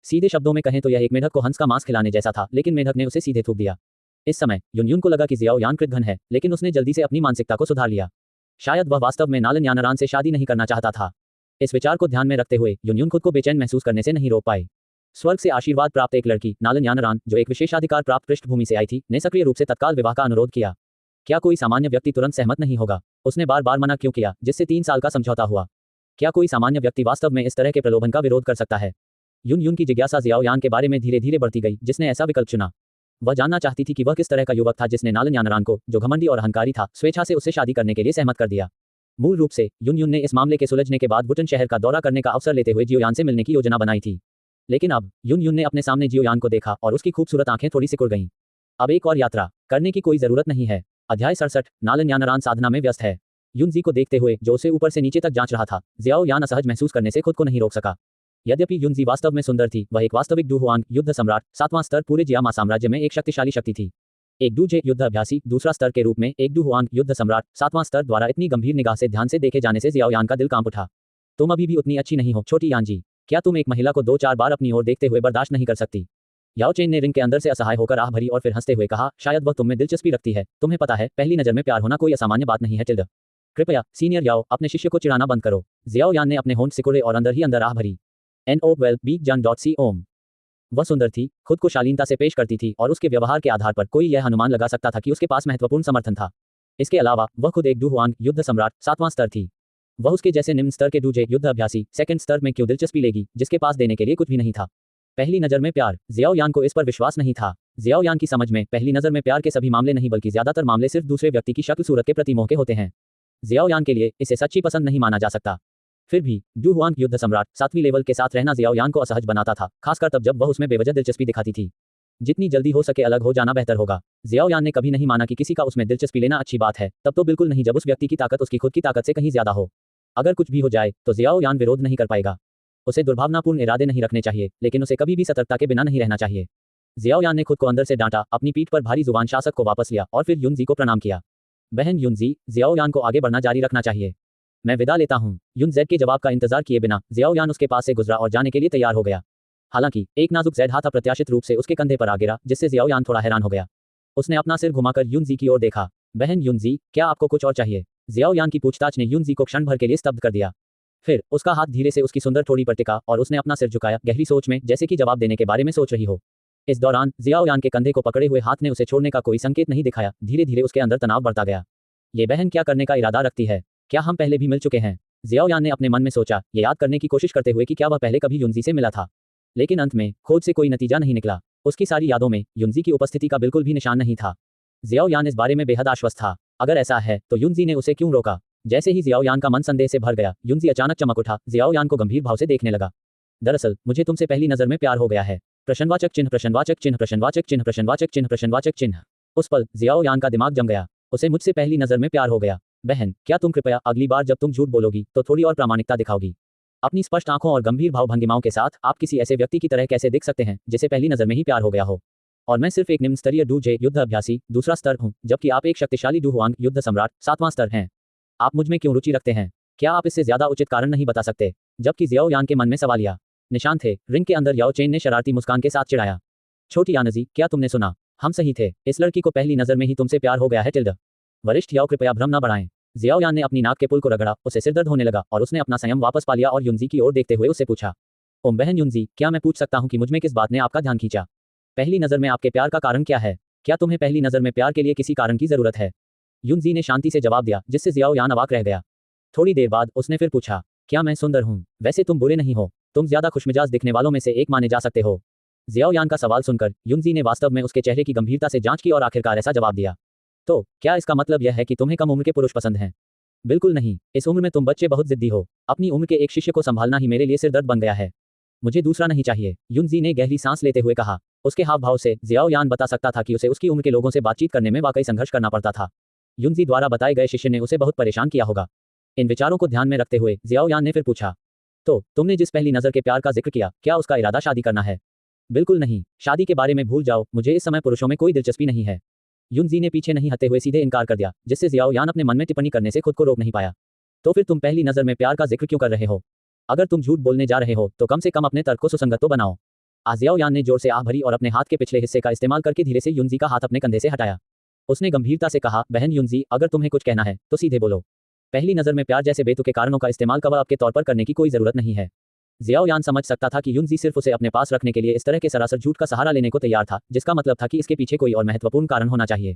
सीधे शब्दों में कहें तो यह एक मेढक को हंस का मांस खिलाने जैसा था, लेकिन मेढक ने उसे सीधे थूक दिया। इस समय युन युन को लगा कि जियाओ यान कृतघ्न है, लेकिन उसने जल्दी से अपनी मानसिकता को सुधार लिया। शायद वह वास्तव में नालन यानरान से शादी नहीं करना चाहता था। इस विचार को ध्यान में रखते हुए युन युन खुद को बेचैन महसूस करने से नहीं रोक पाई। स्वर्ग से आशीर्वाद प्राप्त एक लड़की, नालन यानरान, जो एक विशेषाधिकार प्राप्त पृष्ठभूमि से आई थी, ने सक्रिय रूप से तत्काल विवाह का अनुरोध किया। क्या कोई सामान्य व्यक्ति तुरंत सहमत नहीं होगा? उसने बार बार मना क्यों किया, जिससे 3 साल का समझौता हुआ? क्या कोई सामान्य व्यक्ति वास्तव में इस तरह के प्रलोभन का विरोध कर सकता है? युन युन की जिज्ञासा जियाओ यान के बारे में धीरे धीरे बढ़ती गई, जिसने ऐसा विकल्प चुना। वह जानना चाहती थी कि वह किस तरह का युवक था जिसने नालन यानरान को, जो घमंडी और अहंकारी था, स्वेच्छा से उससे शादी करने के लिए सहमत कर दिया। मूल रूप से युन युन ने इस मामले के सुलझने के बाद वुटन शहर का दौरा करने का अवसर लेते हुए जियो यान से मिलने की योजना बनाई थी। लेकिन अब युन युन ने अपने सामने जियो यान को देखा और उसकी खूबसूरत आंखें थोड़ी सिकुड़ गईं। अब एक और यात्रा करने की कोई जरूरत नहीं है। अध्याय 67, नालन यानरान साधना में व्यस्त है। युनजी को देखते हुए, जो उसे ऊपर से नीचे तक जांच रहा था, जियाओ यान असहज महसूस करने से खुद को नहीं रोक सका। यद्यपि युनजी वास्तव में सुंदर थी, वह एक वास्तविक डू हुआंग युद्ध सम्राट 7वां स्तर पूरे जियामा साम्राज्य में एक शक्तिशाली शक्ति थी। एक डूजे युद्ध अभ्यासी दूसरा स्तर के रूप में एक डू हुआंग युद्ध सम्राट 7वां स्तर द्वारा इतनी गंभीर निगाह से ध्यान से देखे जाने से जियाओ यान का दिल कांप उठा। तुम अभी भी उतनी अच्छी नहीं हो छोटी यानजी। क्या तुम एक महिला को 2-4 बार अपनी ओर देखते हुए बर्दाश्त नहीं कर सकती? याओ चेन ने रिंग के अंदर से असहाय होकर आह भरी और फिर हंसते हुए कहा, शायद वह तुम में दिलचस्पी रखती है। तुम्हें पता है, पहली नजर में प्यार होना कोई असामान्य बात नहीं है टिल्ड। कृपया सीनियर याओ, अपने शिष्य को चिढ़ाना बंद करो। जियाओ यान ने अपने होंठ सिकुड़े और अंदर ही अंदर आह भरी। NO12BigJan.com। वह सुंदर थी, खुद को शालीनता से पेश करती थी और उसके व्यवहार के आधार पर कोई यह अनुमान लगा सकता था कि उसके पास महत्वपूर्ण समर्थन था। इसके अलावा वह खुद एक डू हुआंग युद्ध सम्राट 7वां स्तर थी। वह उसके जैसे निम्न स्तर के डूजे युद्ध अभ्यासी सेकंड स्तर में क्यों दिलचस्पी लेगी, जिसके पास देने के लिए कुछ भी नहीं था? पहली नजर में प्यार। जियाओ यान को इस पर विश्वास नहीं था। जियाओ यान की समझ में पहली नजर में प्यार के सभी मामले नहीं बल्कि ज्यादातर मामले सिर्फ दूसरे व्यक्ति की शक्ल सूरत के प्रति मोह के होते हैं। जियाओ यान के लिए इसे सच्ची पसंद नहीं माना जा सकता। फिर भी डू हुआंग युद्ध सम्राट 7वीं लेवल के साथ रहना जियाओ यान को असहज बनाता था, खासकर तब जब वह उसमें बेवजह दिलचस्पी दिखाती थी। जितनी जल्दी हो सके अलग हो जाना बेहतर होगा। जियाओ यान ने कभी नहीं माना कि किसी का उसमें दिलचस्पी लेना अच्छी बात है, तब तो बिल्कुल नहीं जब उस व्यक्ति की ताकत उसकी खुद की ताकत से कहीं ज्यादा हो। अगर कुछ भी हो जाए तो जियाओ यान विरोध नहीं कर पाएगा। उसे दुर्भावनापूर्ण इरादे नहीं रखने चाहिए, लेकिन उसे कभी भी सतर्कता के बिना नहीं रहना चाहिए। जियाओ यान ने खुद को अंदर से डांटा, अपनी पीठ पर भारी जुबान शासक को वापस लिया और फिर युनजी को प्रणाम किया। बहन युनजी, जियाओ यान को आगे बढ़ना जारी रखना चाहिए। मैं विदा लेता हूँ। युन जेड के जवाब का इंतजार किए बिना जियाओ यान उसके पास से गुजरा और जाने के लिए तैयार हो गया। हालांकि एक नाजुक जेड हाथ अप्रत्याशित रूप से उसके कंधे पर आ गिरा, जिससे जियाओ यान थोड़ा हैरान हो गया। उसने अपना सिर घुमाकर युनजी की ओर देखा। बहन युनजी, क्या आपको कुछ और चाहिए? जियाओ यान की पूछताछ ने युनजी को क्षण भर के लिए स्तब्ध कर दिया। फिर उसका हाथ धीरे से उसकी सुंदर ठोड़ी पर टिका और उसने अपना सिर झुकाया, गहरी सोच में, जैसे कि जवाब देने के बारे में सोच रही हो। इस दौरान जियाओ यान के कंधे को पकड़े हुए हाथ ने उसे छोड़ने का कोई संकेत नहीं दिखाया। धीरे धीरे उसके अंदर तनाव बढ़ता गया। ये बहन क्या करने का इरादा रखती है? क्या हम पहले भी मिल चुके हैं? जियाओ यान ने अपने मन में सोचा, ये याद करने की कोशिश करते हुए कि क्या वह पहले कभी युनजी से मिला था। लेकिन अंत में खोज से कोई नतीजा नहीं निकला। उसकी सारी यादों में युनजी की उपस्थिति का बिल्कुल भी निशान नहीं था। जियाओ यान इस बारे में बेहद आश्वस्त था। अगर ऐसा है तो युनजी ने उसे क्यों रोका? जैसे ही जियाओ यान का मन संदेह से भर गया, युनजी अचानक चमक उठा, जियाओ यान को गंभीर भाव से देखने लगा। दरअसल मुझे तुमसे पहली नजर में प्यार हो गया है। प्रश्नवाचक चिन्ह प्रश्नवाचक चिन्ह प्रश्नवाचक चिन्ह प्रश्नवाचक चिन्ह प्रश्नवाचक चिन्ह। उस पल जियाओ यान का दिमाग जम गया। उसे मुझसे पहली नजर में प्यार हो गया। बहन, क्या तुम कृपया अगली बार जब तुम झूठ बोलोगी तो थोड़ी और प्रामाणिकता दिखाओगी? अपनी स्पष्ट आंखों और गंभीर भाव भंगिमाओं के साथ आप किसी ऐसे व्यक्ति की तरह कैसे दिख सकते हैं जिसे पहली नजर में ही प्यार हो गया हो? और मैं सिर्फ एक निम्न स्तरीय डूजे युद्ध अभ्यासी दूसरा स्तर हूं, जबकि आप एक शक्तिशाली डू हुआंग युद्ध सम्राट 7वां स्तर हैं। आप मुझ में क्यों रुचि रखते हैं? क्या आप इससे ज्यादा उचित कारण नहीं बता सकते? जबकि जियाओ यान के मन में सवालिया निशान थे। रिंग के अंदर याओ चेन ने शरारती मुस्कान के साथ चिढ़ाया। छोटी यानजी, क्या तुमने सुना? हम सही थे, इस लड़की को पहली नजर में ही तुमसे प्यार हो गया है टिल्ड। वरिष्ठ याओ कृपया भ्रम न बढ़ाएं। जियाओ यान ने अपनी नाक के पुल को रगड़ा, उसे सिरदर्द होने लगा और उसने अपना संयम वापस पा लिया और युनजी की ओर देखते हुए उससे पूछा, ओम बहन युनजी, क्या मैं पूछ सकता हूँ कि मुझमें किस बात ने आपका ध्यान खींचा? पहली नजर में आपके प्यार का कारण क्या है? क्या तुम्हें पहली नजर में प्यार के लिए किसी कारण की जरूरत है? युनजी ने शांति से जवाब दिया, जिससे जियाओ यान अवाक रह गया। थोड़ी देर बाद उसने फिर पूछा, क्या मैं सुंदर हूँ? वैसे तुम बुरे नहीं हो, तुम ज्यादा खुशमिजाज दिखने वालों में से एक माने जा सकते हो। जियाओ यान का सवाल सुनकर युनजी ने वास्तव में उसके चेहरे की गंभीरता से जांच की और आखिरकार ऐसा जवाब दिया, तो क्या इसका मतलब यह है कि तुम्हें कम उम्र के पुरुष पसंद हैं? बिल्कुल नहीं, इस उम्र में तुम बच्चे बहुत जिद्दी हो, अपनी उम्र के एक शिष्य को संभालना ही मेरे लिए सिरदर्द बन गया है। मुझे दूसरा नहीं चाहिए, युनजी ने गहरी सांस लेते हुए कहा। उसके हाव भाव से जियाओ यान बता सकता था कि उसे उसकी उम्र के लोगों से बातचीत करने में वाकई संघर्ष करना पड़ता था। युनजी द्वारा बताए गए शिष्य ने उसे बहुत परेशान किया होगा। इन विचारों को ध्यान में रखते हुए जियाओ यान ने फिर पूछा, तो तुमने जिस पहली नजर के प्यार का जिक्र किया, क्या उसका इरादा शादी करना है? बिल्कुल नहीं, शादी के बारे में भूल जाओ, मुझे इस समय पुरुषों में कोई दिलचस्पी नहीं है। युनजी ने पीछे नहीं हटते हुए सीधे इनकार कर दिया, जिससे जियाओ यान अपने मन में टिप्पणी करने से खुद को रोक नहीं पाया। तो फिर तुम पहली नजर में प्यार का जिक्र क्यों कर रहे हो? अगर तुम झूठ बोलने जा रहे हो तो कम से कम अपने तर्क को सुसंगत तो बनाओ। जियाओ यान ने जोर से आह भरी और अपने हाथ के पिछले हिस्से का इस्तेमाल करके धीरे से युनजी का हाथ अपने कंधे से हटाया। उसने गंभीरता से कहा, बहन युनजी, अगर तुम्हें कुछ कहना है तो सीधे बोलो। पहली नजर में प्यार जैसे बेतुके कारणों का इस्तेमाल कवर अप के तौर पर करने की कोई जरूरत नहीं है। जियाओ यान समझ सकता था कि युनजी सिर्फ उसे अपने पास रखने के लिए इस तरह के सरासर झूठ का सहारा लेने को तैयार था, जिसका मतलब था कि इसके पीछे कोई और महत्वपूर्ण कारण होना चाहिए।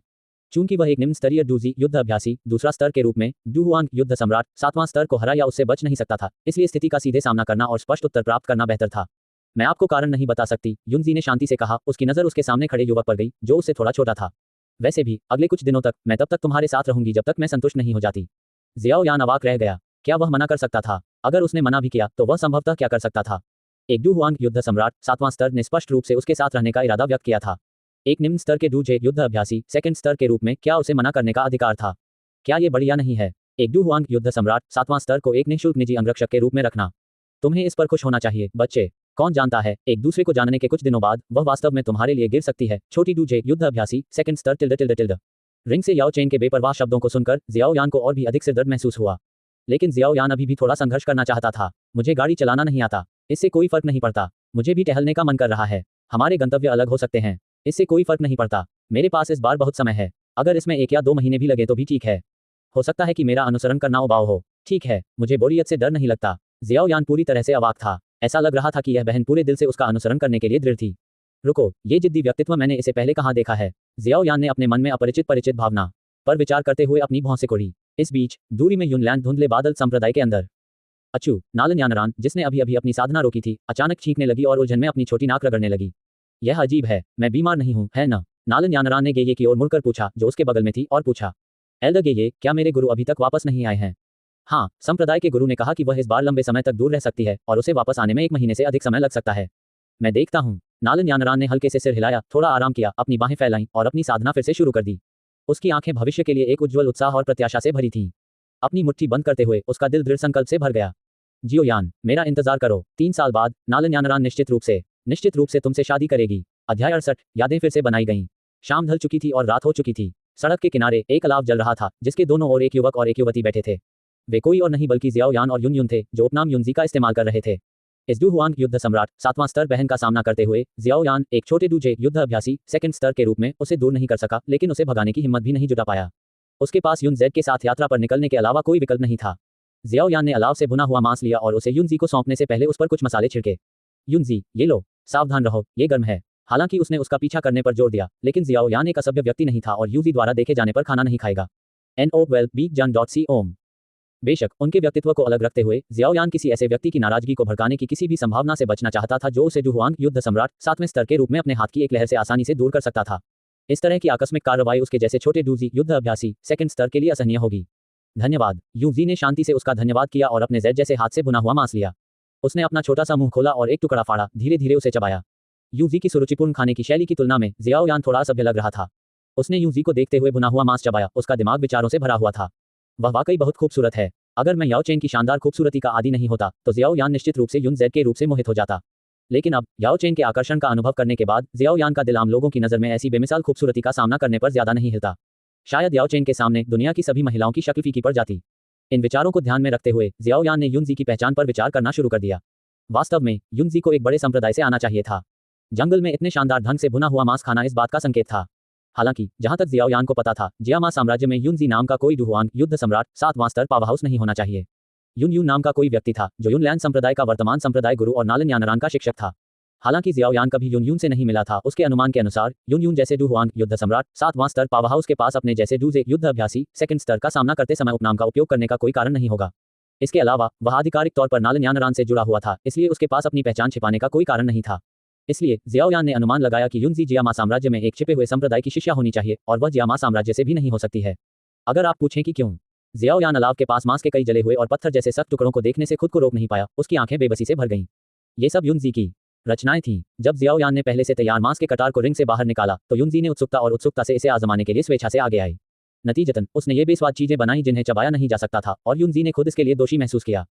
चूंकि वह एक निम्न स्तरीय डूजी युद्ध अभ्यासी दूसरा स्तर के रूप में डू हुआंग युद्ध सम्राट सातवां स्तर को हरा या उससे बच नहीं सकता था, इसलिए स्थिति का सीधे सामना करना और स्पष्ट उत्तर प्राप्त करना बेहतर था। मैं आपको कारण नहीं बता सकती, युनजी ने शांति से कहा। उसकी नजर उसके सामने खड़े युवक पर गई, जो उससे थोड़ा छोटा था। वैसे भी अगले कुछ दिनों तक मैं तब तक तुम्हारे साथ रहूंगी जब तक मैं संतुष्ट नहीं हो जाती। जियाओ यान अवाक रह गया। क्या वह मना कर सकता था? अगर उसने मना भी किया तो वह संभवतः क्या कर सकता था? एक डू हुआंग युद्ध सम्राट सातवां स्तर ने स्पष्ट रूप से उसके साथ रहने का इरादा व्यक्त किया था। एक निम्न स्तर के डूजे युद्ध अभ्यासी सेकंड स्तर के रूप में क्या उसे मना करने का अधिकार था? क्या ये बढ़िया नहीं है? एक डू हुआंग युद्ध सम्राट सातवां स्तर को एक निःशुल्क निजी अंगरक्षक के रूप में रखना। तुम्हें इस पर खुश होना चाहिए बच्चे। कौन जानता है, एक दूसरे को जानने के कुछ दिनों बाद वह वास्तव में तुम्हारे लिए गिर सकती है। छोटी डूजे युद्ध अभ्यासी सेकंड स्तर टिल्ड टिल्ड टिल्ड। रिंग से याओ चेन के बेपरवाह शब्दों को सुनकर जियाओ यान को और भी अधिक सिरदर्द महसूस हुआ। लेकिन जियाओ यान अभी भी थोड़ा संघर्ष करना चाहता था। मुझे गाड़ी चलाना नहीं आता, इससे कोई फर्क नहीं पड़ता। मुझे भी टहलने का मन कर रहा है। हमारे गंतव्य अलग हो सकते हैं, इससे कोई फर्क नहीं पड़ता। मेरे पास इस बार बहुत समय है, अगर इसमें 1 या 2 महीने भी लगे तो भी ठीक है। हो सकता है कि मेरा अनुसरण करना उबाऊ हो। ठीक है, मुझे बोरियत से डर नहीं लगता। जियाओ यान पूरी तरह से अवाक था। ऐसा लग रहा था कि यह बहन पूरे दिल से उसका अनुसरण करने के लिए दृढ़ थी। रुको, ये जिद्दी व्यक्तित्व मैंने इसे पहले कहाँ देखा है? जियाओ यान ने अपने मन में अपरिचित परिचित भावना पर विचार करते हुए अपनी भौं से कोड़ी। इस बीच दूरी में युनलैंड धुंधले बादल संप्रदाय के अंदर अचू नालन यानरान, जिसने अभी अभी अपनी साधना रोकी थी, अचानक छींकने लगी और उलझन में अपनी छोटी नाक रगड़ने लगी। यह अजीब है, मैं बीमार नहीं हूँ, है न? नालन यानरान ने गेये की ओर मुड़कर पूछा, जो उसके बगल में थी, और पूछा, एल्डर गेये, क्या मेरे गुरु अभी तक वापस नहीं आए हैं? हाँ, संप्रदाय के गुरु ने कहा कि वह इस बार लंबे समय तक दूर रह सकती है और उसे वापस आने में 1 महीने से अधिक समय लग सकता है। मैं देखता हूँ। नालन यानरान ने हल्के से सिर हिलाया, थोड़ा आराम किया, अपनी बाहें फैलाईं और अपनी साधना फिर से शुरू कर दी। उसकी आंखें भविष्य के लिए एक उज्ज्वल उत्साह और प्रत्याशा से भरी थीं। अपनी मुट्ठी बंद करते हुए उसका दिल दृढ़ संकल्प से भर गया। जियो यान, मेरा इंतजार करो। 3 साल बाद नालन यानरान निश्चित रूप से तुमसे शादी करेगी। अध्याय 68। यादें फिर से बनाई गईं। शाम ढल चुकी थी और रात हो चुकी थी। सड़क के किनारे एक अलाव जल रहा था, जिसके दोनों ओर एक युवक और एक युवती बैठे थे। वे कोई और नहीं बल्कि जियाओ यान और युन युन थे, जो उपनाम युनजी का इस्तेमाल कर रहे थे। इस डू हुआंग युद्ध सम्राट सातवां स्तर बहन का सामना करते हुए जियाओ यान एक छोटे डूजे युद्ध अभ्यासी सेकंड स्तर के रूप में उसे दूर नहीं कर सका, लेकिन उसे भगाने की हिम्मत भी नहीं जुटा पाया। उसके पास युन जेड के साथ यात्रा पर निकलने के अलावा कोई विकल्प नहीं था। जियाओ यान ने अलाव से भुना हुआ मांस लिया और उसे युनजी को सौंपने से पहले उस पर कुछ मसाले छिड़के। युनजी, ये लो, सावधान रहो, ये गर्म है। हालांकि उसने उसका पीछा करने पर जोर दिया, लेकिन जियाओ यान एक असभ्य व्यक्ति नहीं था और युजी द्वारा देखे जाने पर खाना नहीं खाएगा। NO12BigJan.com। बेशक उनके व्यक्तित्व को अलग रखते हुए जियाओ यान किसी ऐसे व्यक्ति की नाराजगी को भड़काने की किसी भी संभावना से बचना चाहता था, जो उसे डू हुआंग युद्ध सम्राट 7वें स्तर के रूप में अपने हाथ की एक लहर से आसानी से दूर कर सकता था। इस तरह की आकस्मिक कार्रवाई उसके जैसे छोटे डूजी युद्ध अभ्यासी सेकंड स्तर के लिए असहनीय होगी। धन्यवाद। युजी ने शांति से उसका धन्यवाद किया और अपने जेड जैसे हाथ से बुना हुआ मांस लिया। उसने अपना छोटा सा मुंह खोला और एक टुकड़ा फाड़ा, धीरे धीरे उसे चबाया। युजी की सुरुचिपूर्ण खाने की शैली की तुलना में जियाओ यान थोड़ा असभ्य लग रहा था। उसने युजी को देखते हुए बुना हुआ मांस चबाया। उसका दिमाग विचारों से भरा हुआ था। वह वाकई बहुत खूबसूरत है। अगर मैं याओ चेन की शानदार खूबसूरती का आदी नहीं होता तो जियाओ यान निश्चित रूप से युन जेड के रूप से मोहित हो जाता। लेकिन अब याओ चेन के आकर्षण का अनुभव करने के बाद जियाओ यान का दिल आम लोगों की नज़र में ऐसी बेमिसाल खूबसूरती का सामना करने पर ज्यादा नहीं हिलता। शायद याओ चेन के सामने दुनिया की सभी महिलाओं की शक्ल फीकी पड़ जाती। इन विचारों को ध्यान में रखते हुए जियाओ यान ने युनजी की पहचान पर विचार करना शुरू कर दिया। वास्तव में युनजी को एक बड़े संप्रदाय से आना चाहिए था। जंगल में इतने शानदार ढंग से भुना हुआ मांस खाना इस बात का संकेत था। हालांकि जहां तक जियाओयान को पता था, जियामा साम्राज्य में युनजी नाम का कोई डुहुआंग युद्ध सम्राट 7वां स्तर पावर हाउस नहीं होना चाहिए। युन यून नाम का कोई व्यक्ति था जो युनलैंड संप्रदाय का वर्तमान संप्रदाय गुरु और नालन यानरान का शिक्षक था। हालांकि जियाओयान कभी युन यून से नहीं मिला था, उसके अनुमान के अनुसार युन यून जैसे डुहुआंग युद्ध सम्राट 7वां स्तर पावर हाउस के पास अपने जैसे डूजे युद्ध अभ्यासी सेकंड स्तर का सामना करते समय उपनाम का उपयोग करने का कोई कारण नहीं होगा। इसके अलावा वह आधिकारिक तौर पर नालन यानरान से जुड़ा हुआ था, इसलिए उसके पास अपनी पहचान छिपाने का कोई कारण नहीं था। इसलिए जियाओयान ने अनुमान लगाया कि युनजी जियामा साम्राज्य में एक छिपे हुए संप्रदाय की शिष्या होनी चाहिए और वह जियामा साम्राज्य से भी नहीं हो सकती है। अगर आप पूछें कि क्यों, जियाओयान अलाव के पास मांस के कई जले हुए और पत्थर जैसे सख्त टुकड़ों को देखने से खुद को रोक नहीं पाया, उसकी आंखें बेबसी से भर गईं। ये सब युनजी की रचनाएं थीं। जब जियाओयान ने पहले से तैयार मांस के कटार को रिंग से बाहर निकाला तो युनजी ने उत्सुकता से इसे आजमाने के लिए स्वेच्छा से आगे आई। नतीजतन उसने ये बेस्वाद चीजें बनाई जिन्हें चबाया नहीं जा सकता था और युनजी ने खुद इसके लिए दोषी महसूस किया।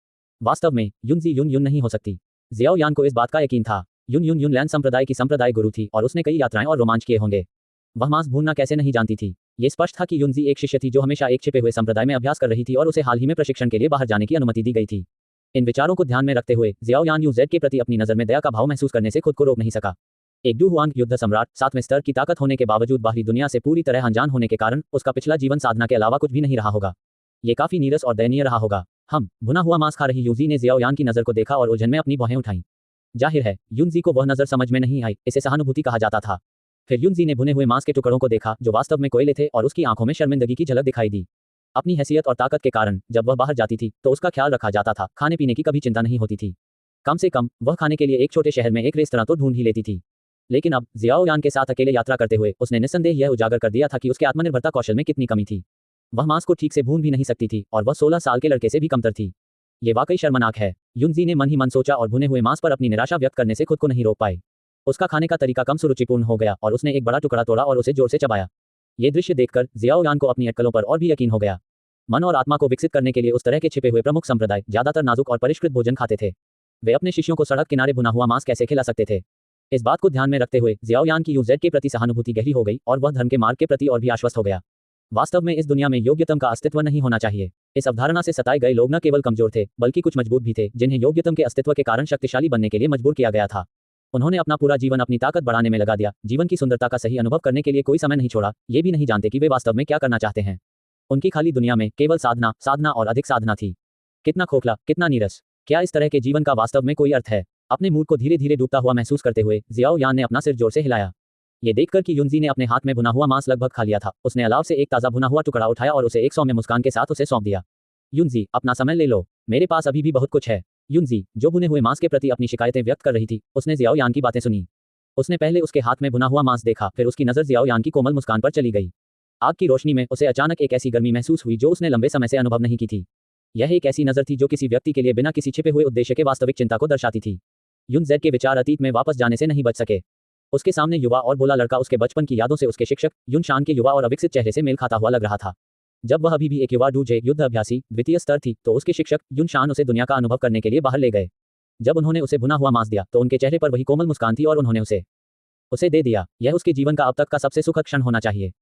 वास्तव में युनजी युन यून नहीं हो सकती। जियाओयान को इस बात का यकीन था। युन यून युनलैंड संप्रदाय की संप्रदाय गुरु थी और उसने कई यात्राएं और रोमांच किए होंगे। वह मांस भूनना कैसे नहीं जानती थी। ये स्पष्ट था कि युनजी एक शिष्य थी जो हमेशा एक छिपे हुए संप्रदाय में अभ्यास कर रही थी और उसे हाल ही में प्रशिक्षण के लिए बाहर जाने की अनुमति दी गई थी। इन विचारों को ध्यान में रखते हुए जियाओयान यूजेड के प्रति अपनी नजर में दया का भाव महसूस करने से खुद को रोक नहीं सका। एक डुहुआंग युद्ध सम्राट 7वें स्तर की ताकत होने के बावजूद बाहरी दुनिया से पूरी तरह अनजान होने के कारण उसका पिछला जीवन साधना के अलावा कुछ भी नहीं रहा होगा। ये काफी नीरस और दयनीय रहा होगा। भुना हुआ मांस खा रही युनजी ने जियाओयान की नजर को देखा और उलझन में अपनी भौहें उठाईं। जाहिर है युनजी को वह नजर समझ में नहीं आई, इसे सहानुभूति कहा जाता था। फिर युनजी ने भुने हुए मांस के टुकड़ों को देखा जो वास्तव में कोयले थे और उसकी आंखों में शर्मिंदगी की झलक दिखाई दी। अपनी हैसियत और ताकत के कारण जब वह बाहर जाती थी तो उसका ख्याल रखा जाता था, खाने पीने की कभी चिंता नहीं होती थी। कम से कम वह खाने के लिए एक छोटे शहर में एक रेस्तरां तो ढूंढ ही लेती थी। लेकिन अब जियाओयान के साथ अकेले यात्रा करते हुए उसने निस्संदेह यह उजागर कर दिया था कि उसके आत्मनिर्भरता कौशल में कितनी कमी थी। वह मांस को ठीक से भून भी नहीं सकती थी और वह 16 साल के लड़के से भी कमतर थी। ये वाकई शर्मनाक है। युनजी ने मन ही मन सोचा और भुने हुए मांस पर अपनी निराशा व्यक्त करने से खुद को नहीं रोक पाई। उसका खाने का तरीका कम सुरुचिपूर्ण हो गया और उसने एक बड़ा टुकड़ा तोड़ा और उसे जोर से चबाया। ये दृश्य देखकर जियाओयान को अपनी अटकलों पर और भी यकीन हो गया। मन और आत्मा को विकसित करने के लिए उस तरह के छिपे हुए प्रमुख संप्रदाय ज्यादातर नाजुक और परिष्कृत भोजन खाते थे। वे अपने शिष्यों को सड़क किनारे भुना हुआ मांस कैसे खिला सकते थे। इस बात को ध्यान में रखते हुए जियाओयान की यूजेड के प्रति सहानुभूति गहरी हो गई और वह धर्म के मार्ग के प्रति और भी आश्वस्त हो गया। वास्तव में इस दुनिया में योग्यतम का अस्तित्व नहीं होना चाहिए। इस अवधारणा से सताए गए लोग न केवल कमजोर थे बल्कि कुछ मजबूत भी थे, जिन्हें योग्यतम के अस्तित्व के कारण शक्तिशाली बनने के लिए मजबूर किया गया था। उन्होंने अपना पूरा जीवन अपनी ताकत बढ़ाने में लगा दिया, जीवन की सुंदरता का सही अनुभव करने के लिए कोई समय नहीं छोड़ा, ये भी नहीं जानते कि वे वास्तव में क्या करना चाहते हैं। उनकी खाली दुनिया में केवल साधना, साधना और अधिक साधना थी। कितना खोखला, कितना नीरस। क्या इस तरह के जीवन का वास्तव में कोई अर्थ है? अपने मूड को धीरे धीरे डूबता हुआ महसूस करते हुए जियाओयान ने अपना सिर जोर से हिलाया। ये देखकर कि युनजी ने अपने हाथ में भुना हुआ मांस लगभग खा लिया था, उसने अलाव से एक ताजा भुना हुआ टुकड़ा उठाया और उसे एक सौम्य मुस्कान के साथ उसे सौंप दिया। युनजी, अपना समय ले लो, मेरे पास अभी भी बहुत कुछ है। युनजी, जो भुने हुए मांस के प्रति अपनी शिकायतें व्यक्त कर रही थी, उसने जियाओयान की बातें सुनी। उसने पहले उसके हाथ में भुना हुआ मांस देखा, फिर उसकी नजर जियाओयान की कोमल मुस्कान पर चली गई। आग की रोशनी में उसे अचानक एक ऐसी गर्मी महसूस हुई जो उसने लंबे समय से अनुभव नहीं की थी। यह एक ऐसी नजर थी जो किसी व्यक्ति के लिए बिना किसी छिपे हुए उद्देश्य के वास्तविक चिंता को दर्शाती थी। युनजेड के विचार अतीत में वापस जाने से नहीं बच सके। उसके सामने युवा और भोला लड़का उसके बचपन की यादों से उसके शिक्षक युनशान के युवा और अविकसित चेहरे से मेल खाता हुआ लग रहा था। जब वह अभी भी एक युवा डूजे युद्ध अभ्यासी द्वितीय स्तर थी तो उसके शिक्षक युनशान उसे दुनिया का अनुभव करने के लिए बाहर ले गए। जब उन्होंने उसे भुना हुआ मांस दिया तो उनके चेहरे पर वही कोमल मुस्कान थी और उन्होंने उसे दे दिया। यह उसके जीवन का अब तक का सबसे सुखद क्षण होना चाहिए।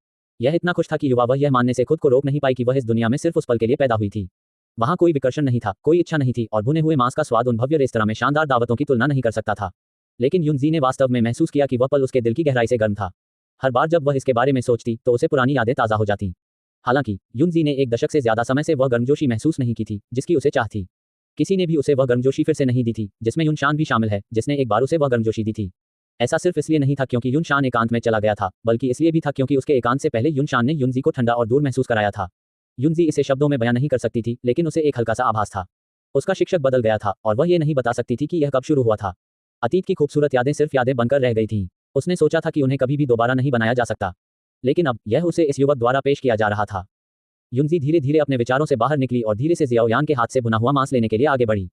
यह इतना खुश था कि युवा वह यह मानने से खुद को रोक नहीं पाई कि वह इस दुनिया में सिर्फ उस पल के लिए पैदा हुई थी। वहां कोई विकर्षण नहीं था, कोई इच्छा नहीं थी और भुने हुए मांस का स्वाद उन भव्य रेस्तरां में शानदार दावतों की तुलना नहीं कर सकता था। लेकिन युनजी ने वास्तव में महसूस किया कि वह पल उसके दिल की गहराई से गर्म था। हर बार जब वह इसके बारे में सोचती तो उसे पुरानी यादें ताज़ा हो जाती। हालांकि युनजी ने एक दशक से ज्यादा समय से वह गर्मजोशी महसूस नहीं की थी जिसकी उसे चाह थी। किसी ने भी उसे वह गर्मजोशी फिर से नहीं दी थी, जिसमें युनशान भी शामिल है, जिसने एक बार उसे वह गर्मजोशी दी थी। ऐसा सिर्फ इसलिए नहीं था क्योंकि युनशान एकांत में चला गया था, बल्कि इसलिए भी था क्योंकि उसके एकांत से पहले युनशान ने युनजी को ठंडा और दूर महसूस कराया था। युनजी इसे शब्दों में बयां नहीं कर सकती थी, लेकिन उसे एक हल्का सा आभास था। उसका शिक्षक बदल गया था और वह ये नहीं बता सकती थी कि यह कब शुरू हुआ था। अतीत की खूबसूरत यादें सिर्फ यादें बनकर रह गई थीं। उसने सोचा था कि उन्हें कभी भी दोबारा नहीं बनाया जा सकता, लेकिन अब यह उसे इस युवक द्वारा पेश किया जा रहा था। युनजी धीरे धीरे अपने विचारों से बाहर निकली और धीरे से जियाओयान के हाथ से भुना हुआ मांस लेने के लिए आगे बढ़ी।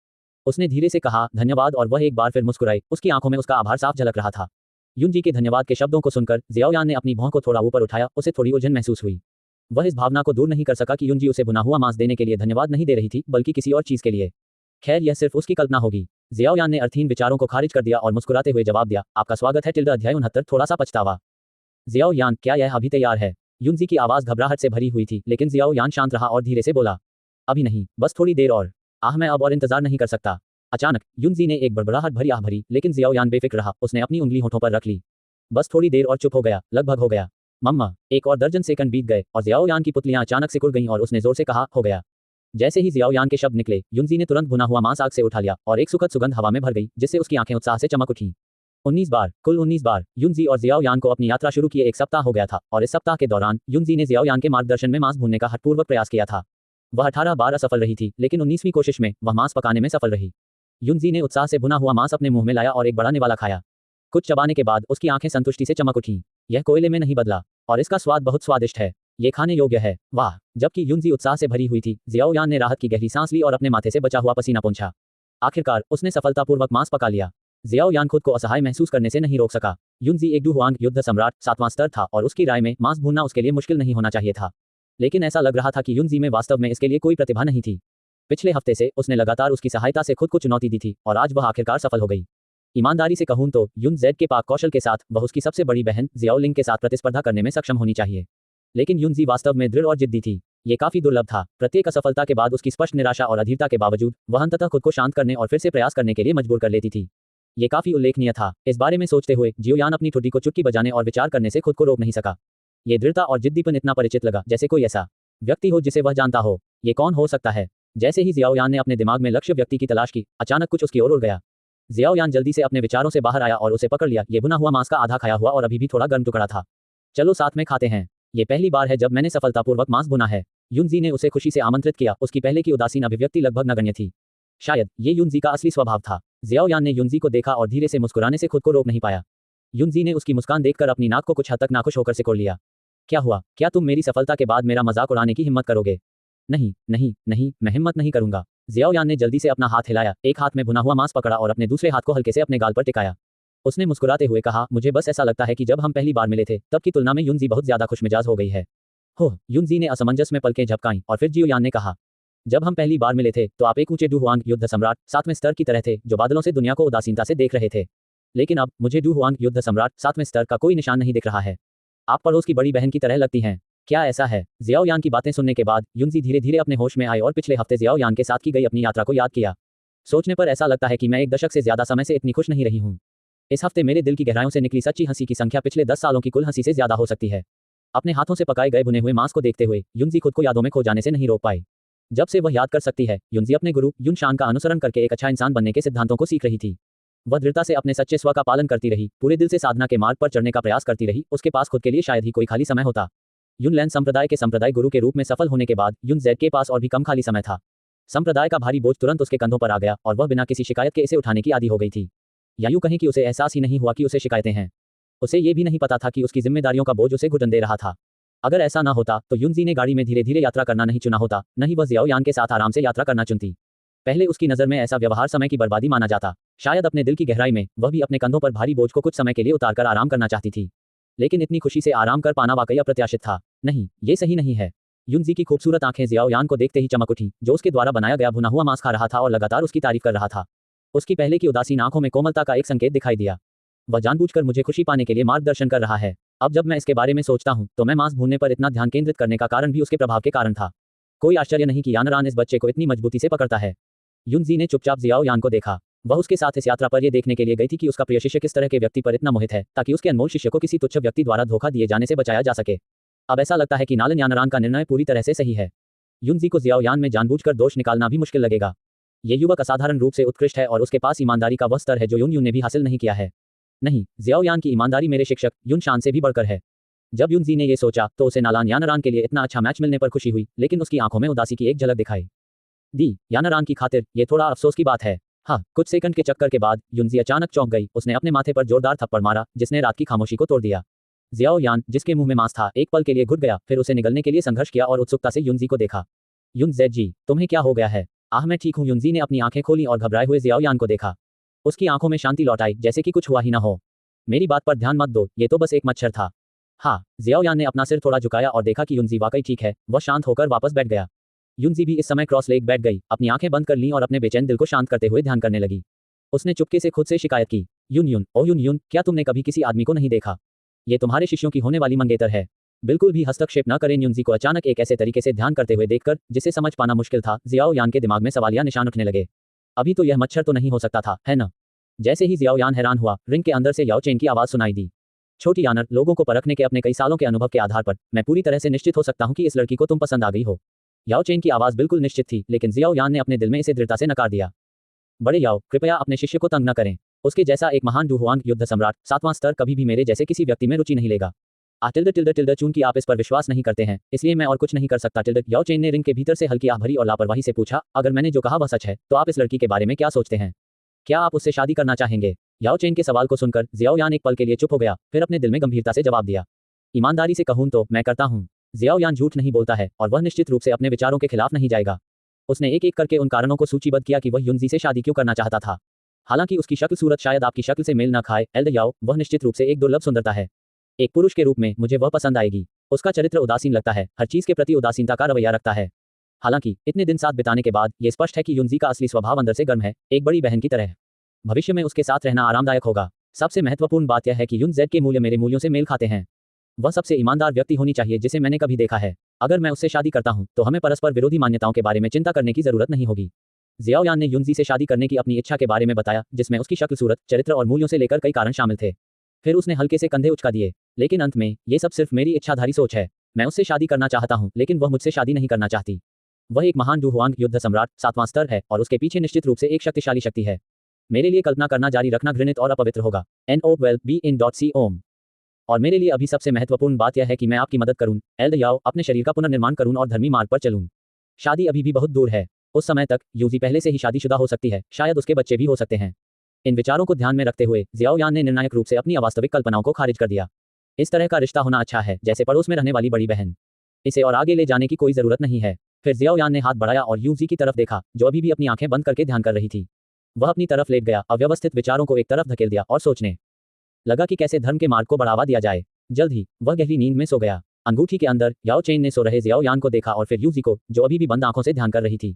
उसने धीरे से कहा, धन्यवाद, और वह एक बार फिर मुस्कुराई। उसकी आंखों में उसका आभार साफ झलक रहा था। युनजी के धन्यवाद के शब्दों को सुनकर जियाओयान ने अपनी भौं को थोड़ा ऊपर उठाया। उसे थोड़ी उलझन महसूस हुई। वह इस भावना को दूर नहीं कर सका कि युनजी उसे भुना हुआ मांस देने के लिए धन्यवाद नहीं दे रही थी, बल्कि किसी और चीज के लिए। खैर, यह सिर्फ उसकी कल्पना होगी। जियाओयान ने अर्थहीन विचारों को खारिज कर दिया और मुस्कुराते हुए जवाब दिया, आपका स्वागत है। अध्याय 69, थोड़ा सा पछतावा। जियाओयान, क्या यह अभी तैयार है? युनजी की आवाज घबराहट से भरी हुई थी, लेकिन जियाओयान शांत रहा और धीरे से बोला, अभी नहीं, बस थोड़ी देर और। मैं अब और इंतजार नहीं कर सकता। अचानक युनजी ने एक बड़बड़ाहट भरी आह भरी, लेकिन जियाओयान बेफिक्र रहा। उसने अपनी उंगली होठों पर रख ली। बस थोड़ी देर और चुप हो गया। लगभग हो गया। मम्मा। एक और दर्जन सेकंड बीत गए और जियाओयान की पुतलियां अचानक सिकुड़ गईं और उसने जोर से कहा, हो गया। जैसे ही जियाओयान के शब्द निकले, युनजी ने तुरंत भुना हुआ मांस आग से उठा लिया और एक सुखद सुगंध हवा में भर गई, जिससे उसकी आंखें उत्साह से चमक उठीं। 19 बार, कुल 19 बार युनजी और जियाओयान को अपनी यात्रा शुरू किए 1 सप्ताह हो गया था और इस सप्ताह के दौरान युनजी ने जियाओयान के मार्गदर्शन में मांस भूनने का हठपूर्वक प्रयास किया था। वह 18 बार असफल रही थी, लेकिन 19वीं कोशिश में वह मांस पकाने में सफल रही। युनजी ने उत्साह से भुना हुआ मांस अपने मुंह में लाया और एक बड़ा निवाला खाया। कुछ चबाने के बाद उसकी आंखें संतुष्टि से चमक उठीं। यह कोयले में नहीं बदला और इसका स्वाद बहुत स्वादिष्ट है। ये खाने योग्य है। वाह। जबकि युनजी उत्साह से भरी हुई थी, जियाओयान ने राहत की गहरी सांस ली और अपने माथे से बचा हुआ पसीना पोंछा। आखिरकार उसने सफलतापूर्वक मांस पका लिया। जियाओयान खुद को असहाय महसूस करने से नहीं रोक सका। युनजी एक डुहुआंग युद्ध सम्राट 7वां स्तर था और उसकी राय में मांस भूनना उसके लिए मुश्किल नहीं होना चाहिए था। लेकिन ऐसा लग रहा था कि युनजी में वास्तव में इसके लिए कोई प्रतिभा नहीं थी। पिछले हफ्ते से उसने लगातार उसकी सहायता से खुद को चुनौती दी थी और आज वह आखिरकार सफल हो गई। ईमानदारी से कहूं तो युन जेड के पाक कौशल के साथ वह उसकी सबसे बड़ी बहन जियाओलिंग के साथ प्रतिस्पर्धा करने में सक्षम होनी चाहिए। लेकिन युनजी वास्तव में दृढ़ और जिद्दी थी। ये काफी दुर्लभ था। प्रत्येक असफलता के बाद उसकी स्पष्ट निराशा और अधीरता के बावजूद वह अंततः खुद को शांत करने और फिर से प्रयास करने के लिए मजबूर कर लेती थी। ये काफी उल्लेखनीय था। इस बारे में सोचते हुए जियोयान अपनी ठुड्डी को चुटकी बजाने और विचार करने से खुद को रोक नहीं सका। ये दृढ़ता और जिद्दीपन इतना परिचित लगा, जैसे कोई ऐसा व्यक्ति हो जिसे वह जानता हो। ये कौन हो सकता है? जैसे ही जियाओयान ने अपने दिमाग में लक्ष्य व्यक्ति की तलाश की, अचानक कुछ उसकी ओर उड़ गया। जियाओयान जल्दी से अपने विचारों से बाहर आया और उसे पकड़ लिया। ये भुना हुआ मांस का आधा खाया हुआ और अभी भी थोड़ा गर्म टुकड़ा था। चलो साथ में खाते हैं। ये पहली बार है जब मैंने सफलतापूर्वक मांस भुना है। युनजी ने उसे खुशी से आमंत्रित किया। उसकी पहले की उदासीन अभिव्यक्ति लगभग नगण्य थी। शायद ये युनजी का असली स्वभाव था। जियाओयान ने युनजी को देखा और धीरे से मुस्कुराने से खुद को रोक नहीं पाया। युनजी ने उसकी मुस्कान देखकर अपनी नाक को कुछ हद तक नाखुश होकर सिकोड़ लिया। क्या हुआ? क्या तुम मेरी सफलता के बाद मेरा मजाक उड़ाने की हिम्मत करोगे? नहीं नहीं नहीं, मैं हिम्मत नहीं करूंगा। जियाओयान ने जल्दी से अपना हाथ हिलाया, एक हाथ में भुना हुआ मांस पकड़ा और अपने दूसरे हाथ को हल्के से अपने गाल पर टिकाया। उसने मुस्कुराते हुए कहा, मुझे बस ऐसा लगता है कि जब हम पहली बार मिले थे तब की तुलना में युनजी बहुत ज्यादा खुशमिजाज हो गई है। हो। युनजी ने असमंजस में पलकें झपकाईं और फिर जियोयान ने कहा, जब हम पहली बार मिले थे तो आप एक ऊंचे डुहुआंग युद्ध सम्राट 7वें स्तर की तरह थे जो बादलों से दुनिया को उदासीनता से देख रहे थे। लेकिन अब मुझे डुहुआंग युद्ध सम्राट 7वें स्तर का कोई निशान नहीं दिख रहा है। आप पड़ोस की बड़ी बहन की तरह लगती हैं। क्या ऐसा है? जियाओयान की बातें सुनने के बाद युनजी धीरे धीरे अपने होश में आए और पिछले हफ्ते जियाओयान के साथ की गई अपनी यात्रा को याद किया। सोचने पर ऐसा लगता है कि मैं 1 दशक से ज्यादा समय से इतनी खुश नहीं रही हूँ। इस हफ्ते मेरे दिल की गहराइयों से निकली सच्ची हंसी की संख्या पिछले 10 सालों की कुल हंसी से ज्यादा हो सकती है। अपने हाथों से पकाए गए भुने हुए मांस को देखते हुए युनजी खुद को यादों में खो जाने से नहीं रोक पाई। जब से वह याद कर सकती है, युनजी अपने गुरु युन शान का अनुसरण करके एक अच्छा इंसान बनने के सिद्धांतों को सीख रही थी। वह दृढ़ता से अपने सच्चे स्व का पालन करती रही, पूरे दिल से साधना के मार्ग पर चढ़ने का प्रयास करती रही। उसके पास खुद के लिए शायद ही कोई खाली समय होता। युनलैन संप्रदाय के संप्रदाय गुरु के रूप में सफल होने के बाद युन जेड के पास और भी कम खाली समय था। संप्रदाय का भारी बोझ तुरंत उसके कंधों पर आ गया और वह बिना किसी शिकायत के इसे उठाने की आदी हो गई थी। या यूं कहें कि उसे एहसास ही नहीं हुआ कि उसे शिकायतें हैं। उसे ये भी नहीं पता था कि उसकी जिम्मेदारियों का बोझ उसे घुटन दे रहा था। अगर ऐसा ना होता तो युनजी ने गाड़ी में धीरे धीरे यात्रा करना नहीं चुना होता, नहीं वह जियाओयान के साथ आराम से यात्रा करना चुनती। पहले उसकी नज़र में ऐसा व्यवहार समय की बर्बादी माना जाता। शायद अपने दिल की गहराई में वह भी अपने कंधों पर भारी बोझ को कुछ समय के लिए उतारकर आराम करना चाहती थी। लेकिन इतनी खुशी से आराम कर पाना वाकई अप्रत्याशित था। नहीं, ये सही नहीं है। युनजी की खूबसूरत आंखें जियाओयान को देखते ही चमक उठी, जो उसके द्वारा बनाया गया भुना हुआ मांस खा रहा था और लगातार उसकी तारीफ कर रहा था। उसकी पहले की उदासीन आंखों में कोमलता का एक संकेत दिखाई दिया। वह जानबूझकर मुझे खुशी पाने के लिए मार्गदर्शन कर रहा है। अब जब मैं इसके बारे में सोचता हूँ तो मैं मांस भूनने पर इतना ध्यान केंद्रित करने का कारण भी उसके प्रभाव के कारण था। कोई आश्चर्य नहीं कि यानरान इस बच्चे को इतनी मजबूती से पकड़ता है। युनजी ने चुपचाप जियाओयान को देखा। वह उसके साथ इस यात्रा पर यह देखने के लिए गई थी कि उसका प्रिय शिष्य किस तरह के व्यक्ति पर इतना मोहित है, ताकि उसके अनमोल शिष्य को किसी तुच्छ व्यक्ति द्वारा धोखा दिए जाने से बचाया जा सके। अब ऐसा लगता है कि नालन यानरान का निर्णय पूरी तरह से सही है। युनजी को जियाओयान में जानबूझकर दोष निकालना भी मुश्किल लगेगा। ये युवक असाधारण रूप से उत्कृष्ट है और उसके पास ईमानदारी का वह स्तर है जो युन ने भी हासिल नहीं किया है। नहीं, जियाओयान की ईमानदारी मेरे शिक्षक युन शान से भी बढ़कर है। जब युनजी ने यह सोचा तो उसे नालान यानरान के लिए इतना अच्छा मैच मिलने पर खुशी हुई, लेकिन उसकी आंखों में उदासी की एक झलक दिखाई दी। यानरान की खातिर ये थोड़ा अफसोस की बात है। हाँ, कुछ सेकंड के चक्कर के बाद युनजी अचानक चौंक गई। उसने अपने माथे पर जोरदार थप्पड़ मारा, जिसने रात की खामोशी को तोड़ दिया। जियाओयान, जिसके मुंह में मांस था, एक पल के लिए घुट गया, फिर उसे निगलने के लिए संघर्ष किया और उत्सुकता से युनजी को देखा। युन जेड जी, तुम्हें क्या हो गया है? आह, मैं ठीक हूँ। युनजी ने अपनी आंखें खोली और घबराए हुए जियाओयान को देखा। उसकी आंखों में शांति लौट आई, जैसे कि कुछ हुआ ही ना हो। मेरी बात पर ध्यान मत दो, ये तो बस एक मच्छर था। हाँ। जियाओयान ने अपना सिर थोड़ा झुकाया और देखा कि युनजी वाकई ठीक है। वह शांत होकर वापस बैठ गया। युनजी भी इस समय क्रॉस लेग बैठ गई, अपनी आंखें बंद कर लीं और अपने बेचैन दिल को शांत करते हुए ध्यान करने लगी। उसने चुपके से खुद से शिकायत की, युन, ओ युन, क्या तुमने कभी किसी आदमी को नहीं देखा? ये तुम्हारे शिष्यों की होने वाली मंगेतर है। बिल्कुल भी हस्तक्षेप न करें। युनजी को अचानक एक ऐसे तरीके से ध्यान करते हुए देखकर जिसे समझ पाना मुश्किल था, जियाओयान के दिमाग में सवालिया निशान उठने लगे। अभी तो यह मच्छर तो नहीं हो सकता था, है न? जैसे ही जियाओ यान हैरान हुआ, रिंग के अंदर से याओ चेन की आवाज सुनाई दी। छोटी यानर, लोगों को परखने के अपने कई सालों के अनुभव के आधार पर मैं पूरी तरह से निश्चित हो सकता हूं कि इस लड़की को तुम पसंद आ गई हो। याओ चेन की आवाज बिल्कुल निश्चित थी, लेकिन जियाओ यान ने अपने दिल में इसे दृढ़ता से नकार दिया। बड़े याओ, कृपया अपने शिष्य को तंग न करें। उसके जैसा एक महान डुहुआंग युद्ध सम्राट 7वां स्तर कभी भी मेरे जैसे किसी व्यक्ति में रुचि नहीं लेगा। चूंकि आप इस पर विश्वास नहीं करते हैं, इसलिए मैं और कुछ नहीं कर सकता। याओ चेन ने रिंग के भीतर से हल्की आह भरी और लापरवाही से पूछा, अगर मैंने जो कहा वह सच है, तो आप इस लड़की के बारे में क्या सोचते हैं? क्या आप उससे शादी करना चाहेंगे? याओ चेन के सवाल को सुनकर जियाओ यान एक पल के लिए चुप हो गया, फिर अपने दिल में गंभीरता से जवाब दिया। ईमानदारी से कहूं तो मैं करता हूं। जियाओ यान झूठ नहीं बोलता है और वह निश्चित रूप से अपने विचारों के खिलाफ नहीं जाएगा। उसने एक एक करके उन कारणों को सूचीबद्ध किया कि वह युनजी से शादी क्यों करना चाहता था। हालांकि उसकी शक्ल सूरत शायद आपकी शक्ल से मेल न खाए, एल्डर याओ, वह निश्चित रूप से एक दुर्लभ सुंदरता है। एक पुरुष के रूप में मुझे वह पसंद आएगी। उसका चरित्र उदासीन लगता है, हर चीज के प्रति उदासीनता का रवैया रखता है। हालांकि इतने दिन साथ बिताने के बाद यह स्पष्ट है कि युनजी का असली स्वभाव अंदर से गर्म है, एक बड़ी बहन की तरह। भविष्य में उसके साथ रहना आरामदायक होगा। सबसे महत्वपूर्ण बात यह है कि युनजेड के मूल्य मेरे मूल्यों से मेल खाते हैं। वह सबसे ईमानदार व्यक्ति होनी चाहिए जिसे मैंने कभी देखा है। अगर मैं उससे शादी करता हूं, तो हमें परस्पर विरोधी मान्यताओं के बारे में चिंता करने की जरूरत नहीं होगी। जियाओ यान ने युनजी से शादी करने की अपनी इच्छा के बारे में बताया, जिसमें उसकी शक्ल सूरत, चरित्र और मूल्यों से लेकर कई कारण शामिल थे। फिर उसने हल्के से कंधे उचका दिए। लेकिन अंत में ये सब सिर्फ मेरी इच्छाधारी सोच है। मैं उससे शादी करना चाहता हूं, लेकिन वह मुझसे शादी नहीं करना चाहती। वह एक महान डुहुआंग युद्ध सम्राट 7वां स्तर है और उसके पीछे निश्चित रूप से एक शक्तिशाली शक्ति है। मेरे लिए कल्पना करना जारी रखना घृणित और अपवित्र होगा। NO12BIN.com। और मेरे लिए अभी सबसे महत्वपूर्ण बात यह है कि मैं आपकी मदद करूं, एल्डर याओ, अपने शरीर का पुनर्निर्माण करूं और धर्मी मार्ग पर चलूं। शादी अभी भी बहुत दूर है। उस समय तक यूजी पहले से ही शादीशुदा हो सकती है, शायद उसके बच्चे भी हो सकते हैं। इन विचारों को ध्यान में रखते हुए जियाओ यान ने निर्णायक रूप से अपनी अवास्तविक कल्पनाओं को खारिज कर दिया। इस तरह का रिश्ता होना अच्छा है, जैसे पड़ोस में रहने वाली बड़ी बहन। इसे और आगे ले जाने की कोई जरूरत नहीं है। फिर जियाओ यान ने हाथ बढ़ाया और यूजी की तरफ देखा, जो अभी भी अपनी आंखें बंद करके ध्यान कर रही थी। वह अपनी तरफ लेट गया, अव्यवस्थित विचारों को एक तरफ धकेल दिया और सोचने लगा कि कैसे धर्म के मार्ग को बढ़ावा दिया जाए। जल्द ही वह गहरी नींद में सो गया। अंगूठी के अंदर याओ चेन ने सो रहे जियाओ यान को देखा और फिर यूजी को, जो अभी भी बंद आंखों से ध्यान कर रही थी।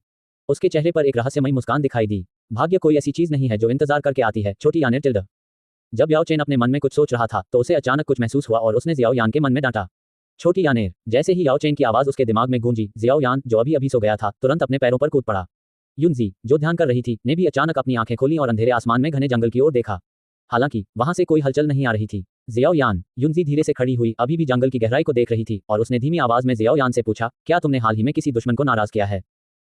उसके चेहरे पर एक रहस्यमयी मुस्कान दिखाई दी। भाग्य कोई ऐसी चीज नहीं है जो इंतजार करके आती है, छोटी यानेर टिल्ड। जब याओ चेन अपने मन में कुछ सोच रहा था, तो उसे अचानक कुछ महसूस हुआ और उसने जियाओ यान के मन में डांटा, छोटी यानेर। जैसे ही याओ चेन की आवाज उसके दिमाग में गूंजी, जियाओ यान, जो अभी अभी सो गया था, तुरंत अपने पैरों पर कूद पड़ा। युनजी, जो ध्यान कर रही थी, ने भी अचानक अपनी आंखें खोली और अंधेरे आसमान में घने जंगल की ओर देखा। हालांकि वहां से कोई हलचल नहीं आ रही थी। जियाओ यान, युनजी धीरे से खड़ी हुई, अभी भी जंगल की गहराई को देख रही थी और उसने धीमी आवाज में जियाओ यान से पूछा, क्या तुमने हाल ही में किसी दुश्मन को नाराज किया है?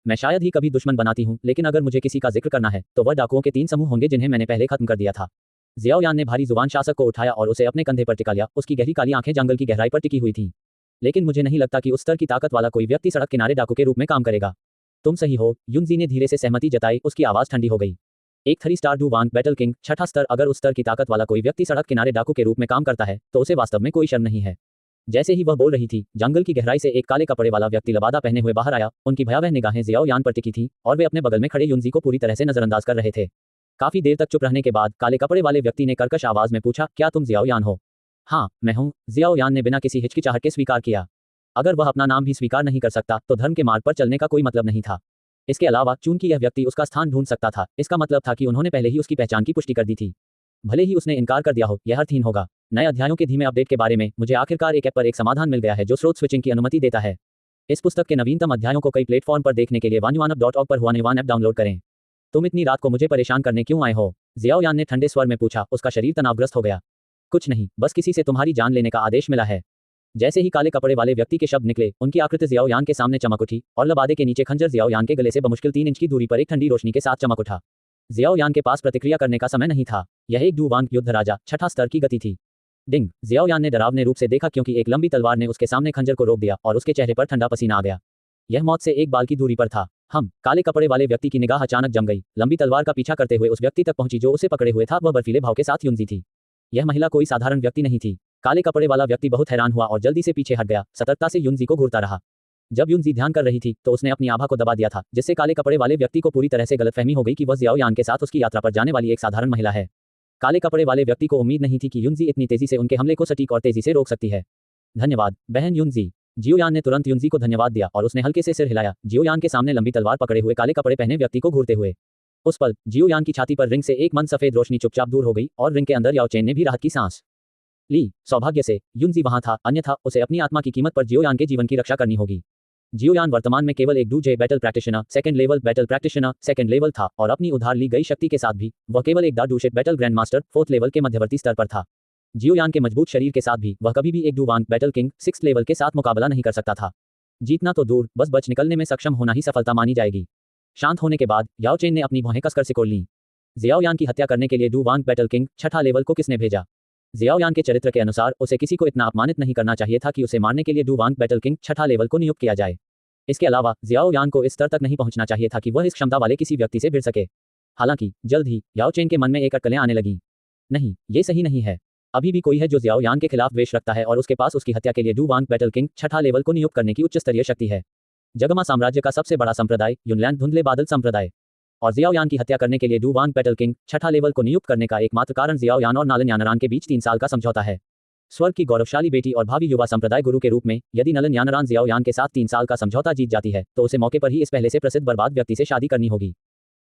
मैं शायद ही कभी दुश्मन बनाती हूं, लेकिन अगर मुझे किसी का जिक्र करना है, तो वह डाकुओं के 3 समूह होंगे जिन्हें मैंने पहले खत्म कर दिया था। जियाओ यान ने भारी जुबान शासक को उठाया और उसे अपने कंधे पर टिका लिया। उसकी गहरी काली आंखें जंगल की गहराई पर टिकी हुई थीं। लेकिन मुझे नहीं लगता कि उस स्तर की ताकत वाला कोई व्यक्ति सड़क किनारे डाकू के रूप में काम करेगा। तुम सही हो, युनजी ने धीरे से सहमति जताई। उसकी आवाज ठंडी हो गई। एक 3 स्टार डुहुआंग बैटल किंग, 6ठा स्तर। अगर उस स्तर की ताकत वाला कोई व्यक्ति सड़क किनारे डाकू के रूप में काम करता है, तो उसे वास्तव में कोई शर्म नहीं है। जैसे ही वह बोल रही थी, जंगल की गहराई से एक काले कपड़े वाला व्यक्ति लबादा पहने हुए बाहर आया। उनकी भयावह निगाहें जियाओ यान पर टिकी थी और वे अपने बगल में खड़े युनजी को पूरी तरह से नजरअंदाज कर रहे थे। काफी देर तक चुप रहने के बाद काले कपड़े वाले व्यक्ति ने कर्कश आवाज में पूछा, क्या तुम जियाओ यान हो? हाँ, मैं हूँ, जियाओ यान ने बिना किसी हिचकिचाहट के स्वीकार किया। अगर वह अपना नाम भी स्वीकार नहीं कर सकता, तो धर्म के मार्ग पर चलने का कोई मतलब नहीं था। इसके अलावा चूंकि यह व्यक्ति उसका स्थान ढूंढ सकता था, इसका मतलब था कि उन्होंने पहले ही उसकी पहचान की पुष्टि कर दी थी। भले ही उसने इनकार कर दिया हो, यह अर्थहीन होगा। नए अध्यायों के धीमे अपडेट के बारे में मुझे आखिरकार एक ऐप पर एक समाधान मिल गया है जो स्रोत स्विचिंग की अनुमति देता है। इस पुस्तक के नवीनतम अध्यायों को कई प्लेटफॉर्म पर देखने के लिए wanyuanup.org पर हुआनेवान ऐप डाउनलोड करें। तुम इतनी रात को मुझे परेशान करने क्यों आए हो? जियाओ यान ने ठंडे स्वर में पूछा। उसका शरीर तनावग्रस्त हो गया। कुछ नहीं, बस किसी से तुम्हारी जान लेने का आदेश मिला है। जैसे ही काले कपड़े वाले व्यक्ति के शब्द निकले, उनकी आकृति जियाओ यान के सामने चमक उठी और लबादे के नीचे खंजर जियाओ यान के गले से बमुश्किल 3 इंच की दूरी पर एक ठंडी रोशनी के साथ चमक उठा। जियाओ यान के पास प्रतिक्रिया करने का समय नहीं था। यह एक डुहुआंग युद्ध राजा 6ठा स्तर की गति थी। डिंग, जियाओ यान ने डरावने रूप से देखा क्योंकि एक लंबी तलवार ने उसके सामने खंजर को रोक दिया और उसके चेहरे पर ठंडा पसीना आ गया। यह मौत से एक बाल की दूरी पर था। काले कपड़े वाले व्यक्ति की निगाह अचानक जम गई। लंबी तलवार का पीछा करते हुए उस व्यक्ति तक पहुंची जो उसे पकड़े हुए था। वह बर्फीले भाव के साथ युनजी थी। यह महिला कोई साधारण व्यक्ति नहीं थी। काले कपड़े वाला व्यक्ति बहुत हैरान हुआ और जल्दी से पीछे हट गया, सतर्कता से युनजी को घूरता रहा। जब युनजी ध्यान कर रही थी, तो उसने अपनी आभा को दबा दिया था, जिससे काले कपड़े वाले व्यक्ति को पूरी तरह से गलतफहमी हो गई कि वह जियाओ यान के साथ उसकी यात्रा पर जाने वाली एक साधारण महिला है। काले कपड़े वाले व्यक्ति को उम्मीद नहीं थी कि युनजी इतनी तेजी से उनके हमले को सटीक और तेजी से रोक सकती है। धन्यवाद, बहन युनजी। जियो यान ने तुरंत युनजी को धन्यवाद दिया और उसने हल्के से सिर हिलाया, जियो यान के सामने लंबी तलवार पकड़े हुए काले कपड़े पहने व्यक्ति को घूरते हुए। उस पल जियो यान की छाती पर रिंग से एक मंद सफेद रोशनी चुपचाप दूर हो गई और रिंग के अंदर याओ चेन ने भी राहत की सांस ली। सौभाग्य से युनजी वहां था, अन्यथा उसे अपनी आत्मा की कीमत पर जियो यान के जीवन की रक्षा करनी होगी। जियोयान वर्तमान में केवल एक डूजे बैटल प्रैक्टिशनर, सेकंड लेवल था और अपनी उधार ली गई शक्ति के साथ भी वह केवल एक डूशेट battle grandmaster 4th level के मध्यवर्ती स्तर पर था। जियोयान के मजबूत शरीर के साथ भी वह कभी भी एक डुवांग बैटल किंग 6th लेवल के साथ मुकाबला नहीं कर सकता था। जीतना तो दूर, बस बच निकलने में सक्षम होना ही सफलता मानी जाएगी। शांत होने के बाद याओ चेन ने अपनी भौहें कसकर सिकोड़ लीं। जियाओयान की हत्या करने के लिए डुवांग बैटल किंग 6ठा लेवल को किसने भेजा? जियाओयान के चरित्र के अनुसार उसे किसी को इतना अपमानित नहीं करना चाहिए था कि उसे मारने के लिए डुवांग बैटल किंग 6ठा लेवल को नियुक्त किया जाए। इसके अलावा जियाओयान को इस स्तर तक नहीं पहुंचना चाहिए था कि वह इस क्षमता वाले किसी व्यक्ति से भिड़ सके। हालांकि जल्द ही याओ चेन के मन में एक अटकलें आने लगीं। नहीं, ये सही नहीं है। अभी भी कोई है जो जियाओयान के खिलाफ द्वेष रखता है और उसके पास उसकी हत्या के लिए डुवांग बैटल किंग 6ठा लेवल को नियुक्त करने की उच्च स्तरीय शक्ति है। जगमा साम्राज्य का सबसे बड़ा संप्रदाय युनलैंड धुंधले बादल संप्रदाय, और जियाओयान की हत्या करने के लिए डुवांग बैटल किंग 6ठा लेवल को नियुक्त करने का एकमात्र कारण जियाओयान और नलन यानरान के बीच 3 साल का समझौता है। स्वर्ग की गौरवशाली बेटी और भावी युवा संप्रदाय गुरु के रूप में यदि नलन यानरान जियाओयान के साथ 3 साल का समझौता जीत जाती है तो उसे मौके पर ही इस पहले से प्रसिद्ध बर्बाद व्यक्ति से शादी करनी होगी।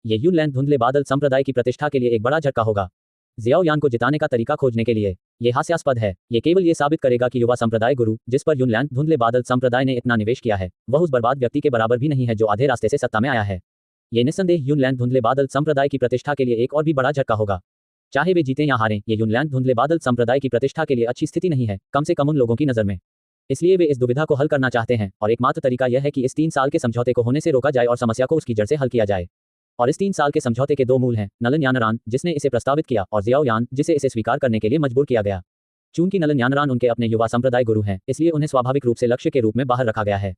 ये युनलैंड धुंधले बादल संप्रदाय की प्रतिष्ठा के लिए एक बड़ा झटका होगा। जियाओयान को जिताने का तरीका खोजने के लिए ये हास्यास्पद है। ये केवल ये साबित करेगा कि युवा संप्रदाय गुरु जिस पर युनलैंड धुंधले बादल संप्रदाय ने इतना निवेश किया है वह उस बर्बाद व्यक्ति के बराबर भी नहीं है जो आधे रास्ते से सत्ता में आया है। ये निस्संदेह युनलैंड धुंधले बादल संप्रदाय की प्रतिष्ठा के लिए एक और भी बड़ा झटका होगा। चाहे वे जीतें या हारें, ये युनलैंड धुंधले बादल संप्रदाय की प्रतिष्ठा के लिए अच्छी स्थिति नहीं है, कम से कम उन लोगों की नज़र में। इसलिए वे इस दुविधा को हल करना चाहते हैं और एकमात्र तरीका यह है कि इस 3 साल के समझौते को होने से रोका जाए और समस्या को उसकी जड़ से हल किया जाए। और इस 3 साल के समझौते के 2 मूल हैं, नलन यानरान जिसने इसे प्रस्तावित किया और जियाओयान जिसे इसे स्वीकार करने के लिए मजबूर किया गया। चूंकि नलन यानरान उनके अपने युवा संप्रदाय गुरु हैं, इसलिए उन्हें स्वाभाविक रूप से लक्ष्य के रूप में बाहर रखा गया है।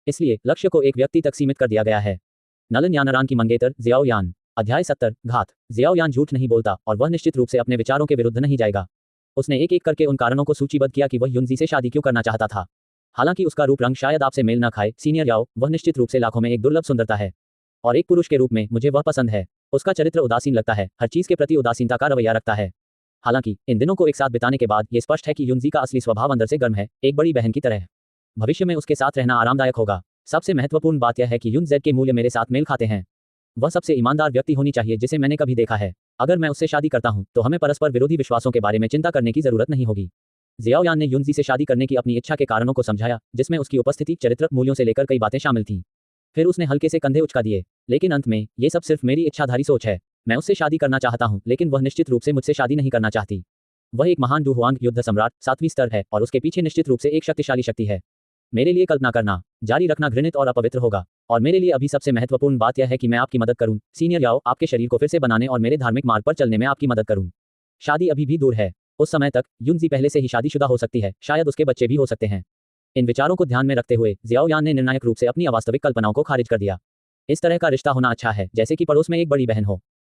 इसलिए लक्ष्य को एक व्यक्ति तक सीमित कर दिया गया है, नलन यानरान की मंगेतर जियाओयान। अध्याय 70 घात। जियाओयान झूठ नहीं बोलता और वह निश्चित रूप से अपने विचारों के विरुद्ध नहीं जाएगा। उसने एक एक करके उन कारणों को सूचीबद्ध किया कि वह युनजी से शादी क्यों करना चाहता था। हालांकि उसका रूप रंग शायद आपसे मेल न खाए सीनियर याओ, वह निश्चित रूप से लाखों में एक दुर्लभ सुंदरता है और एक पुरुष के रूप में मुझे वह पसंद है। उसका चरित्र उदासीन लगता है, हर चीज के प्रति उदासीनता का रवैया रखता है। हालांकि इन दिनों को एक साथ बिताने के बाद ये स्पष्ट है कि युनजी का असली स्वभाव अंदर से गर्म है, एक बड़ी बहन की तरह। भविष्य में उसके साथ रहना आरामदायक होगा। सबसे महत्वपूर्ण बात यह है कि युनजेड के मूल्य मेरे साथ मेल खाते हैं। वह सबसे ईमानदार व्यक्ति होनी चाहिए जिसे मैंने कभी देखा है। अगर मैं उससे शादी करता हूं तो हमें परस्पर विरोधी विश्वासों के बारे में चिंता करने की जरूरत नहीं होगी। जियाओयान ने युनजी से शादी करने की अपनी इच्छा के कारणों को समझाया, जिसमें उसकी उपस्थिति, चरित्र, मूल्यों से लेकर कई बातें शामिल थीं। फिर उसने हल्के से कंधे उचका दिए। लेकिन अंत में ये सब सिर्फ मेरी इच्छाधारी सोच है। मैं उससे शादी करना चाहता हूं, लेकिन वह निश्चित रूप से मुझसे शादी नहीं करना चाहती। वह एक महान डुहुआंग युद्ध सम्राट 7वीं स्तर है और उसके पीछे निश्चित रूप से एक शक्तिशाली शक्ति है। मेरे लिए कल्पना करना जारी रखना घृणित और अपवित्र होगा और मेरे लिए अभी सबसे महत्वपूर्ण बात यह है कि मैं आपकी मदद करूं, सीनियर याओ, आपके शरीर को फिर से बनाने और मेरे धार्मिक मार्ग पर चलने में आपकी मदद करूं। शादी अभी भी दूर है। उस समय तक युनजी पहले से ही शादीशुदा हो सकती है, शायद उसके बच्चे भी हो सकते हैं। इन विचारों को ध्यान में रखते हुए जियाओयान ने निर्णायक रूप से अपनी अवास्तविक कल्पनाओं को खारिज कर दिया। इस तरह का रिश्ता होना अच्छा है जैसे कि पड़ोस में एक बड़ी बहन हो।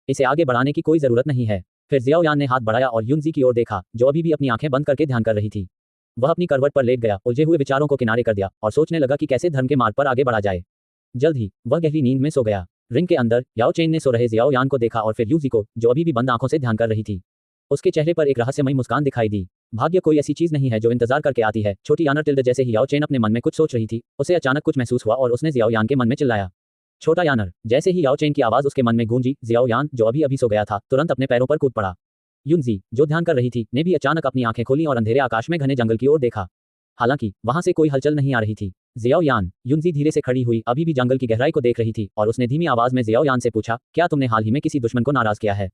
इसे आगे बढ़ाने की कोई जरूरत नहीं है। फिर जियाओयान ने हाथ बढ़ाया और युनजी की ओर देखा, जो अभी भी अपनी आंखें बंद करके ध्यान कर रही थी। वह अपनी करवट पर लेट गया, उलझे हुए विचारों को किनारे कर दिया और सोचने लगा कि कैसे धर्म के मार्ग पर आगे बढ़ा जाए। जल्द ही वह गहरी नींद में सो गया। रिंग के अंदर याओ चेन ने सो रहे जियाओयान को देखा और फिर यूजी को, जो अभी भी बंद आंखों से ध्यान कर रही थी। उसके चेहरे पर एक रहस्यमयी मुस्कान दिखाई दी। भाग्य कोई ऐसी चीज नहीं है जो इंतजार करके आती है। छोटी यानर टिल्ड। जैसे ही याओ चेन अपने मन में कुछ सोच रही थी, उसे अचानक कुछ महसूस हुआ और उसने जियाओयान के मन में चिल्लाया, छोटा यानर। जैसे ही याओ चेन की आवाज उसके मन में गूंजी, जियाओयान, जो अभी अभी सो गया था, तुरंत अपने पैरों पर कूद पड़ा। युनजी, जो ध्यान कर रही थी, ने भी अचानक अपनी आंखें खोली और अंधेरे आकाश में घने जंगल की ओर देखा। हालांकि वहां से कोई हलचल नहीं आ रही थी। जियाओयान। युनजी धीरे से खड़ी हुई, अभी भी जंगल की गहराई को देख रही थी और उसने धीमी आवाज में जियाओयान से पूछा, क्या तुमने हाल ही में किसी दुश्मन को नाराज किया है?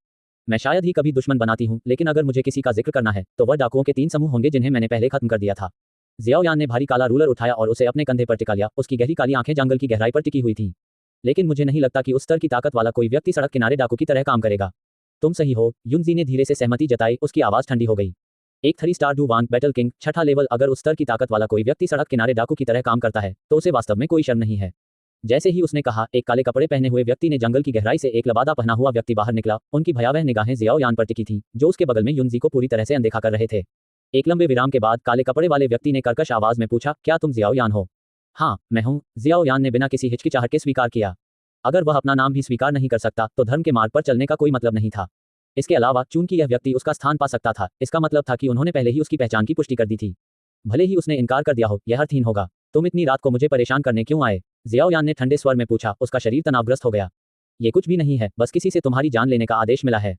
मैं शायद ही कभी दुश्मन बनाती हूँ, लेकिन अगर मुझे किसी का जिक्र करना है तो वह डाकुओं के 3 समूह होंगे जिन्हें मैंने पहले खत्म कर दिया था। जियाओयान ने भारी काला रूलर उठाया और उसे अपने कंधे पर टिका लिया। उसकी गहरी काली आंखें जंगल की गहराई पर टिकी हुई थीं। लेकिन मुझे नहीं लगता कि उस स्तर की ताकत वाला कोई व्यक्ति सड़क किनारे डाकू की तरह काम करेगा। तुम सही हो। युनजी ने धीरे से सहमति जताई। उसकी आवाज ठंडी हो गई। एक 3 स्टार डुवांग बैटल किंग 6ठा लेवल। अगर उस स्तर की ताकत वाला कोई व्यक्ति सड़क किनारे डाकू की तरह काम करता है तो उसे वास्तव में कोई शर्म नहीं है। जैसे ही उसने कहा, एक काले कपड़े पहने हुए व्यक्ति ने जंगल की गहराई से एक लबादा पहना हुआ व्यक्ति बाहर निकला। उनकी भयावह निगाहें जियाओयान पर टिकी थीं, जो उसके बगल में युनजी को पूरी तरह से अनदेखा कर रहे थे। एक लंबे विराम के बाद काले कपड़े वाले व्यक्ति ने कर्कश आवाज में पूछा, क्या तुम जियाओयान हो? हाँ, मैं हूँ। जियाओयान ने बिना किसी हिचकिचाहट के स्वीकार किया। अगर वह अपना नाम भी स्वीकार नहीं कर सकता तो धर्म के मार्ग पर चलने का कोई मतलब नहीं था। इसके अलावा चूंकि यह व्यक्ति उसका स्थान पा सकता था, इसका मतलब था कि उन्होंने पहले ही उसकी पहचान की पुष्टि कर दी थी। भले ही उसने इनकार कर दिया हो, यह अर्थहीन होगा। तुम इतनी रात को मुझे परेशान करने क्यों आए? जियाओयान ने ठंडे स्वर में पूछा। उसका शरीर तनावग्रस्त हो गया। ये कुछ भी नहीं है, बस किसी से तुम्हारी जान लेने का आदेश मिला है।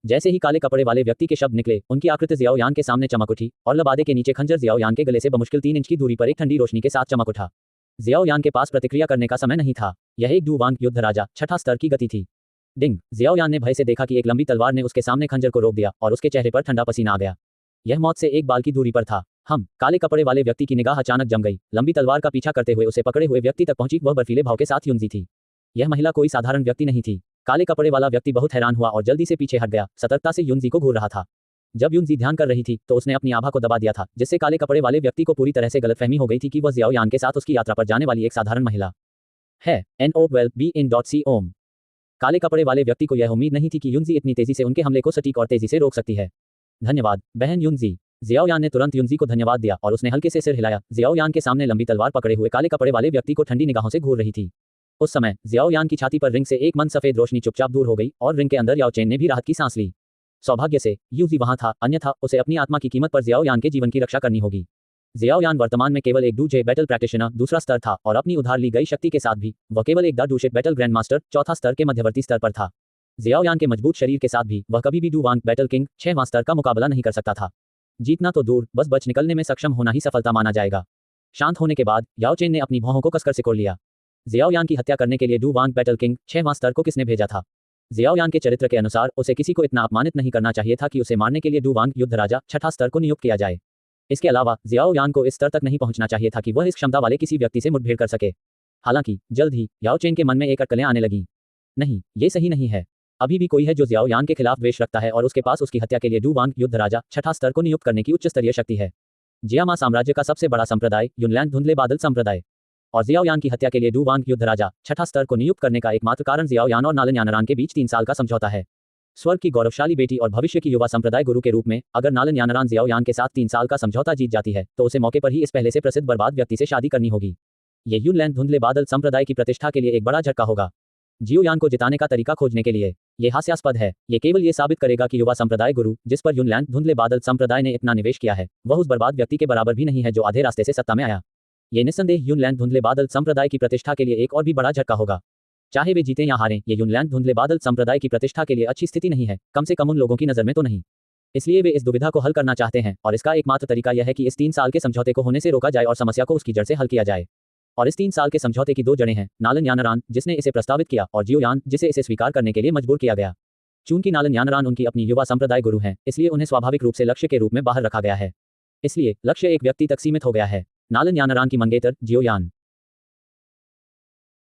जैसे ही काले कपड़े वाले व्यक्ति के शब्द निकले, उनकी आकृति जियाओयान के सामने चमक उठी और लबादे के नीचे खंजर जियाओयान के गले से बमुश्किल 3 इंच की दूरी पर एक ठंडी रोशनी के साथ चमक उठा। जियाओ यान के पास प्रतिक्रिया करने का समय नहीं था। यह एक डू वांग युद्ध राजा छठा स्तर की गति थी। डिंग, जियाओ यान ने भय से देखा कि एक लंबी तलवार ने उसके सामने खंजर को रोक दिया और उसके चेहरे पर ठंडा पसीना आ गया। यह मौत से एक बाल की दूरी पर था। काले कपड़े वाले व्यक्ति की निगाह अचानक जम गई। लंबी तलवार का पीछा करते हुए उसे पकड़े हुए व्यक्ति तक पहुंची। वह बर्फीले भाव के साथ युनजी थी। यह महिला कोई साधारण व्यक्ति नहीं थी। काले कपड़े वाला व्यक्ति बहुत हैरान हुआ और जल्दी से पीछे हट गया, सतर्कता से युनजी को घूर रहा था। जब युनजी ध्यान कर रही थी तो उसने अपनी आभा को दबा दिया था, जिससे काले कपड़े वाले व्यक्ति को पूरी तरह से गलतफहमी हो गई थी कि वह जियाओ यान के साथ उसकी यात्रा पर जाने वाली एक साधारण महिला है। NO12BN.com। काले कपड़े वाले व्यक्ति को यह उम्मीद नहीं थी कि युनजी इतनी तेजी से उनके हमले को सटीक और तेजी से रोक सकती है। धन्यवाद बहन युनजी। जियाओ यान ने तुरंत युनजी को धन्यवाद दिया और उसने हल्के से सिर हिलाया। जियाओ यान के सामने लंबी तलवार पकड़े हुए काले कपड़े वाले व्यक्ति को ठंडी निगाहों से घूर रही थी। उस समय जियाओ यान की छाती पर रिंग से एक मंद सफेद रोशनी चुपचाप दूर हो गई और रिंग के अंदर याओ चेन ने भी राहत की सांस ली। सौभाग्य से युजी वहां था, अन्यथा उसे अपनी आत्मा की कीमत पर जियाओ यान के जीवन की रक्षा करनी होगी। जियाओ यान वर्तमान में केवल एक डूजे बैटल प्रैक्टिशनर दूसरा स्तर था और अपनी उधार ली गई शक्ति के साथ भी वह केवल एक डूशेट बैटल ग्रैंड मास्टर चौथा स्तर के मध्यवर्ती स्तर पर था। जियाओ यान के मजबूत शरीर के साथ भी वह कभी भी डू वांग बैटल किंग 6वां स्तर का मुकाबला नहीं कर सकता था। जीतना तो दूर, बस बच निकलने में सक्षम होना ही सफलता माना जाएगा। शांत होने के बाद याओ चेन ने अपनी भौहों को कसकर सिकोड़ लिया। जियाओ यान की हत्या करने के लिए डू वांग बैटल किंग 6वां स्तर को किसने भेजा था? जियाओ यान के चरित्र के अनुसार उसे किसी को इतना अपमानित नहीं करना चाहिए था कि उसे मारने के लिए डू वांग युद्ध राजा छठा स्तर को नियुक्त किया जाए। इसके अलावा जियाओ यान को इस स्तर तक नहीं पहुंचना चाहिए था कि वह इस क्षमता वाले किसी व्यक्ति से मुठभेड़ कर सके। हालांकि जल्द ही याओ चेन के मन में एक अटकलें आने लगीं। नहीं, ये सही नहीं है। अभी भी कोई है जो जियाओ यान के खिलाफ द्वेष रखता है और उसके पास उसकी हत्या के लिए डू वांग युद्ध राजा छठा स्तर को नियुक्त करने की उच्च स्तरीय शक्ति है। जियामा साम्राज्य का सबसे बड़ा संप्रदाय युनलैंड धुंधले बादल संप्रदाय और जियाओ यान की हत्या के लिए डू वांग युद्ध राजा छठा स्तर को नियुक्त करने का एकमात्र कारण जियाओ यान और नालन यानारान के बीच 3 साल का समझौता है। स्वर्ग की गौरवशाली बेटी और भविष्य की युवा संप्रदाय गुरु के रूप में अगर नालन यानारान जियाओ यान के साथ 3 साल का समझौता जीत जाती है तो उसे मौके पर ही इस पहले से प्रसिद्ध बर्बाद व्यक्ति से शादी करनी होगी। ये युनलैंड धुंधले बादल संप्रदाय की प्रतिष्ठा के लिए एक बड़ा झटका होगा। जियो यान को जिताने का तरीका खोजने के लिए ये हास्यास्पद है। ये केवल ये साबित करेगा कि युवा संप्रदाय गुरु जिस पर युनलैंड धुंधले बादल संप्रदाय ने इतना निवेश किया है वह उस बर्बाद व्यक्ति के बराबर भी नहीं है जो आधे रास्ते से सत्ता में आया। ये निस्संदेह युनलैंड धुंधले बादल संप्रदाय की प्रतिष्ठा के लिए एक और भी बड़ा झटका होगा। चाहे वे जीतें या हारें, ये युनलैंड धुंधले बादल संप्रदाय की प्रतिष्ठा के लिए अच्छी स्थिति नहीं है, कम से कम उन लोगों की नज़र में तो नहीं। इसलिए वे इस दुविधा को हल करना चाहते हैं और इसका एकमात्र तरीका यह है कि इस 3 साल के समझौते को होने से रोका जाए और समस्या को उसकी जड़ से हल किया जाए। और इस 3 साल के समझौते की 2 जड़ें हैं, नालन यानारान जिसने इसे प्रस्तावित किया और जियो यान जिसे इसे स्वीकार करने के लिए मजबूर किया गया। चूंकि नालन यानारान उनकी अपनी युवा संप्रदाय गुरु हैं, इसलिए उन्हें स्वाभाविक रूप से लक्ष्य के रूप में बाहर रखा गया है। इसलिए लक्ष्य एक व्यक्ति तक सीमित हो गया है, नालन यानारान की मंगेतर जियो यान।